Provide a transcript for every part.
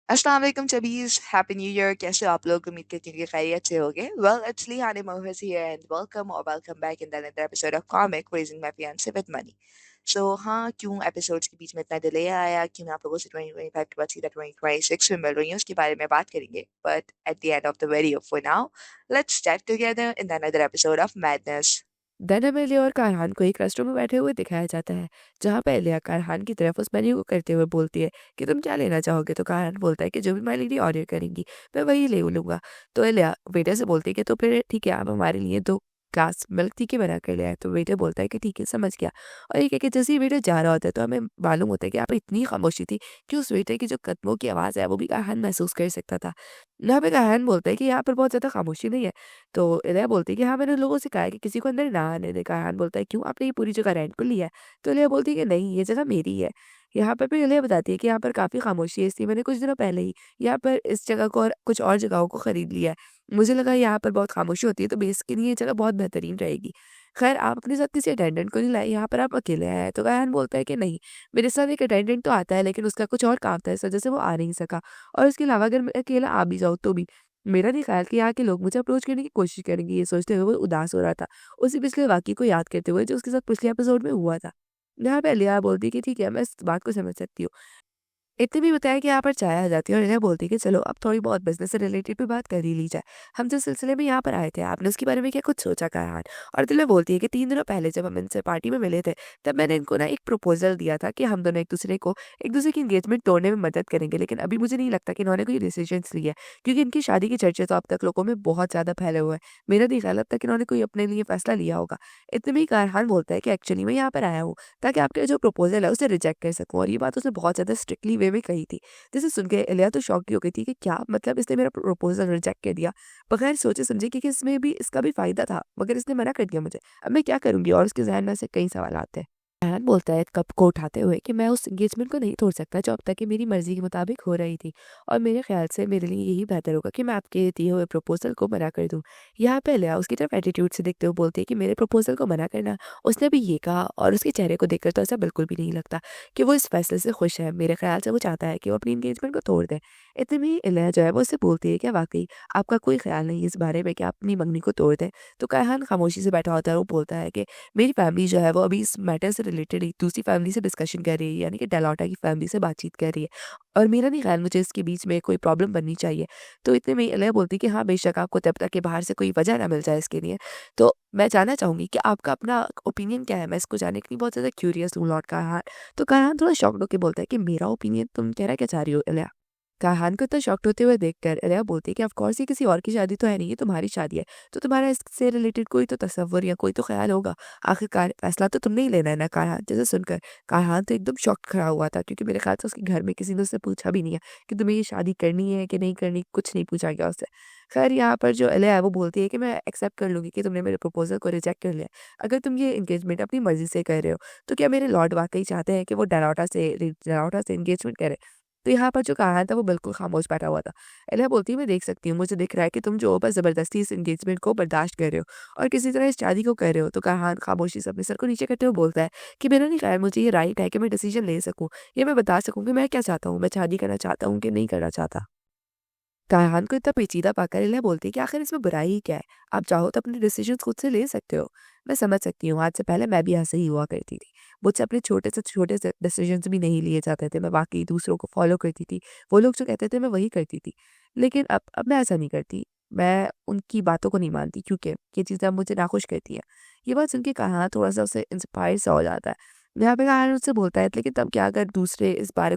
अस्सलाम वालेकुम चबीज़, happy new year. कैसे हो आप लोग? उम्मीद करती हूँ कि खैरियत से होगे। वेल, इट्स लियान मोहज here and welcome back in the another episode of comic raising my fiance with money. So हाँ, क्यों एपिसोड्स के बीच में इतना डिले आया, क्यों मैं आप लोगों से 2025 के बाद सीधा 2026 में मिल रही हूँ, उसके बारे में बात करेंगे। But at the end of the video for now, let's step together in the another episode of madness. Then हमें और कारहान को एक रेस्टोरेंट में बैठे हुए दिखाया जाता है, जहाँ पे लिया कारहान की तरफ उस मेन्यू को करते हुए बोलती है कि तुम क्या लेना चाहोगे। तो कारहान बोलता है कि जो भी माय लेडी ऑर्डर करेंगी मैं वही ले लूंगा। तो एलिया वेटर से बोलती है कि तो फिर ठीक है, आप हमारे लिए 2 ग्लास मिल्क टी के बना कर ले आए। तो वेटर बोलता है कि ठीक है, समझ गया। और ये कह के जैसे ही वेटर जा रहा होता है तो हमें मालूम होता है कि यहाँ पर इतनी खामोशी थी कि उस वेटर की जो कदमों की आवाज़ है वो भी कारहान महसूस कर सकता था। यहाँ पे कारहान बोलता है कि यहाँ पर बहुत ज़्यादा खामोशी नहीं है। तो इलिया बोलती है कि हाँ, मैंने लोगों से कहा है कि किसी को अंदर ना आने दें। कारहान बोलता है क्यों, आपने ये पूरी जगह रेंट पे लिया है? तो इलिया बोलती है कि नहीं, ये जगह मेरी है। यहाँ पर भी इलिया बताती है कि यहाँ पर काफ़ी खामोशी है, इसलिए मैंने कुछ दिनों पहले ही यहाँ पर इस जगह को और कुछ और जगहों को खरीद लिया है। मुझे लगा यहाँ पर बहुत खामोशी होती है तो बेसिकली ये जगह बहुत बेहतरीन रहेगी। खैर, आप अपने साथ किसी अटेंडेंट को नहीं लाए, यहाँ पर आप अकेले आए हैं। तो कारहान बोलता है कि नहीं, मेरे साथ एक अटेंडेंट तो आता है लेकिन उसका कुछ और काम था, इस वजह से वो आ नहीं सका। और इसके अलावा अगर मैं अकेला आ भी जाऊँ तो भी मेरा नहीं ख्याल कि यहाँ के लोग मुझे अप्रोच करने की कोशिश करेंगे। ये सोचते हुए वो उदास हो रहा था, उसी पिछले वाक़ये को याद करते हुए जो उसके साथ पिछले एपिसोड में हुआ था। यहाँ पे अलिया बोलती है कि ठीक है, मैं इस बात को समझ सकती हूँ। इतने भी बताया कि यहाँ पर चाय आ जाती है और इन्हें बोलती है कि चलो अब थोड़ी बहुत बिज़नेस से रिलेटेड भी बात कर ही ली जाए। हम जिस सिलसिले में यहाँ पर आए थे, आपने उसके बारे में क्या कुछ सोचा कहा? और दिल में बोलती है कि 3 दिनों पहले जब हम इनसे पार्टी में मिले थे, तब मैंने इनको ना एक प्रपोज़ल दिया था कि हम दोनों एक-दूसरे की एंगेजमेंट तोड़ने में मदद करेंगे। लेकिन अभी मुझे नहीं लगता कि इन्होंने कोई डिसीजंस लिए हैं, क्योंकि इनकी शादी के चर्चे तो अब तक लोगों में बहुत ज़्यादा फैले हुए हैं। मेरा नहीं ख्याल अब तक इन्होंने कोई अपने लिए फैसला लिया होगा। इतने में ही कारहान बोलता है कि एक्चुअली मैं यहाँ पर आया हूँ, ताकि आपका जो प्रपोज़ल है उसे रिजेक्ट कर सकूँ। और ये बात उसने बहुत ज़्यादा स्ट्रिक्टली वे में कही थी। जिसे सुन के इलिया तो शॉक ही हो गई थी कि क्या मतलब, इसने मेरा प्रपोज़ल रिजेक्ट कर दिया, बगैर सोचे-समझे कि इसमें भी इसका भी फ़ायदा था, मगर इसने मना कर दिया मुझे। अब मैं क्या करूँगी? और उसके ज़हन में ऐसे कई सवाल आते हैं। रेहान बोलता है कप को उठाते हुए कि मैं उस एंगेजमेंट को नहीं तोड़ सकता जो अब तक की मेरी मर्ज़ी के मुताबिक हो रही थी, और मेरे ख़्याल से मेरे लिए यही बेहतर होगा कि मैं आपके दिए हुए प्रपोज़ल को मना कर दूँ। यहाँ पे इलिया उसकी तरफ एटीट्यूड से देखते हुए बोलती है कि मेरे प्रपोज़ल को मना करना? उसने भी ये कहा, और उसके चेहरे को देखकर तो ऐसा बिल्कुल भी नहीं लगता कि वो इस फैसले से खुश है। मेरे ख़्याल से वो चाहता है कि वो अपनी एंगेजमेंट को तोड़ दे। इतने में ही इलिया जो है वो उससे बोलती है, क्या वाक़ई आपका कोई ख़्याल नहीं इस बारे में कि आप अपनी मंगनी को तोड़ दें? तो कायहान खामोशी से बैठा होता है और वो बोलता है कि मेरी फैमिली जो है वो अभी इस मैटर से रिलेटेड एक दूसरी फैमिली से डिस्कशन कर रही है, यानी कि डेलौटा की फैमिली से बातचीत कर रही है, और मेरा नहीं ख्याल मुझे इसके बीच में कोई प्रॉब्लम बननी चाहिए। तो इतने में इलिया बोलती है कि हाँ, बेशक आपको तब तक के बाहर से कोई वजह ना मिल जाए इसके लिए। तो मैं जानना चाहूँगी कि आपका अपना ओपिनियन क्या है? मैं इसको जानने के लिए बहुत ज़्यादा क्यूरियस हूँ लॉर्ड कायहान। तो कायहान थोड़ा शॉक्ड होके बोलता है कि मेरा ओपिनियन, तुम कहना क्या चाह रही हो इलिया? कायहान को इतना शॉक्ड होते हुए देखकर इलिया बोलती है कि ऑफ कोर्स ये किसी और की शादी तो है नहीं, ये तुम्हारी शादी है। तो तुम्हारा इससे रिलेटेड कोई तो तसव्वुर या कोई तो ख़्याल होगा। आखिरकार फैसला तो तुमने ही लेना है ना कायहान? जैसे सुनकर कायहान तो एकदम शॉक्ड खड़ा हुआ था, क्योंकि मेरे ख़्याल से उसके घर में किसी ने उससे पूछा भी नहीं है कि तुम्हें ये शादी करनी है कि नहीं करनी, कुछ नहीं पूछा गया उससे। ख़ैर, यहाँ पर जो इलिया है वो बोलती है कि मैं एक्सेप्ट कर लूँगी कि तुमने मेरे प्रपोज़ल को रिजेक्ट कर लिया। अगर तुम ये एंगेजमेंट अपनी मर्ज़ी से कर रहे हो, तो क्या मेरे लॉर्ड वाक़ई चाहते हैं कि वो डरावटा से एंगेजमेंट करें? तो यहाँ पर जो कहा था वो बिल्कुल खामोश बैठा हुआ था। एलिया बोलती है, मैं देख सकती हूँ, मुझे दिख रहा है कि तुम जो बस ज़बरदस्ती इस एंगेजमेंट को बर्दाश्त कर रहे हो और किसी तरह इस शादी को कर रहे हो। तो काहान खामोशी से अपने सर को नीचे करते हुए बोलता है कि मेरा नहीं ख्याल मुझे ये राइट है कि मैं डिसीजन ले सकूँ, या मैं बता सकूँ कि मैं क्या चाहता हूँ, मैं शादी करना चाहता हूँ कि नहीं करना चाहता। कायहान को इतना पेचीदा पाकर इलिया बोलती है कि आखिर इसमें बुराई ही क्या है? आप चाहो तो अपने डिसीजंस खुद से ले सकते हो। मैं समझ सकती हूँ, आज से पहले मैं भी ऐसे ही हुआ करती थी। मुझसे अपने छोटे से डिसीजंस भी नहीं लिए जाते थे। मैं वाक़ई दूसरों को फ़ॉलो करती थी। वो लोग जो कहते थे मैं वही करती थी। लेकिन अब मैं ऐसा नहीं करती। मैं उनकी बातों को नहीं मानती, क्योंकि ये चीज़ें अब मुझे नाखुश करती हैं। ये बात सुन के कायहान थोड़ा-सा उससे इंस्पायर सा हो जाता है। यहाँ पे कायहान उससे बोलता है, लेकिन तब क्या अगर दूसरे इस बात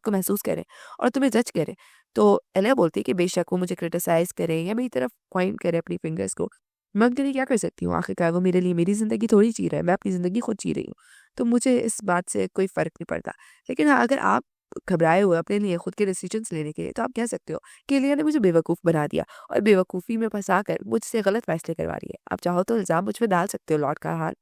को महसूस करें और तुम्हें जज करें? तो एलिया बोलती है कि बेशक वो मुझे क्रिटिसाइज़ करे या मेरी तरफ पॉइंट करे अपनी फिंगर्स को, मैं उनके लिए क्या कर सकती हूँ? आखिरकार वो मेरे लिए मेरी ज़िंदगी थोड़ी जी रहा है, मैं अपनी ज़िंदगी खुद जी रही हूँ। तो मुझे इस बात से कोई फ़र्क नहीं पड़ता। लेकिन हाँ, अगर आप घबराए हुए अपने लिए खुद के डिसीजंस लेने के लिए, तो आप कह सकते हो कि एलिया ने मुझे बेवकूफ़ बना दिया और बेवकूफ़ी में फँसाकर मुझसे गलत फ़ैसले करवा लिए। आप चाहो तो इल्ज़ाम मुझ पे डाल सकते हो, लॉर्ड काहान।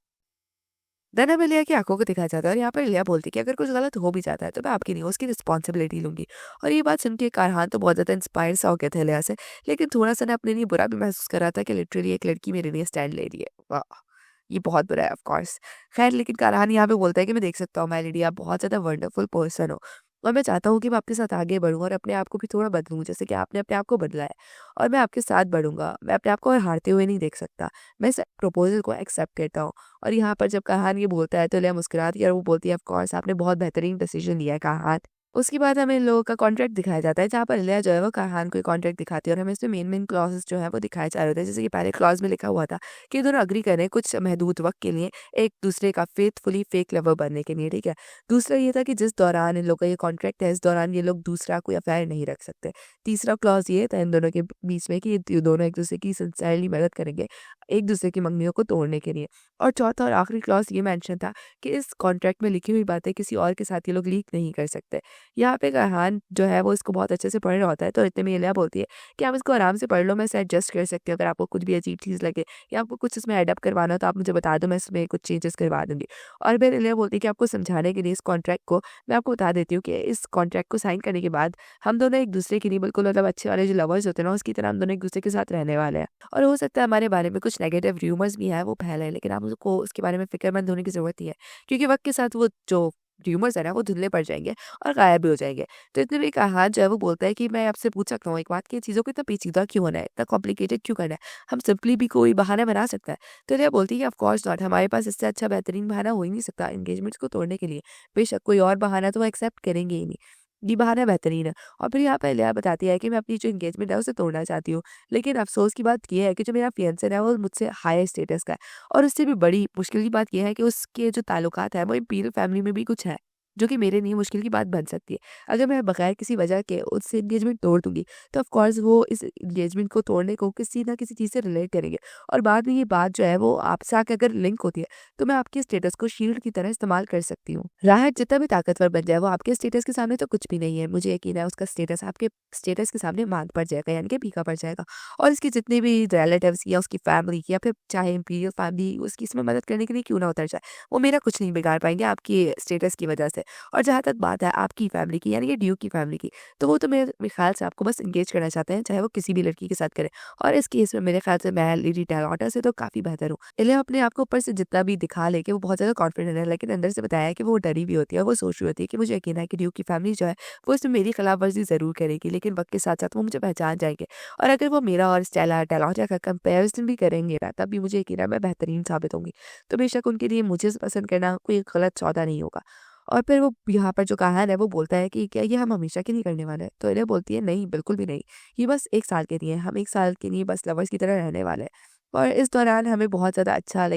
देन अब इलिया की आँखों को दिखाया जाता है और यहाँ पर इलिया बोलती है कि अगर कुछ गलत हो भी जाता है तो मैं आपकी नहीं, उसकी रिस्पॉन्सिबिलिटी लूँगी। और ये बात सुन के कारहान तो बहुत ज़्यादा इंस्पायर सा हो गया था इलिया से, लेकिन थोड़ा-सा ना अपने लिए बुरा भी महसूस कर रहा था कि लिटरली एक लड़की मेरे लिए स्टैंड ले रही है। वाह! ये बहुत बुरा है ऑफ कोर्स। ख़ैर, लेकिन कारहान यहाँ पे बोलता है कि मैं देख सकता हूँ माय लेडी, आप बहुत ज़्यादा वंडरफुल पर्सन हो। और मैं चाहता हूँ कि मैं आपके साथ आगे बढ़ूँ और अपने आप को भी थोड़ा बदलूँ, जैसे कि आपने अपने आप को बदला है और मैं आपके साथ बढ़ूँगा। मैं अपने आप को और हारते हुए नहीं देख सकता। मैं इस प्रपोज़ल को एक्सेप्ट करता हूँ। और यहाँ पर जब काहान ये बोलता है तो लिया मुस्कुराती है और वो बोलती है, ऑफ़ कोर्स आपने बहुत बेहतरीन डिसीज़न लिया है काहान। उसके बाद हमें इन लोगों का कॉन्ट्रैक्ट दिखाया जाता है, जहाँ पर लिया जो है वो काहान को कॉन्ट्रैक्ट दिखाती है और हमें इसमें मेन-मेन क्लॉज़ेज़ जो हैं वो दिखाए जा रहे होते हैं। जैसे कि पहले क्लॉज़ में लिखा हुआ था कि ये दोनों एग्री कर रहे हैं कुछ महदूद वक़्त के लिए एक-दूसरे का फेथफुली फेक लवर बनने के लिए, ठीक है? दूसरा ये था कि जिस दौरान इन लोगों का ये कॉन्ट्रैक्ट है, इस दौरान ये लोग दूसरा कोई अफ़ेयर नहीं रख सकते। तीसरा क्लॉज़ ये था इन दोनों के बीच में कि ये दोनों एक-दूसरे की सिंसियरली मदद करेंगे, एक-दूसरे की मंगनियों को तोड़ने के लिए। और चौथा और आखिरी क्लॉज़ ये मेंशन था कि इस कॉन्ट्रैक्ट में लिखी हुई बातें किसी और के साथ ये लोग लीक नहीं कर सकते। यहाँ पे कहान जो है वो इसको बहुत अच्छे से पढ़ रहा होता है, तो इतने में इलिया बोलती है कि आप इसको आराम से पढ़ लो, मैं इसे एडजस्ट कर सकती हूँ। अगर आपको कुछ भी अजीब चीज़ लगे या आपको कुछ इसमें एड अप करवाना हो तो आप मुझे बता दो, मैं इसमें कुछ चेंजेस करवा दूँगी। और फिर इलिया बोलती है कि आपको समझाने के लिए इस कॉन्ट्रैक्ट को मैं आपको बता देती हूँ कि इस कॉन्ट्रैक्ट को साइन करने के बाद हम दोनों एक-दूसरे के लिए बिल्कुल मतलब अच्छे वाले जो लवर्स होते हैं ना, उसकी तरह हम दोनों एक-दूसरे के साथ रहने वाले हैं। और हो सकता है हमारे बारे में कुछ नेगेटिव र्यूमर्स भी हैं वो फैले, लेकिन आप उसको उसके बारे में फ़िक्रमंद होने की ज़रूरत नहीं है। क्योंकि वक़्त के साथ वो जो र्यूमर्स है ना वो धुंधले पड़ जाएँगे और गायब भी हो जाएँगे। तो इतने में कहान जो है वो बोलता है कि मैं आपसे पूछ सकता हूँ एक बात कि चीज़ों को इतना पेचीदा क्यों होना है? इतना कॉम्प्लिकेटेड क्यों करना है? हम सिंपली भी कोई बहाना बना सकता है। तो रिया बोलती है कि ऑफ कोर्स नॉट, हमारे पास इससे अच्छा बेहतरीन बहाना हो ही नहीं सकता एंगेजमेंट्स को तोड़ने के लिए। बेशक कोई और बहाना तो वो एक्सेप्ट करेंगे ही नहीं। ये बहाना बेहतरीन है। और फिर यहाँ पे लिया बताती है कि मैं अपनी जो एंगेजमेंट है उसे तोड़ना चाहती हूँ। लेकिन अफ़सोस की बात ये है कि जो मेरा फियांसे है वो मुझसे हायर स्टेटस का है और उससे भी बड़ी मुश्किल की बात ये है कि उसके जो ताल्लुकात हैं वो इम्पीरियल फैमिली में भी कुछ है, जो कि मेरे लिए मुश्किल की बात बन सकती है। अगर मैं बगैर किसी वजह के उससे एंगेजमेंट तोड़ दूँगी, तो ऑफ़ कोर्स वो इस एंगेजमेंट को तोड़ने को किसी न किसी चीज़ से रिलेट करेंगे और बाद में ये बात जो है वो आपसे आके अगर लिंक होती है, तो मैं आपके स्टेटस को शील्ड की तरह इस्तेमाल कर सकती हूँ। राहत जितना भी ताकतवर बन जाए, वो आपके स्टेटस के सामने तो कुछ भी नहीं है। मुझे यकीन है उसका स्टेटस आपके स्टेटस के सामने माँद पड़ जाएगा, यानी कि फीका पड़ जाएगा और इसके जितने भी रिलेटिव्स या उसकी फैमिली या फिर चाहे इम्पीरियल फैमिली उसकी इसमें मदद करने के लिए क्यों ना उतर जाए, वो मेरा कुछ नहीं बिगाड़ पाएँगे आपकी स्टेटस की वजह से। और जहाँ तक बात है आपकी फैमिली की, यानी कि ड्यूक की फैमिली की, तो वो तो मेरे ख़्याल से आपको बस एंगेज करना चाहते हैं, चाहे वो किसी भी लड़की के साथ करें। और इस केस में मेरे ख़्याल से मैं लेडी टेलौटा से तो काफ़ी बेहतर हूँ। इलिया अपने आप को ऊपर से जितना भी दिखा ले कि वो बहुत ज़्यादा कॉन्फिडेंट है, लेकिन अंदर से बताया है कि वो डरी भी होती है और वो सोच रही होती है कि मुझे यकीन है कि ड्यूक की फैमिली जो है, वो इसमें मेरी खिलाफवर्जी ज़रूर करेगी, लेकिन वक़्त के साथ-साथ वो मुझे पहचान जाएँगे। और अगर वो मेरा और स्टेला टेलौटा का कंपैरिज़न भी करेंगे ना, तब भी मुझे यकीन है मैं बेहतरीन साबित होंगी। तो बेशक उनके लिए मुझे पसंद करना कोई गलत सौदा नहीं होगा। और फिर वो यहाँ पर जो कहान है वो बोलता है कि क्या ये हम हमेशा के लिए करने वाले हैं? तो इलिया बोलती है नहीं, बिल्कुल भी नहीं। ये बस 1 साल के लिए है। हम 1 साल के लिए बस लवर्स की तरह रहने वाले हैं। और इस दौरान हमें बहुत ज़्यादा अच्छा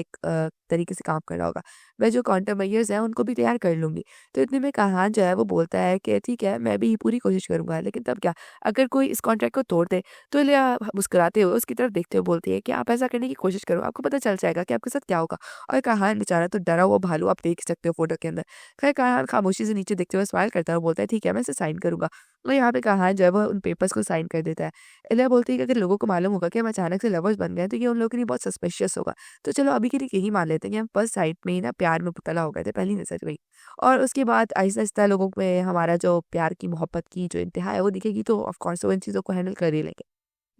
तरीके से काम करना होगा। मैं जो काउंटर मेजर्स हैं उनको भी तैयार कर लूँगी। तो इतने में कहान जो है वो बोलता है कि ठीक है, मैं भी पूरी कोशिश करूँगा, लेकिन तब क्या? अगर कोई इस कॉन्ट्रैक्ट को तोड़ दे, तो इलिया मुस्कुराते हुए उसकी तरफ देखते हुए बोलती है कि आप ऐसा करने की कोशिश करो, आपको पता चल जाएगा कि आपके साथ क्या होगा। और कहान बेचारा तो डरा हुआ भालू, आप देख सकते हो फ़ोटो के अंदर। खैर कहान खामोशी से नीचे देखते हुए स्माइल करता है और बोलता है ठीक है, मैं इसे साइन करूँगा। और यहाँ पे कहान जो है वो उन पेपर्स को साइन कर देता है। इलिया बोलती है कि अगर लोगों को मालूम होगा कि हम अचानक से लवर्स बन गए हैं, तो ये उन लोगों के लिए बहुत सस्पिशियस होगा। तो चलो अभी के लिए यही मान लेते हैं कि हम फर्स्ट साइट में ही ना प्यार में मुब्तला हो गए थे, पहली नज़र में ही। और उसके बाद आहिस्ता-आहिस्ता लोगों में हमारा जो प्यार की, मोहब्बत की जो इंतहा है वो दिखेगी, तो ऑफ कोर्स वो इन चीज़ों को हैंडल कर ही लेंगे।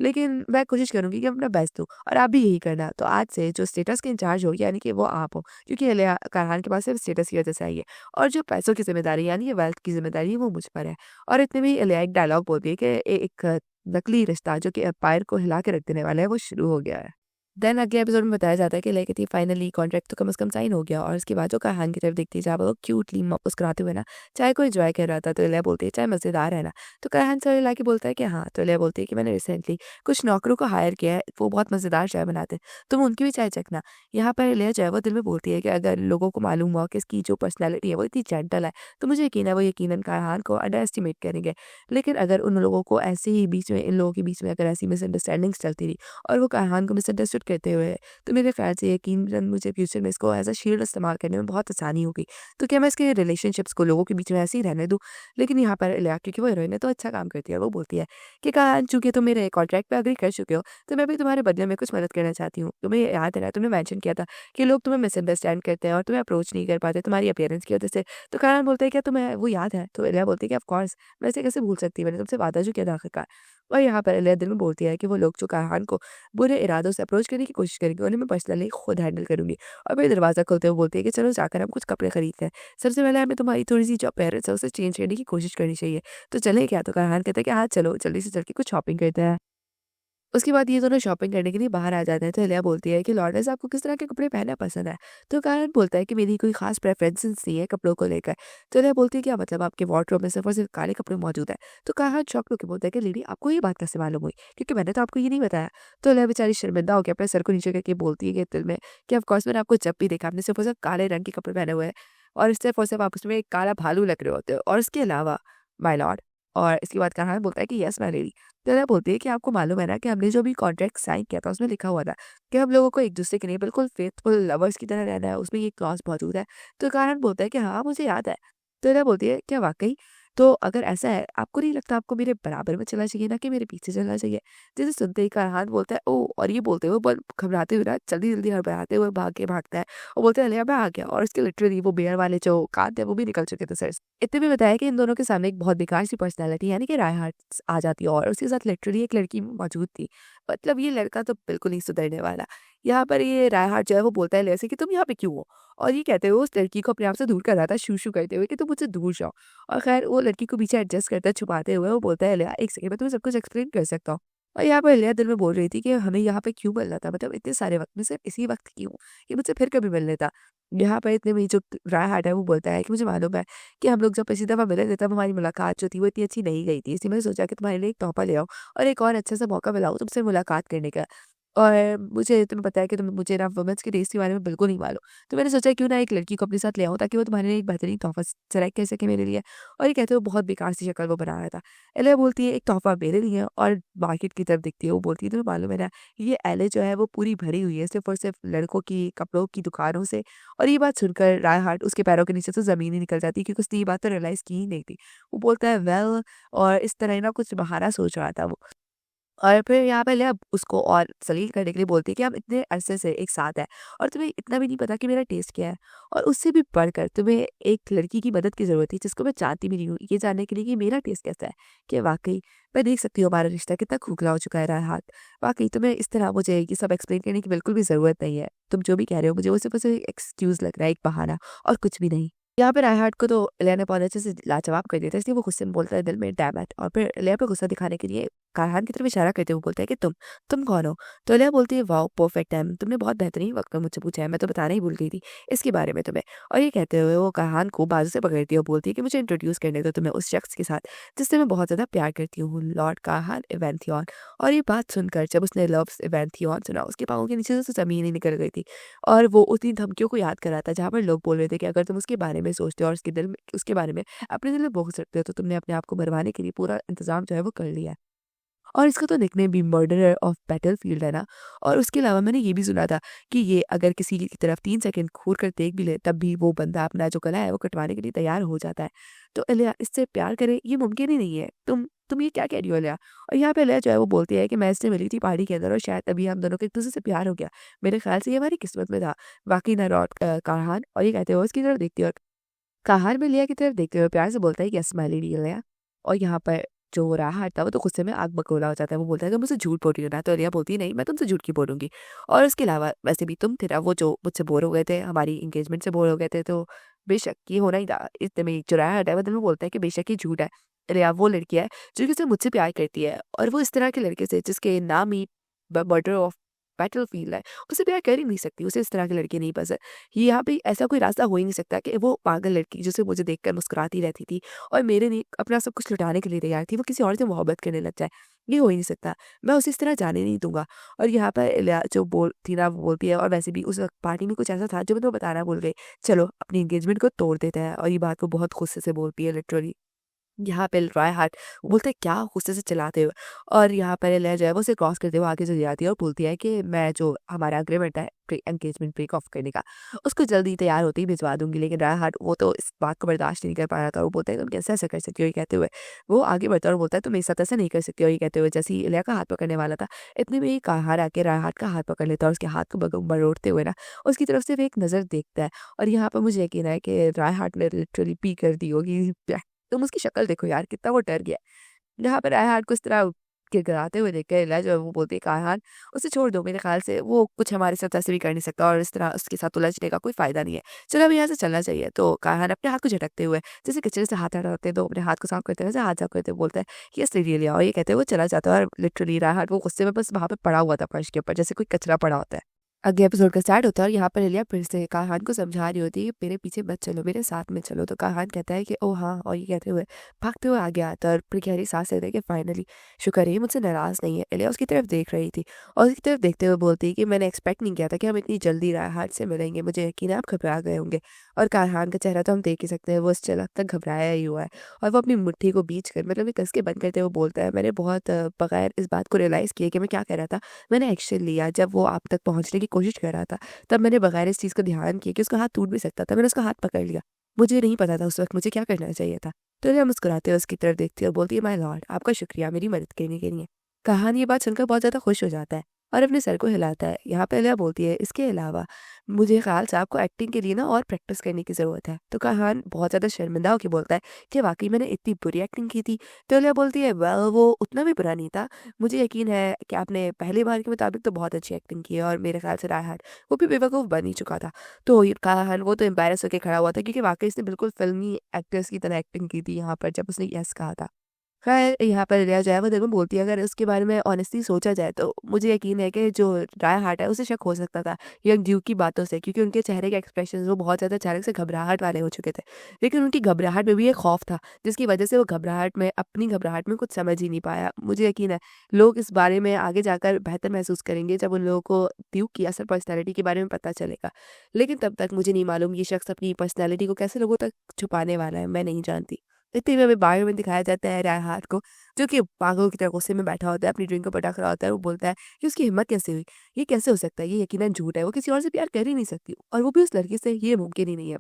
लेकिन मैं कोशिश करूँगी कि अपना बेस्ट दूँ और आप भी यही करना। तो आज से जो स्टेटस के इंचार्ज हो यानी कि वो आप हो, क्योंकि इलिया कारहान के पास सिर्फ़ स्टेटस की वज़ह से आई है और जो पैसों की ज़िम्मेदारी यानी कि वेल्थ की ज़िम्मेदारी है वो मुझ पर है। और इतने में ही इलिया एक डायलॉग बोलती है कि एक नकली रिश्ता जो कि एम्पायर को हिला के रख देने वाला है वो शुरू हो गया है। देन अगले एपिसोड में बताया जाता है कि लाइक थी फाइनली कॉन्ट्रैक्ट तो कम से कम साइन हो गया और उसके बाद जो कहान की तरफ देखती है जहाँ पर वो क्यूटली मुस्कुराते हुए ना चाय को एंजॉय कर रहा था, तो इलिया बोलती है चाय मज़ेदार है ना? तो कहान सर हिला के बोलता है कि हाँ, तो इलिया बोलती है कि मैंने रिसेंटली कुछ नौकरों को हायर किया है, वो बहुत मज़ेदार चाय बनाते हैं, तुम उनकी भी चाय चखना। यहाँ पर इलिया जो है वो दिल में बोलती है कि अगर लोगों को मालूम हुआ कि इसकी जो पर्सनैलिटी है वो इतनी जेंटल है, तो मुझे यकीन है वो यकीनन कहान को अंडर एस्टिमेट करेंगे। लेकिन अगर उन लोगों को ऐसे ही बीच में इन लोगों के बीच में अगर ऐसी मिसअंडरस्टैंडिंग्स चलती रही और वो कहान को मिसअंडरस्टूड करते हुए, तो मेरे ख़्याल से यकीनन मुझे फ्यूचर में इसको एज़ अ शील्ड इस्तेमाल करने में बहुत आसानी होगी। तो क्या मैं इसके रिलेशनशिप्स को लोगों के बीच में ऐसे ही रहने दूँ? लेकिन यहाँ पर इलिया, क्योंकि वो हीरोइन है तो अच्छा काम करती है, वो बोलती है कि कहा चूँकि तुम मेरे कॉन्ट्रैक्ट पे एग्री कर चुके हो, तो मैं भी तुम्हारे बदले में कुछ मदद करना चाहती हूँ। तुम्हें याद है ना, तुमने मेंशन किया था कि लोग तुम्हें मिसअंडरस्टैंड करते हैं और तुम्हें अप्रोच नहीं कर पाते तुम्हारी अपीयरेंस की वज़ह से। तो कहान बोलता है क्या तुम्हें वो याद है? तो इलिया बोलती है कि ऑफ कोर्स, मैं इसे कैसे भूल सकती, मैंने तुमसे वादा जो किया था आखिरकार। और यहाँ पर इलिया दिल में बोलती है कि वो लोग जो कहान को बुरे इरादों से अप्रोच करने की कोशिश करेंगी, उन्हें मैं पर्सनली खुद हैंडल करूँगी। और फिर दरवाज़ा खोलते हुए बोलती है कि चलो जाकर हम कुछ कपड़े खरीदते हैं। सबसे पहले हमें तुम्हारी थोड़ी-सी जो अपीयरेंस है उसे चेंज करने की कोशिश करनी चाहिए। तो चलें क्या? तो कारहान कहता है कि हाँ, चलो जल्दी से चल के कुछ शॉपिंग करते हैं। उसके बाद ये दोनों शॉपिंग करने के लिए बाहर आ जाते हैं, तो इलिया बोलती है कि लॉर्डेस आपको किस तरह के कपड़े पहनना पसंद है? तो कारण बोलता है कि मेरी कोई ख़ास प्रेफ़रेंसेस नहीं है कपड़ों को लेकर। तो इलिया बोलती है क्या मतलब आपके वार्डरोब में सिर्फ़ और सिर्फ़ काले कपड़े मौजूद हैं? तो कारण शॉक्ड होके बोलता है कि लेडी आपको ये बात कैसे मालूम हुई? क्योंकि मैंने तो आपको ये नहीं बताया। तो इलिया बेचारी शर्मिंदा होके अपने सर को नीचे करके बोलती है कि दिल में कि ऑफ़ कोर्स मैंने आपको जब भी देखा आपने सिर्फ़ और सिर्फ़ काले रंग के कपड़े पहने हुए हैं और सिर्फ़ और सिर्फ़ आप उसमें एक काला भालू लग रहे होते हो और इसके अलावा माय लॉर्ड। और इसके बाद कहा बोलता है कि यस माय लेडी। तो ना बोलती है कि आपको मालूम है ना कि हमने जो भी कॉन्ट्रैक्ट साइन किया था उसमें लिखा हुआ था कि हम लोगों को एक-दूसरे के लिए बिल्कुल फेथफुल लवर्स की तरह रहना है, उसमें ये क्लॉज़ मौजूद है। तो कारण बोलता है कि हाँ, मुझे याद है। तो ना बोलती है क्या वाक़ई? तो अगर ऐसा है, आपको नहीं लगता आपको मेरे बराबर में चलना चाहिए ना कि मेरे पीछे चलना चाहिए? जिसे सुनते ही कारहान बोलता है ओह! और ये बोलते हुए बहुत घबराते हुए ना जल्दी-जल्दी हड़बड़ाते हुए भागता है और बोलता है अलिया मैं आ गया और उसके लिटरली वो बियर वाले जो कान थे वो भी निकल चुके थे सर से। इतने में बताया कि इन दोनों के सामने एक बहुत बेकार सी पर्सनैलिटी यानी कि राय हार्ट्स आ जाती है और उसके साथ लिटरली एक लड़की मौजूद थी। मतलब ये लड़का तो बिल्कुल नहीं सुधरने वाला। यहाँ पर ये राय हार्ट जो है वो बोलता है जैसे कि तुम यहाँ पे क्यों हो? और ये कहते हुए उस लड़की को अपने आप से दूर कर रहा था शू-शू करते हुए कि तुम मुझसे दूर जाओ। और ख़ैर वो लड़की को पीछे एडजस्ट करता है छुपाते हुए वो बोलता है लिया 1 सेकंड मैं तुम्हें सब कुछ एक्सप्लेन कर सकता हूँ। और यहाँ पर लिया दिल में बोल रही थी कि हमें यहाँ पे क्यों मिलना था? मतलब इतने सारे वक़्त में सिर्फ़ इसी वक़्त क्यों? ये मुझसे फिर कभी मिल लेता। यहाँ पर इतने में जो राय हार्ट है वो बोलता है कि मुझे मालूम है कि हम लोग जब पिछली दफ़ा मिले थे तब हमारी मुलाकात जो थी वो इतनी अच्छी नहीं गई थी। इसलिए मैंने सोचा कि तुम्हारे लिए एक तोहफ़ा ले आऊँ और एक और अच्छा-सा मौका मिलाऊँ तुमसे मुलाकात करने का। और मुझे तुम्हें पता है कि मुझे ना वुमेन्स के टेस्ट के बारे में बिल्कुल नहीं मालूम। तो मैंने सोचा क्यों ना एक लड़की को अपने साथ ले आऊँ ताकि वो तुम्हारे लिए एक बेहतरीन तोहफ़ा सेलेक्ट कर सके मेरे लिए। और ये कहते हुए बहुत बेकार सी शक्ल वो बना रहा था। एले बोलती है एक तोहफ़ा मेरे लिए और मार्केट की तरफ देखती है। वो बोलती है तुम्हें मालूम है ना ये एले जो है वो पूरी भरी हुई है सिर्फ़ और सिर्फ़ लड़कों की कपड़ों की दुकानों से। और ये बात सुनकर राय हार्ट उसके पैरों के नीचे से ज़मीन ही निकल जाती है क्योंकि उसने ये बात तो रियलाइज़ की ही नहीं थी। वो बोलता है वेल और इस तरह ना कुछ बहाना सोच रहा था वो। और फिर यहाँ पे लिया उसको और ज़लील करने के लिए बोलती है कि हम इतने अरसे से एक साथ हैं और तुम्हें इतना भी नहीं पता कि मेरा टेस्ट क्या है। और उससे भी बढ़कर तुम्हें एक लड़की की मदद की ज़रूरत थी जिसको मैं जानती भी नहीं हूँ, ये जानने के लिए कि मेरा टेस्ट कैसा है। कि वाक़ई मैं देख सकती हूँ हमारा रिश्ता कितना खोखला हो चुका है राहत। वाक़ई तुम्हें इस तरह मुझे ये सब एक्सप्लेन करने की बिल्कुल भी ज़रूरत नहीं है। तुम जो भी कह रहे हो मुझे वो सिर्फ़ और सिर्फ़ एक एक्सक्यूज़ लग रहा है, एक बहाना और कुछ भी नहीं। यहाँ पे रायहार्ट को तो इलिया ने बहुत अच्छे से लाजवाब कर दिया था इसलिए वो गुस्से में बोलता है दिल में डैम इट और फिर इलिया पे गुस्सा दिखाने के लिए कारहान की तरफ इशारा करते हुए बोलता है कि तुम कौन हो? तो इलिया बोलती है वाओ परफेक्ट टाइम तुमने बहुत बेहतरीन वक़्त में मुझसे पूछा है, मैं तो बताना ही भूल गई थी इसके बारे में तुम्हें। और ये कहते हुए वो कारहान को बाजू से पकड़ती है और बोलती है कि मुझे इंट्रोड्यूस करने दो तुम्हें उस शख्स के साथ जिससे मैं बहुत ज़्यादा प्यार करती हूँ, लॉर्ड कारहान इवैंथियॉन। और ये बात सुनकर जब उसने लव्स इवैंथियॉन सुना उसके पाँव के नीचे से ज़मीन ही निकल गई थी। और वो उतनी धमकियों को याद कर रहा था जहाँ पर लोग बोल रहे थे कि अगर तुम उसके बारे में सोचते हो और उसके बारे में अपने दिल में बोझ सकते हो तो तुमने अपने आप को मरवाने के लिए पूरा इंतज़ाम जो है वो कर लिया है। और इसका तो निकनेम भी मर्डरर ऑफ बैटलफील्ड है ना। और उसके अलावा मैंने ये भी सुना था कि ये अगर किसी की तरफ 3 सेकंड घूर कर देख भी ले तब भी वो बंदा अपना जो गला है वो कटवाने के लिए तैयार हो जाता है। तो इलिया इससे प्यार करे ये मुमकिन ही नहीं है। तुम ये क्या कह रही हो इलिया? और यहाँ पे इलिया जो है वो बोलती है कि मैं इससे मिली थी पार्टी के अंदर और शायद तभी हम दोनों को एक-दूसरे से प्यार हो गया। मेरे ख़्याल से ये हमारी किस्मत में था। वाक़ई ना कारहान। और ये कहते हुए उसकी तरफ देखती है और कारहान भी इलिया की तरफ देखते हुए प्यार से बोलता है यस माय लेडी इलिया। और यहाँ पर जो राहत था वो तो गुस्से में आग बगोला हो जाता है। वो बोलता है तुम मुझसे झूठ बोल रही हो ना? तो इलिया बोलती है नहीं मैं तुमसे झूठ क्यों बोलूँगी? और उसके अलावा वैसे भी तुम थे ना वो जो मुझसे बोर हो गए थे, हमारी एंगेजमेंट से बोर हो गए थे तो बेशक ये होना ही था। इतने में जो राहत है वो दिल में बोलता है कि बेशक ये झूठ है। इलिया वो लड़की है जो कि सिर्फ़ मुझसे प्यार करती है और वो इस तरह के लड़के से जिसके नाम ही ब मर्डर ऑफ बैटलफील्ड है, उससे प्यार कर ही नहीं सकती, उसे इस तरह के लड़के नहीं पसंद। यहाँ पे ऐसा कोई रास्ता हो ही नहीं सकता कि वो पागल लड़की जिसे मुझे देखकर मुस्कुराती रहती थी और मेरे लिए अपना सब कुछ लुटाने के लिए तैयार थी, वो किसी और से मोहब्बत करने लग जाए। ये हो ही नहीं सकता। मैं उसे इस तरह जाने नहीं दूँगा। और यहाँ पर इलिया जो बोल थी ना वो बोलती है और वैसे भी उस वक़्त पार्टी में कुछ ऐसा था जो मैं तुम्हें बताना भूल गई। चलो अपनी एंगेजमेंट को तोड़ देते हैं और ये बात को बहुत गुस्से से बोलती है लिटरली। यहाँ पे राय हार्ट बोलते हैं क्या गुस्से से चिल्लाते हुए। और यहाँ पर एलिया जो है वो उसे क्रॉस करते हुए आगे चली जाती है और बोलती है कि मैं जो हमारा एग्रीमेंट है एंगेजमेंट ब्रेक ऑफ करने का उसको जल्दी तैयार होते ही भिजवा दूंगी। लेकिन राय हार्ट वो तो इस बात को बर्दाश्त नहीं कर पा रहा था। वो बोलता है तुम कैसे ऐसा कर सकती हो ये कहते हुए वो आगे बढ़ता है और बोलता है तुम मेरे साथ ऐसा नहीं कर सकती हो ये कहते हुए जैसे ही एलिया का हाथ पकड़ने वाला था इतने में ही कारहार आके राय हार्ट का हाथ पकड़ लेता है और उसके हाथ को मरोड़ते हुए ना उसकी तरफ से एक नज़र देखता है। और यहाँ पर मुझे यकीन है कि राय हार्ट ने लिटरली पी कर दी होगी। तुम उसकी शक्ल देखो यार कितना वो डर गया है। यहाँ पर राय हार्ट को इस तरह गिड़गिड़ाते हुए देख के इलिया जो है वो बोलती है, "कायहान, उसे छोड़ दो, मेरे ख़्याल से वो कुछ हमारे साथ ऐसे भी कर नहीं सकता और इस तरह उसके साथ उलझने का कोई फ़ायदा नहीं है। चलो हमें यहाँ से चलना चाहिए।" तो कायहान अपने हाथ को झटकते हुए, जैसे कचरे से हाथ हटाते हैं तो अपने हाथ को साफ करते हैं, वैसे हाथ साफ करते हुए बोलता है, "यस दीदी इलिया।" और ये कहते हुए वो चला जाता है और लिटरली रायहान वो गुस्से में बस वहाँ पे पड़ा हुआ था फर्श के ऊपर, जैसे कोई कचरा पड़ा होता है। अगले एपिसोड का स्टार्ट होता है और यहाँ पर इलिया फिर से काहान को समझा रही होती है कि मेरे पीछे मत चलो, मेरे साथ में चलो। तो काहान कहता है कि ओह हाँ, और ये कहते हुए भागते हुए आगे आता है और फिर गहरी सांस लेते हैं कि फाइनली शुक्र है ये मुझसे नाराज़ नहीं है। इलिया उसकी तरफ देख रही थी और उसकी तरफ देखते हुए बोलती है कि मैंने एक्सपेक्ट नहीं किया था कि हम इतनी जल्दी राहत से मिलेंगे, मुझे यकीन है आप घबरा गए होंगे। और काहान का चेहरा तो हम देख ही सकते हैं, वो इस झलक तक घबराया ही हुआ है और वो अपनी मुट्ठी को बीच कर मतलब ये कस के बंद करते हुए बोलता है, मैंने बहुत बगैर इस बात को रियलाइज़ किए कि मैं क्या कह रहा था, मैंने एक्शन लिया जब वो आप तक पहुँचने की कोशिश कर रहा था। तब मैंने बगैर इस चीज़ का ध्यान किए कि उसका हाथ टूट भी सकता था, मैंने उसका हाथ पकड़ लिया। मुझे नहीं पता था उस वक़्त मुझे क्या करना चाहिए था। तो इलिया मुस्कुराते हुए उसकी तरफ देखती है और बोलती है, माय लॉर्ड, आपका शुक्रिया मेरी मदद करने के लिए। कहान ये बात सुनकर बहुत ज़्यादा खुश हो जाता है और अपने सर को हिलाता है। यहाँ पे इलिया बोलती है, इसके अलावा मुझे ख़्याल से आपको एक्टिंग के लिए ना और प्रैक्टिस करने की ज़रूरत है। तो कहान बहुत ज़्यादा शर्मिंदा होके बोलता है कि वाक़ई मैंने इतनी बुरी एक्टिंग की थी। तो इलिया बोलती है, वेल वो उतना भी बुरा नहीं था। मुझे यकीन है कि आपने पहली बार के मुताबिक तो बहुत अच्छी एक्टिंग की है और मेरे ख़्याल से रायहान वो भी बेवकूफ़ बन ही चुका था। तो ये काहान वो तो एम्बैरेस होके खड़ा हुआ था क्योंकि वाक़ई इसने बिल्कुल फ़िल्मी एक्ट्रेस की तरह एक्टिंग की थी यहाँ पर जब उसने येस कहा था। ख़ैर यहाँ पर रिया जो है वो दिल में बोलती है, अगर उसके बारे में ऑनेस्टली सोचा जाए तो मुझे यकीन है कि जो राया हार्ट है उसे शक हो सकता था यंग ड्यूक की बातों से, क्योंकि उनके चेहरे के एक्सप्रेशंस वो बहुत ज़्यादा अचानक से घबराहट वाले हो चुके थे। लेकिन उनकी घबराहट में भी एक खौफ था जिसकी वजह से वो घबराहट में अपनी घबराहट में कुछ समझ ही नहीं पाया। मुझे यकीन है लोग इस बारे में आगे जाकर बेहतर महसूस करेंगे जब उन लोगों को ड्यूक की असल पर्सनैलिटी के बारे में पता चलेगा। लेकिन तब तक मुझे नहीं मालूम ये शख्स अपनी पर्सनैलिटी को कैसे लोगों तक छुपाने वाला है, मैं नहीं जानती। इतने में हमें बाहर में दिखाया जाता है रायहार को, जो कि पागलों की तरह गुस्से में बैठा होता है, अपनी ड्रिंक को पटक रहा होता है। वो बोलता है कि उसकी हिम्मत कैसे हुई? ये कैसे हो सकता है? ये यकीनन झूठ है, वो किसी और से प्यार कर ही नहीं सकती और वो भी उस लड़के से, ये मुमकिन ही नहीं है।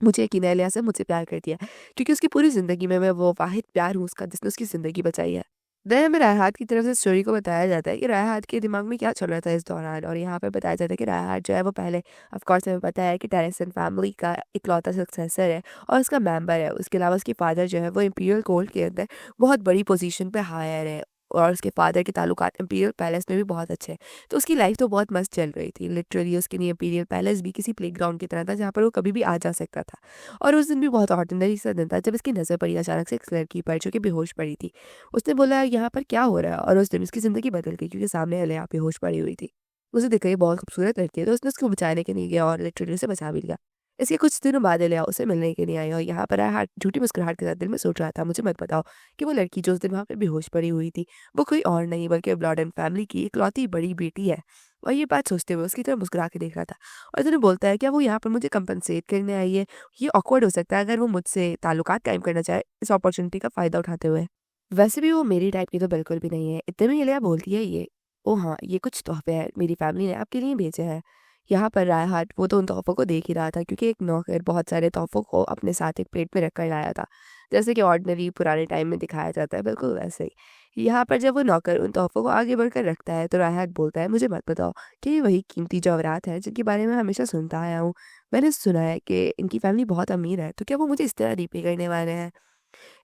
मुझे यकीन है इलियास ने मुझसे प्यार कर दिया है, क्योंकि उसकी पूरी ज़िंदगी में मैं वो वाहिद प्यार हूँ उसका जिसने उसकी ज़िंदगी बचाई है। देन हमें रायहात की तरफ से स्टोरी को बताया जाता है कि रायहात के दिमाग में क्या चल रहा था इस दौरान, और यहाँ पे बताया जाता है कि रायहात जो है वो पहले ऑफ कोर्स हमें पता है कि टेरेसन फैमिली का इकलौता सक्सेसर है और उसका मेंबर है। उसके अलावा उसके फादर जो है वो इंपीरियल कोर्ट के अंदर बहुत बड़ी पोजीशन पे हायर है और उसके फादर के ताल्लुकात इंपीरियल पैलेस में भी बहुत अच्छे हैं। तो उसकी लाइफ तो बहुत मस्त चल रही थी। लिटरली उसके लिए इंपीरियल पैलेस भी किसी प्लेग्राउंड की तरह था जहाँ पर वो कभी भी आ जा सकता था। और उस दिन भी बहुत ऑर्डिनरी सा दिन था जब इसकी नज़र पड़ी अचानक से एक लड़की पर जो कि बेहोश पड़ी थी। उसने बोला, यहाँ पर क्या हो रहा है? और उस दिन उसकी ज़िंदगी बदल गई क्योंकि सामने वाले यहाँ बेहोश पड़ी हुई थी। उसे देखा ये बहुत खूबसूरत लड़की है तो उसने उसको बचाने के लिए गया और लिटरली उसे बचा भी लिया। इसके कुछ दिनों बाद इलिया उसे मिलने के लिए आई और यहाँ पर रायहान झूठी मुस्कुराहट के साथ दिल में सोच रहा था, मुझे मत बताओ कि वो लड़की जो उस दिन वहाँ पे बेहोश पड़ी हुई थी वो कोई और नहीं बल्कि ब्लॉडेन फैमिली की इकलौती बड़ी बेटी है। और ये बात सोचते हुए उसकी तरफ मुस्कुरा के देख रहा था और इतने बोलता है, क्या वो यहाँ पर मुझे कंपनसेट करने आई है? ये ऑकवर्ड हो सकता है अगर वो मुझसे ताल्लुकात कायम करना चाहे इस अपॉर्चुनिटी का फ़ायदा उठाते हुए। वैसे भी वो मेरी टाइप की तो बिल्कुल भी नहीं है। इतने में इलिया बोलती है, ये ओह हाँ, ये कुछ तोहफ़े हैं मेरी फैमिली ने आपके लिए भेजे हैं। यहाँ पर रायहाट वो तो उन तोहफ़ों को देख ही रहा था क्योंकि एक नौकर बहुत सारे तोहफ़ों को अपने साथ एक प्लेट में रख कर लाया था। जैसे कि ऑर्डिनरी पुराने टाइम में दिखाया जाता है, बिल्कुल वैसे ही। यहाँ पर जब वो नौकर उन तोहफ़ों को आगे बढ़कर रखता है तो रायहाट बोलता है, मुझे मत बताओ कि ये वही कीमती जवाहरात हैं जिनके बारे में हमेशा सुनता आया हूँ। मैंने सुना है कि इनकी फैमिली बहुत अमीर है, तो क्या वो मुझे इस तरह रीपे करने वाले हैं?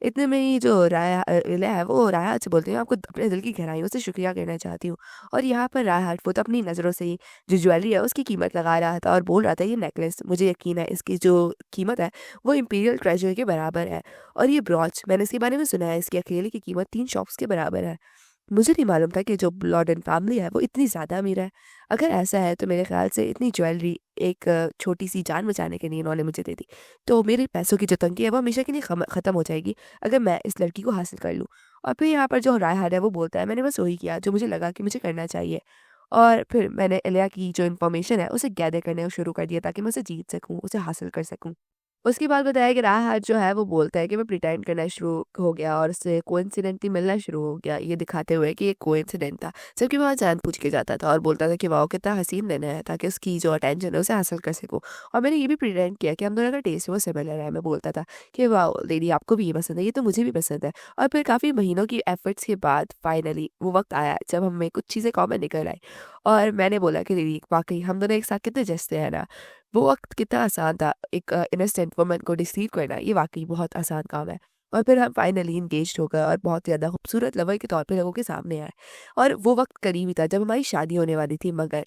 इतने में ही जो इला है वो रायहाट से बोलती है, आपको अपने दिल की गहराइयों से शुक्रिया कहना चाहती हूँ। और यहाँ पर रायहाट वो तो अपनी नज़रों से ही जो ज्वेलरी है उसकी कीमत लगा रहा था और बोल रहा था, ये नेकलेस मुझे यकीन है इसकी जो कीमत है वो इंपीरियल ट्रेजर के बराबर है। और ये ब्रॉच मैंने इसके बारे में सुना है, इसकी अकेले की कीमत 3 शॉप्स के बराबर है। मुझे नहीं मालूम था कि जो ब्लॉडेन फैमिली है वो इतनी ज़्यादा अमीर है। अगर ऐसा है तो मेरे ख़्याल से इतनी ज्वेलरी एक छोटी-सी जान बचाने के लिए इन्होंने मुझे दे दी। तो मेरे पैसों की जो तंगी है वो हमेशा के लिए ख़त्म हो जाएगी अगर मैं इस लड़की को हासिल कर लूँ। और फिर यहाँ पर जो रायहान है वो बोलता है, मैंने बस वही किया जो मुझे लगा कि मुझे करना चाहिए। और फिर मैंने इलिया की जो इन्फॉर्मेशन है उसे गैदर करना शुरू कर दिया ताकि मैं उसे जीत सकूँ, उसे हासिल कर सकूँ। उसके बाद बताया कि राहत जो है वो बोलता है कि मैं प्रिटेंड करना शुरू हो गया और उससे कोइंसिडेंटली मिलना शुरू हो गया, ये दिखाते हुए कि ये कोइंसिडेंट था। जबकि वहाँ जान पूछ के जाता था और बोलता था कि वाओ कितना हसीन दिन है, ताकि उसकी जो अटेंशन है उसे हासिल कर सकूँ। और मैंने ये भी प्रिटेंड किया कि हम दोनों का टेस्ट है वो सिमिलर है। मैं बोलता था कि वाओ लेडी आपको भी ये पसंद है, ये तो मुझे भी पसंद है। और फिर काफ़ी महीनों की एफर्ट्स के बाद फाइनली वो वक्त आया जब हमें कुछ चीज़ें कॉमन निकल आई। और मैंने बोला कि दीदी वाक़ई हम दोनों एक साथ कितने जचते हैं ना। वो वक़्त कितना आसान था, एक इनोसेंट वुमन को डिसीव करना ये वाक़ई बहुत आसान काम है। और फिर हम फाइनली एंगेज्ड हो गए और बहुत ज़्यादा खूबसूरत लवर के तौर पे लोगों के सामने आए। और वो वक़्त करीब ही था जब हमारी शादी होने वाली थी, मगर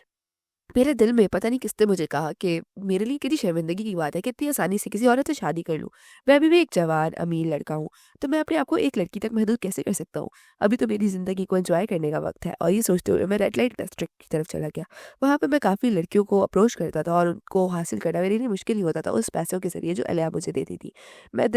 मेरे दिल में पता नहीं किसने मुझे कहा कि मेरे लिए कितनी शर्मिंदगी की बात है कि इतनी आसानी से किसी औरत से शादी कर लूँ। मैं अभी भी एक जवान, अमीर लड़का हूँ, तो मैं अपने आप को एक लड़की तक महदूद कैसे कर सकता हूँ? अभी तो मेरी ज़िंदगी को एन्जॉय करने का वक़्त है। और ये सोचते हुए मैं रेड लाइट डिस्ट्रिक्ट की तरफ चला गया। वहाँ पे मैं काफ़ी लड़कियों को अप्रोच करता था और उनको हासिल करना मेरे लिए मुश्किल ही होता था उस पैसों के ज़रिए जो अलिया मुझे देती थी। मैं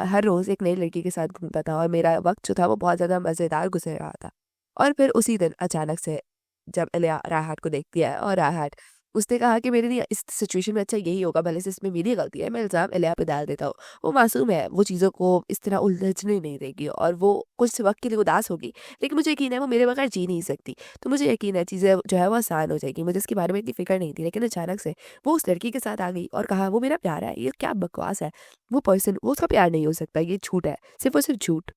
हर रोज़ एक नई लड़की के साथ घूमता था और मेरा वक़्त जो था वो बहुत ज़्यादा मज़ेदार गुज़र रहा था। और फिर उसी दिन अचानक से जब अलिया राहत को देखती है और राहत उसने कहा कि मेरे लिए इस सिचुएशन में अच्छा यही होगा, भले से इसमें मेरी गलती है, मैं इल्ज़ाम इलिया पे डाल देता हूँ। वो मासूम है, वो चीज़ों को इस तरह उलझने नहीं देगी और वो कुछ वक़्त के लिए उदास होगी, लेकिन मुझे यकीन है वो मेरे बगैर जी नहीं सकती। तो मुझे यकीन है चीज़ें जो है वो आसान हो जाएगी। मुझे इसके बारे में इतनी फ़िक्र नहीं थी, लेकिन अचानक से वो उस लड़की के साथ आ गई और कहा वो मेरा प्यारा है। ये क्या बकवास है? वो उसका प्यार नहीं हो सकता, ये झूठ है, सिर्फ़ और सिर्फ़ झूठ।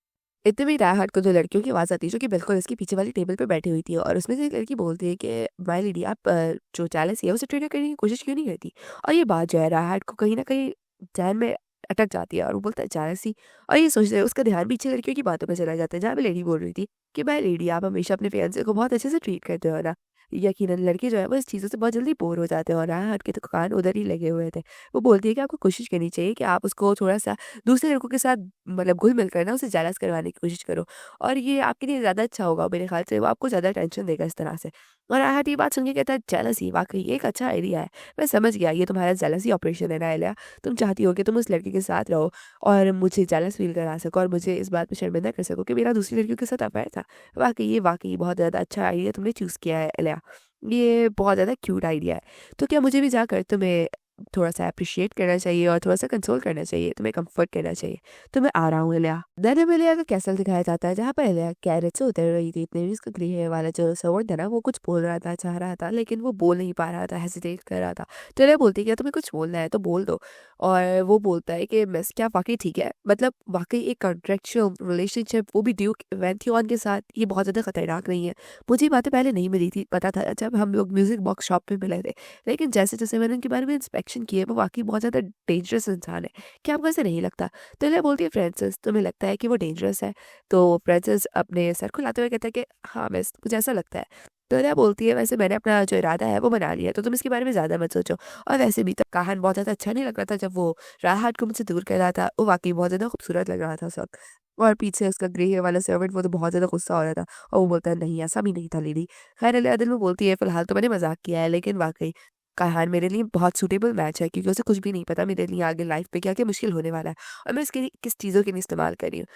इतने में राहत को 2 लड़कियों की आवाज़ आती है जो कि बिल्कुल इसके पीछे वाली टेबल पे बैठी हुई थी और उसमें से एक लड़की बोलती है कि माय लेडी आप जो जेलसी है उसे ट्रिगर करने की कोशिश क्यों नहीं करती? और ये बात जो है राहत को कहीं न कहीं ज़हन में अटक जाती है और वो बोलता है जेलसी। और ये सोचते हुए उसका ध्यान पीछे लड़कियों की बातों में चला जाता है जहाँ पे लेडी बोल रही थी कि माय लेडी आप हमेशा अपने फियांसे को बहुत अच्छे से ट्रीट करते हो ना? यकीनन लड़के जो है वो इस चीज़ों से बहुत जल्दी बोर हो जाते हैं और राहत के तो कान उधर ही लगे हुए थे। वो बोलती है कि आपको कोशिश करनी चाहिए कि आप उसको थोड़ा-सा दूसरे लड़कों के साथ मतलब घुल-मिल कर ना उसे जेलस करवाने की कोशिश करो और ये आपके लिए ज़्यादा अच्छा होगा मेरे ख़्याल से, वो आपको ज़्यादा टेंशन देगा इस तरह से। और आहत ये बात सुन के कहता है जेलसी वाक़ई ये एक अच्छा आइडिया है। मैं समझ गया ये तुम्हारा जेलसी ऑपरेशन है ना एलिया, तुम चाहती हो कि तुम उस लड़के के साथ रहो और मुझे जेलस फ़ील करा सको और मुझे इस बात पे शर्मिंदा कर सको कि मेरा दूसरी लड़कियों के साथ अफ़ेयर था। वाक़ई बहुत ज़्यादा अच्छा आइडिया तुमने चूज़ किया है एलिया। ये बहुत ज़्यादा क्यूट आइडिया है। तो क्या मुझे भी जाकर तुम्हें थोड़ा-सा एप्रिशिएट करना चाहिए और थोड़ा-सा कंसोल करना चाहिए, तुम्हें कम्फर्ट करना चाहिए। तो मैं आ रहा हूँ इलिया। देन हमें इलिया का कैसल दिखाया जाता है जहाँ पर इलिया कैरेट से उतर रही थी। इतने में उसका ग्रे वाला जो सर्वेंट है ना वो कुछ बोल रहा था, चाह रहा था लेकिन वो बोल नहीं पा रहा था, हेसिटेट कर रहा था। तो इलिया बोलती है क्या तुम्हें कुछ बोलना है तो बोल दो। और वो बोलता है कि मिस क्या वाक़ई ठीक है? मतलब वाक़ई एक कॉन्ट्रैक्चुअल रिलेशनशिप वो भी ड्यूक वेंथियोन के साथ ये बहुत ज़्यादा खतरनाक नहीं है। मुझे ये बातें पहले नहीं मिली थी, पता था जब हम लोग म्यूज़िक बॉक्स शॉप पे मिले थे। लेकिन जैसे-जैसे मैंने उनके बारे में इंस्पेक्शन किए, वो वाक़ई बहुत ज़्यादा डेंजरस इंसान है। क्या आपको ऐसा नहीं लगता? तो इलिया बोलती है फ्रांसिस तुम्हें लगता है कि वो डेंजरस है? तो फ्रांसिस अपने सर खुलाते हुए कहता है कि हाँ मिस मुझे ऐसा लगता है। तो इलिया बोलती है वैसे मैंने अपना जो इरादा है वो बना लिया है, तो तुम इसके बारे में ज़्यादा मत सोचो। और वैसे भी तो काहन बहुत ज़्यादा अच्छा नहीं लग रहा था जब वो राहत को मुझसे दूर कर रहा था, वो वाक़ई बहुत ज़्यादा खूबसूरत लग रहा था उस वक़्त। और पीछे उसका ग्रे हेयर वाला सर्वेंट वो तो बहुत ज़्यादा गुस्सा हो रहा था और वो बोलता है नहीं ऐसा भी नहीं था लेडी। खैर इलिया दिल में बोलती है फिलहाल तो मैंने मज़ाक किया है लेकिन वाक़ई काहान मेरे लिए बहुत सूटेबल मैच है क्योंकि उसे कुछ भी नहीं पता मेरे लिए आगे लाइफ पे क्या-क्या मुश्किल होने वाला है और मैं इसके लिए किस चीज़ों के लिए इस्तेमाल कर रही हूँ।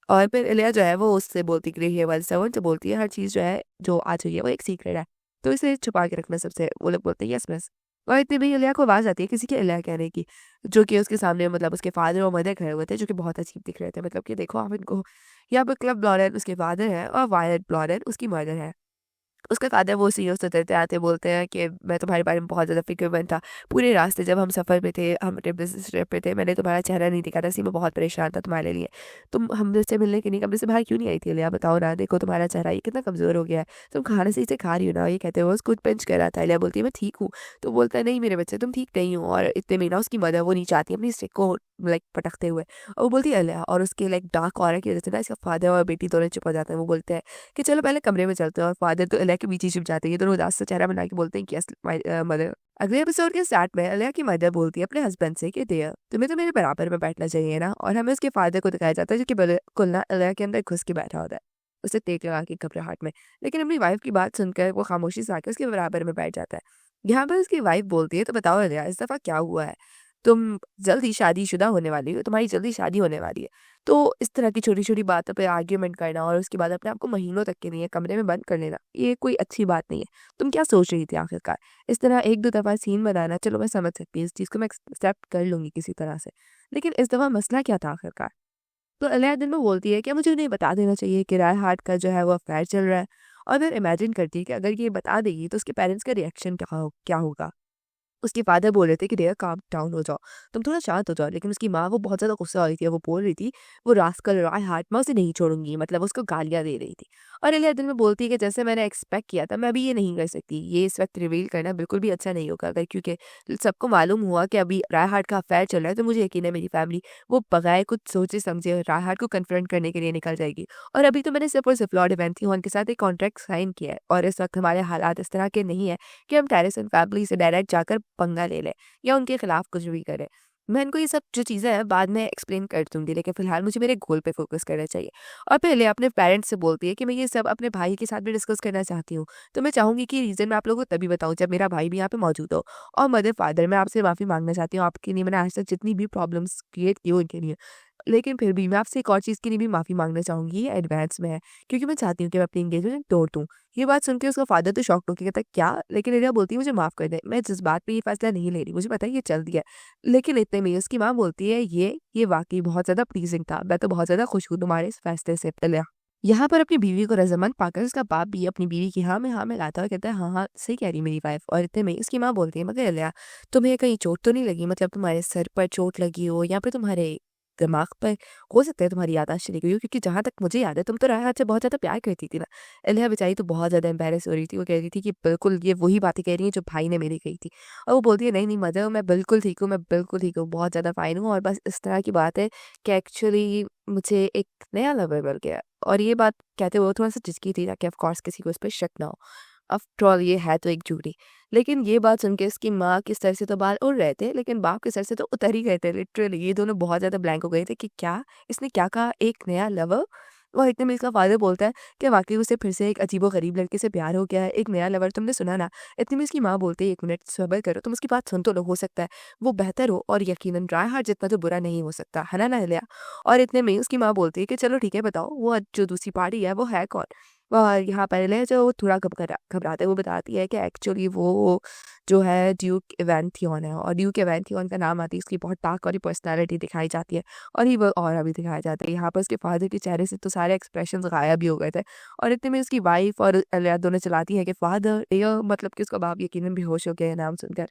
और फिर इलिया जो है वो उससे बोलती ग्रे हेयर वाले सर्वेंट से बोलती है हर चीज़ जो है जो आज हुई है वो एक सीक्रेट है। तो इसे छुपा के रखना सबसे वो लोग बोलते हैं यस मिस। और इतने में ही इलिया को आवाज़ आती है किसी के इलिया कहने की, जो कि उसके सामने मतलब उसके फादर और मदर खड़े हुए थे जो कि बहुत अजीब दिख रहे थे। मतलब कि देखो आप इनको यहाँ पे क्लब लॉरेन उसके फादर हैं और वायलेट लॉरेन उसकी मदर है। उसका फादर वो सीरियस उतरते आते बोलते हैं कि मैं तुम्हारे बारे में बहुत ज़्यादा फ़िक्रमंद था। पूरे रास्ते जब हम सफ़र में थे, हम अपने बिज़नेस ट्रिप पे थे, मैंने तुम्हारा चेहरा नहीं देखा था इसलिए मैं बहुत परेशान था तुम्हारे लिए। तुम हमसे मिलने के लिए कमरे से बाहर क्यों नहीं आई थी इलिया बताओ ना? देखो तुम्हारा चेहरा ये कितना कमज़ोर हो गया है। तुम खाना सही से खा रही हो ना? ये कहते हुए वो उसको पिंच कर रहा था। इलिया बोलती है मैं ठीक हूँ। तो बोलता है नहीं मेरे बच्चे तुम ठीक नहीं हो और इतने में ना उसकी मदर वो नीचे आती है अपनी स्टिक को लाइक पटकते हुए और वो बोलती है इलिया और उसके लाइक डार्क ऑरा की वज़ह से ना इसका फादर और बेटी दोनों चुप हो जाते हैं। वो बोलते हैं कि चलो पहले कमरे में चलते हैं और फादर तो इलिया के बीच ही छुप जाते हैं। ये दोनों उदास सा चेहरा बना के बोलते हैं कि यस माय मदर। अगले एपिसोड के स्टार्ट में इलिया की मदर बोलती है अपने हस्बैंड से कि डियर तुम्हें तो मेरे बराबर में बैठना चाहिए ना और हमें उसके फादर को दिखाया जाता है जो कि बिल्कुल ना इलिया के अंदर घुस के बैठा होता है उसे तेक लगा के घबराहट में। लेकिन अपनी वाइफ की बात सुनकर वो खामोशी से आकर उसके बराबर में बैठ जाता है। यहाँ पर उसकी वाइफ बोलती है तो बताओ इलिया इस दफ़ा क्या हुआ है? तुम जल्द ही शादीशुदा होने वाली हो, तुम्हारी जल्दी शादी होने वाली है। तो इस तरह की छोटी-छोटी बातों पे आर्ग्यूमेंट करना और उसके बाद अपने आप को महीनों तक के लिए कमरे में बंद कर लेना, ये कोई अच्छी बात नहीं है। तुम क्या सोच रही थी आखिरकार? इस तरह 1-2 दफ़ा सीन बनाना चलो मैं समझ सकती हूँ, इस चीज़ को मैं एक्सेप्ट कर लूँगी किसी तरह से। लेकिन इस दफ़ा मसला क्या था आखिरकार? तो अलिया दिन में बोलती है क्या मुझे उन्हें बता देना चाहिए कि राय हार्ट का जो है वो अफ़ेयर चल रहा है? और फिर इमेजिन करती है कि अगर ये बता देगी तो उसके पेरेंट्स का रिएक्शन क्या होगा? उसके फादर बोल रहे थे कि डियर काम डाउन हो जाओ, तुम थोड़ा शांत हो जाओ। लेकिन उसकी माँ वो बहुत ज़्यादा गुस्सा हो रही थी और वो बोल रही थी, वो रास्कल रॉय हार्ट मैं उसे नहीं छोड़ूंगी, मतलब उसको गालियाँ दे रही थी। और एलिया दिल में बोलती है कि जैसे मैंने एक्सपेक्ट किया था मैं अभी ये नहीं कर सकती, ये इस वक्त रिवील करना बिल्कुल भी अच्छा नहीं होगा अगर, क्योंकि सबको मालूम हुआ कि अभी रॉय हार्ट का अफेयर चल रहा है तो मुझे यकीन है मेरी फैमिली वो बगैर कुछ सोचे समझे रॉय हार्ट को कन्फ्रंट करने के लिए निकल जाएगी। और अभी तो मैंने सिर्फ और सिर्फ लॉर्ड इवेंथी के साथ एक कॉन्ट्रैक्ट साइन किया है और इस वक्त हमारे हालात इस तरह के नहीं है कि हम टेरिसन फैमिली से डायरेक्ट जाकर पंगा ले लें या उनके खिलाफ कुछ भी करें। मैं इनको ये सब जो चीज़ें हैं बाद में एक्सप्लेन कर दूंगी, लेकिन फिलहाल मुझे मेरे गोल पे फोकस करना चाहिए। और पहले अपने पेरेंट्स से बोलती है कि मैं ये सब अपने भाई के साथ भी डिस्कस करना चाहती हूँ, तो मैं चाहूंगी कि रीजन मैं आप लोगों को तभी बताऊँ जब मेरा भाई भी यहाँ पे मौजूद हो। और मदर फादर मैं आपसे माफ़ी मांगना चाहती हूँ, आपके लिए मैंने आज तक जितनी भी प्रॉब्लम्स क्रिएट की हो उनके लिए। लेकिन फिर भी मैं आपसे एक और चीज़ के लिए भी माफ़ी माँगना चाहूँगी, ये एडवांस में है, क्योंकि मैं चाहती हूँ कि मैं अपनी एंगेजमेंट तोड़ दूँ। ये बात सुन के उसका फ़ादर तो शॉक्ड हो के कहता है, "क्या?" लेकिन एरिया बोलती है, "मुझे माफ़ कर दे, मैं जज़्बात पे ये फ़ैसला नहीं ले रही, मुझे पता है ये जल्दी है।" लेकिन इतने में ही उसकी माँ बोलती है, "ये वाक़ई बहुत ज़्यादा प्लीज़िंग था, मैं तो बहुत ज़्यादा खुश हूँ तुम्हारे इस फ़ैसले से, एलिया।" यहाँ पर अपनी बीवी को रज़ामंद पाकर उसका बाप भी अपनी बीवी की हाँ में लाता है और कहता है, "हाँ, हाँ, सही कह रही है मेरी वाइफ़।" और इतने में ही उसकी माँ बोलती है, "मगर एलिया, तुम्हें कहीं चोट तो नहीं लगी? मतलब तुम्हारे सर पर चोट लगी हो या फिर तुम्हारे दिमाग पर, हो सकता है तुम्हारी याददाश्त चली गई हो, क्योंकि जहाँ तक मुझे याद है तुम तो राहत से बहुत ज़्यादा प्यार करती थी ना।" एलिया बेचारी तो बहुत ज़्यादा एम्बैरेस हो रही थी, वो कह रही थी कि बिल्कुल ये वही बातें कह रही हैं जो भाई ने मेरी कही थी। और वो बोलती है, "नहीं, नहीं मदर, मैं बिल्कुल ठीक हूँ, मैं बिल्कुल ठीक हूँ, बहुत ज़्यादा फ़ाइन हूँ और बस इस तरह की बात है कि एक्चुअली मुझे एक नया लवर मिल गया।" और ये बात कहते हुए वो थोड़ा-सा झिझकी थी ताकि ऑफ़ कोर्स किसी को इस पे शक ना हो। आफ्टर ऑल ये है तो एक जूरी। लेकिन ये बात सुन के इसकी माँ के सर से तो बाल उड़ रहे थे, लेकिन बाप के सर से तो उतर ही गए थे लिटरली। ये दोनों बहुत ज़्यादा ब्लैंक हो गए थे कि क्या? इसने क्या कहा? एक नया लवर? और इतने में इसका फ़ादर बोलता है कि वाक़ई उसे फिर से एक अजीबो-गरीब लड़के से प्यार हो गया है, एक नया लवर तुमने सुना ना? इतने में इसकी माँ बोलती है, "1 मिनट सब्र करो, तुम उसकी बात सुन तो लो, हो सकता है वो बेहतर हो और यकीनन राय हार्ट जितना तो बुरा नहीं हो सकता, है ना नैलिया?" और इतने में ही उसकी माँ बोलती है कि चलो ठीक है बताओ, वो जो दूसरी पार्टी है वो है कौन? और यहाँ पहले जो थोड़ा घबराते हुए बताती है कि एक्चुअली वो जो है ड्यूक इवेंथियन है और ड्यूक इवेंथियन का नाम आती है उसकी बहुत ताकतवर पर्सनैलिटी दिखाई जाती है और ही वो और भी दिखाया जाता है। यहाँ पर उसके फादर के चेहरे से तो सारे एक्सप्रेशंस गायब ही हो गए थे और इतने में उसकी वाइफ और एलिया दोनों चलाती है कि फादर ये मतलब कि उसका बाप यकीनन बेहोश हो गया है नाम सुनकर।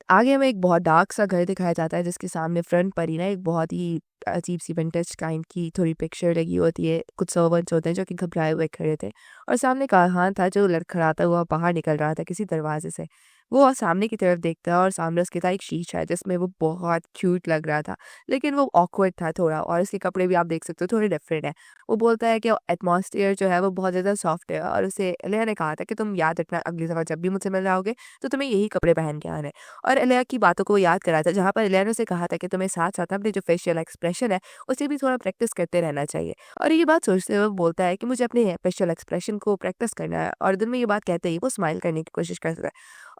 आगे हमें एक बहुत डार्क सा घर दिखाया जाता है जिसके सामने फ्रंट पर ही ना एक बहुत ही अजीब-सी विंटेज काइंड की थोड़ी पिक्चर लगी होती है। कुछ सर्वेंट्स होते हैं जो कि घबराए हुए खड़े थे और सामने कारहान था जो लड़खड़ाता हुआ बाहर निकल रहा था किसी दरवाजे से। वो सामने की तरफ देखता है और सामने उसके था एक शीशा है जिसमें वो बहुत क्यूट लग रहा था। लेकिन वो ऑकवर्ड था थोड़ा और उसके कपड़े भी आप देख सकते हो थोड़े डिफरेंट हैं। वो बोलता है कि एटमॉस्फेयर जो है वो बहुत ज़्यादा सॉफ्ट है और उसे लिया ने कहा था कि तुम याद रखना अगली दफ़ा जब भी मुझसे मिलने आओगे तो तुम्हें यही कपड़े पहन के आना है। और एलिया की बातों को वो याद करा था जहाँ पर एलिया ने उसे कहा था कि तुम्हें साथ-साथ अपने जो फेशियल एक्सप्रेशन है, उसे भी थोड़ा प्रैक्टिस करते रहना चाहिए। और ये बात सोचते हुए वो बोलता है कि मुझे अपने फेशियल एक्सप्रेशन को प्रैक्टिस करना है और दिन में ये बात कहते ही वो स्माइल करने की कोशिश करता है।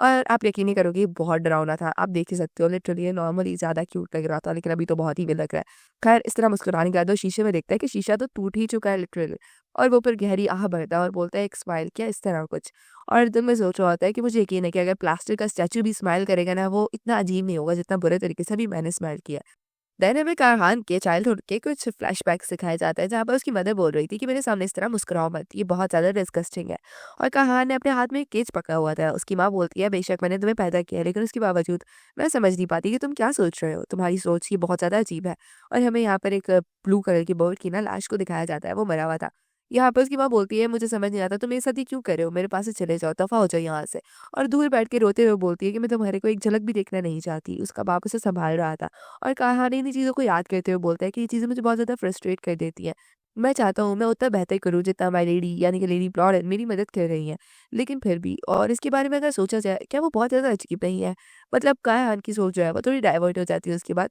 और आप यकीन नहीं करोगे ये बहुत डरावना था। आप देख ही सकते हो लिटरली ये नॉर्मली ज़्यादा क्यूट लग रहा था लेकिन अभी तो बहुत ही विलग रहा है। खैर इस तरह मुस्कुराने के बाद वो शीशे में देखता है कि शीशा तो टूट ही चुका है लिटरली और वो फिर गहरी आह भरता है और बोलता है एक स्माइल किया इस तरह कुछ। और दिल में सोच रहा होता है कि मुझे यकीन है कि अगर प्लास्टर का स्टैच्यू भी स्माइल करेगा ना, वो इतना अजीब नहीं होगा जितना बुरे तरीके से भी मैंने स्माइल किया। देन हमें कारहान के चाइल्डहुड के कुछ फ्लैशबैक्स दिखाए जाते हैं, जहाँ पर उसकी मदर बोल रही थी कि मेरे सामने इस तरह मुस्कुराओ मत, ये बहुत ज़्यादा डिस्गस्टिंग है। और कारहान ने अपने हाथ में एक केच पकड़ा हुआ था। उसकी माँ बोलती है, बेशक मैंने तुम्हें पैदा किया है, लेकिन उसके बावजूद मैं समझ नहीं पाती कि तुम क्या सोच रहे हो। तुम्हारी सोच ये बहुत ज़्यादा अजीब है। और हमें यहाँ पर एक ब्लू कलर की बर्ड की ना लाश को दिखाया जाता है, वो मरा हुआ था। यहाँ पर उसकी माँ बोलती है, मुझे समझ नहीं आता तुम मेरे साथ ये क्यों कर रहे हो, मेरे पास से चले जाओ, दफ़ा हो जाओ यहाँ से। और दूर बैठ के रोते हुए बोलती है कि मैं तुम्हारे को एक झलक भी देखना नहीं चाहती। उसका बाप उसे संभाल रहा था। और कहानी इन्हीं चीज़ों को याद करते हुए बोलता है कि ये चीज़ें मुझे बहुत ज़्यादा फ्रस्ट्रेट कर देती हैं। मैं चाहता हूँ मैं उतना बेहतर करूँ जितना माय लेडी यानी कि लेडी ब्लॉडेन मेरी मदद कर रही हैं। लेकिन फिर भी और इसके बारे में अगर सोचा जाए क्या वो बहुत ज़्यादा अजीब नहीं है? मतलब कायहान की सोच जो है वो थोड़ी डाइवर्ट हो जाती है उसके बाद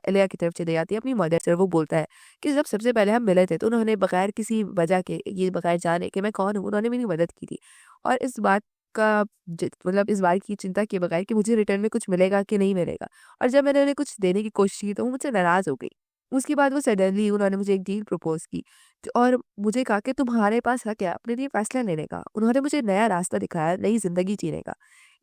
इलिया की तरफ चली जाती है अपनी मदर से और वो बोलता है कि जब सबसे पहले हम मिले थे तो उन्होंने बगैर किसी वजह के ये बगैर जाने कि मैं कौन हूँ उन्होंने मेरी मदद की थी। और इस बात का मतलब इस बात की चिंता किए बगैर कि मुझे रिटर्न में कुछ मिलेगा कि नहीं मिलेगा। और जब मैंने उन्हें कुछ देने की कोशिश की तो वो मुझसे नाराज़ हो गई। उसके बाद वो सडनली उन्होंने मुझे एक डील प्रपोज़ की और मुझे कहा कि तुम्हारे पास हक है अपने लिए फ़ैसला लेने का। उन्होंने मुझे नया रास्ता दिखाया, नई ज़िंदगी जीने का।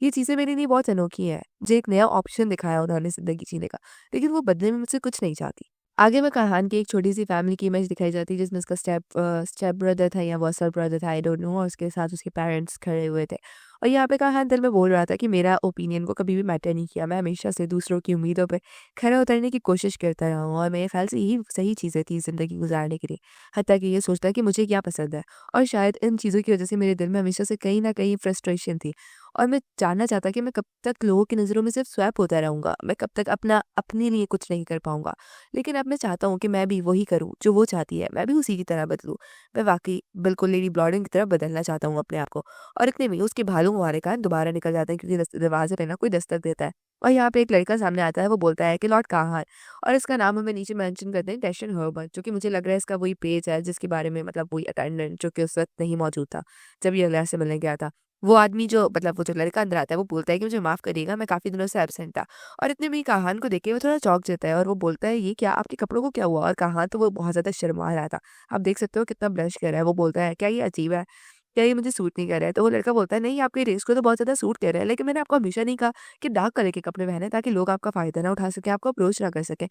ये चीज़ें मेरे लिए बहुत अनोखी हैं। मुझे एक नया ऑप्शन दिखाया उन्होंने ज़िंदगी जीने का, लेकिन वो बदले में मुझसे कुछ नहीं चाहती। आगे में कहान की एक छोटी-सी फैमिली की इमेज दिखाई जाती है जिसमें उसका स्टेप ब्रदर था या वो असल ब्रदर था आई डोंट नो और उसके साथ उसके पेरेंट्स खड़े हुए थे। और यहाँ पे काहान दिल में बोल रहा था कि मेरा ओपिनियन को कभी भी मैटर नहीं किया, मैं हमेशा से दूसरों की उम्मीदों पे खरा उतरने की कोशिश करता रहा हूँ और मेरे ख्याल से यही सही चीज़ें थी ज़िंदगी गुजारने के लिए। हत्ता कि ये सोचता कि मुझे क्या पसंद है, और शायद इन चीज़ों की वज़ह से मेरे दिल में हमेशा से कहीं न कहीं फ्रस्ट्रेशन थी। और मैं जानना चाहता कि मैं कब तक लोगों की नज़रों में सिर्फ़ स्वैप होता रहूँगा, मैं कब तक अपने लिए कुछ नहीं कर पाऊँगा। लेकिन अब मैं चाहता हूँ कि मैं भी वही करूँ जो वो चाहती है, मैं भी उसी की तरह बदलूँ। मैं वाक़ई बिल्कुल लेडी ब्लॉडेन की तरह बदलना चाहता हूँ अपने आप को। और इतने में उसके भालू हमारे कान दोबारा निकल जाते हैं, क्योंकि दरवाज़े पे ना कोई दस्तक देता है। और यहाँ पे एक लड़का सामने आता है, वो बोलता है कि लॉर्ड काहान, और इसका नाम हमें नीचे मेंशन करते हैं, टैशन हर्बर्ट, जो कि मुझे लग रहा है इसका वही पेज है जिसके बारे में, मतलब वही अटेंडेंट जो कि उस वक़्त नहीं मौजूद था, जब ये अलिया से मिलने गया था। वो आदमी जो, मतलब वो जो लड़का अंदर आता है, वो बोलता है कि मुझे माफ़ करिएगा, मैं काफ़ी दिनों से एब्सेंट था। और इतने में ही काहान को देख के वो थोड़ा चौंक जाता है और वो बोलता है, ये क्या, आपके कपड़ों को क्या हुआ? और काहान तो वो बहुत ज़्यादा शर्मा रहा था। आप देख सकते हो कितना ब्लश कर रहा है। वो बोलता है, क्या ये अजीब है? क्या ये मुझे सूट नहीं कर रहा है? तो वो लड़का बोलता है, नहीं, आपके रेस को तो बहुत ज़्यादा सूट कर रहा है, लेकिन मैंने आपको हमेशा नहीं कहा कि डार्क कलर के कपड़े पहने, ताकि लोग आपका फ़ायदा ना उठा सकें, आपको अप्रोच ना कर सकें।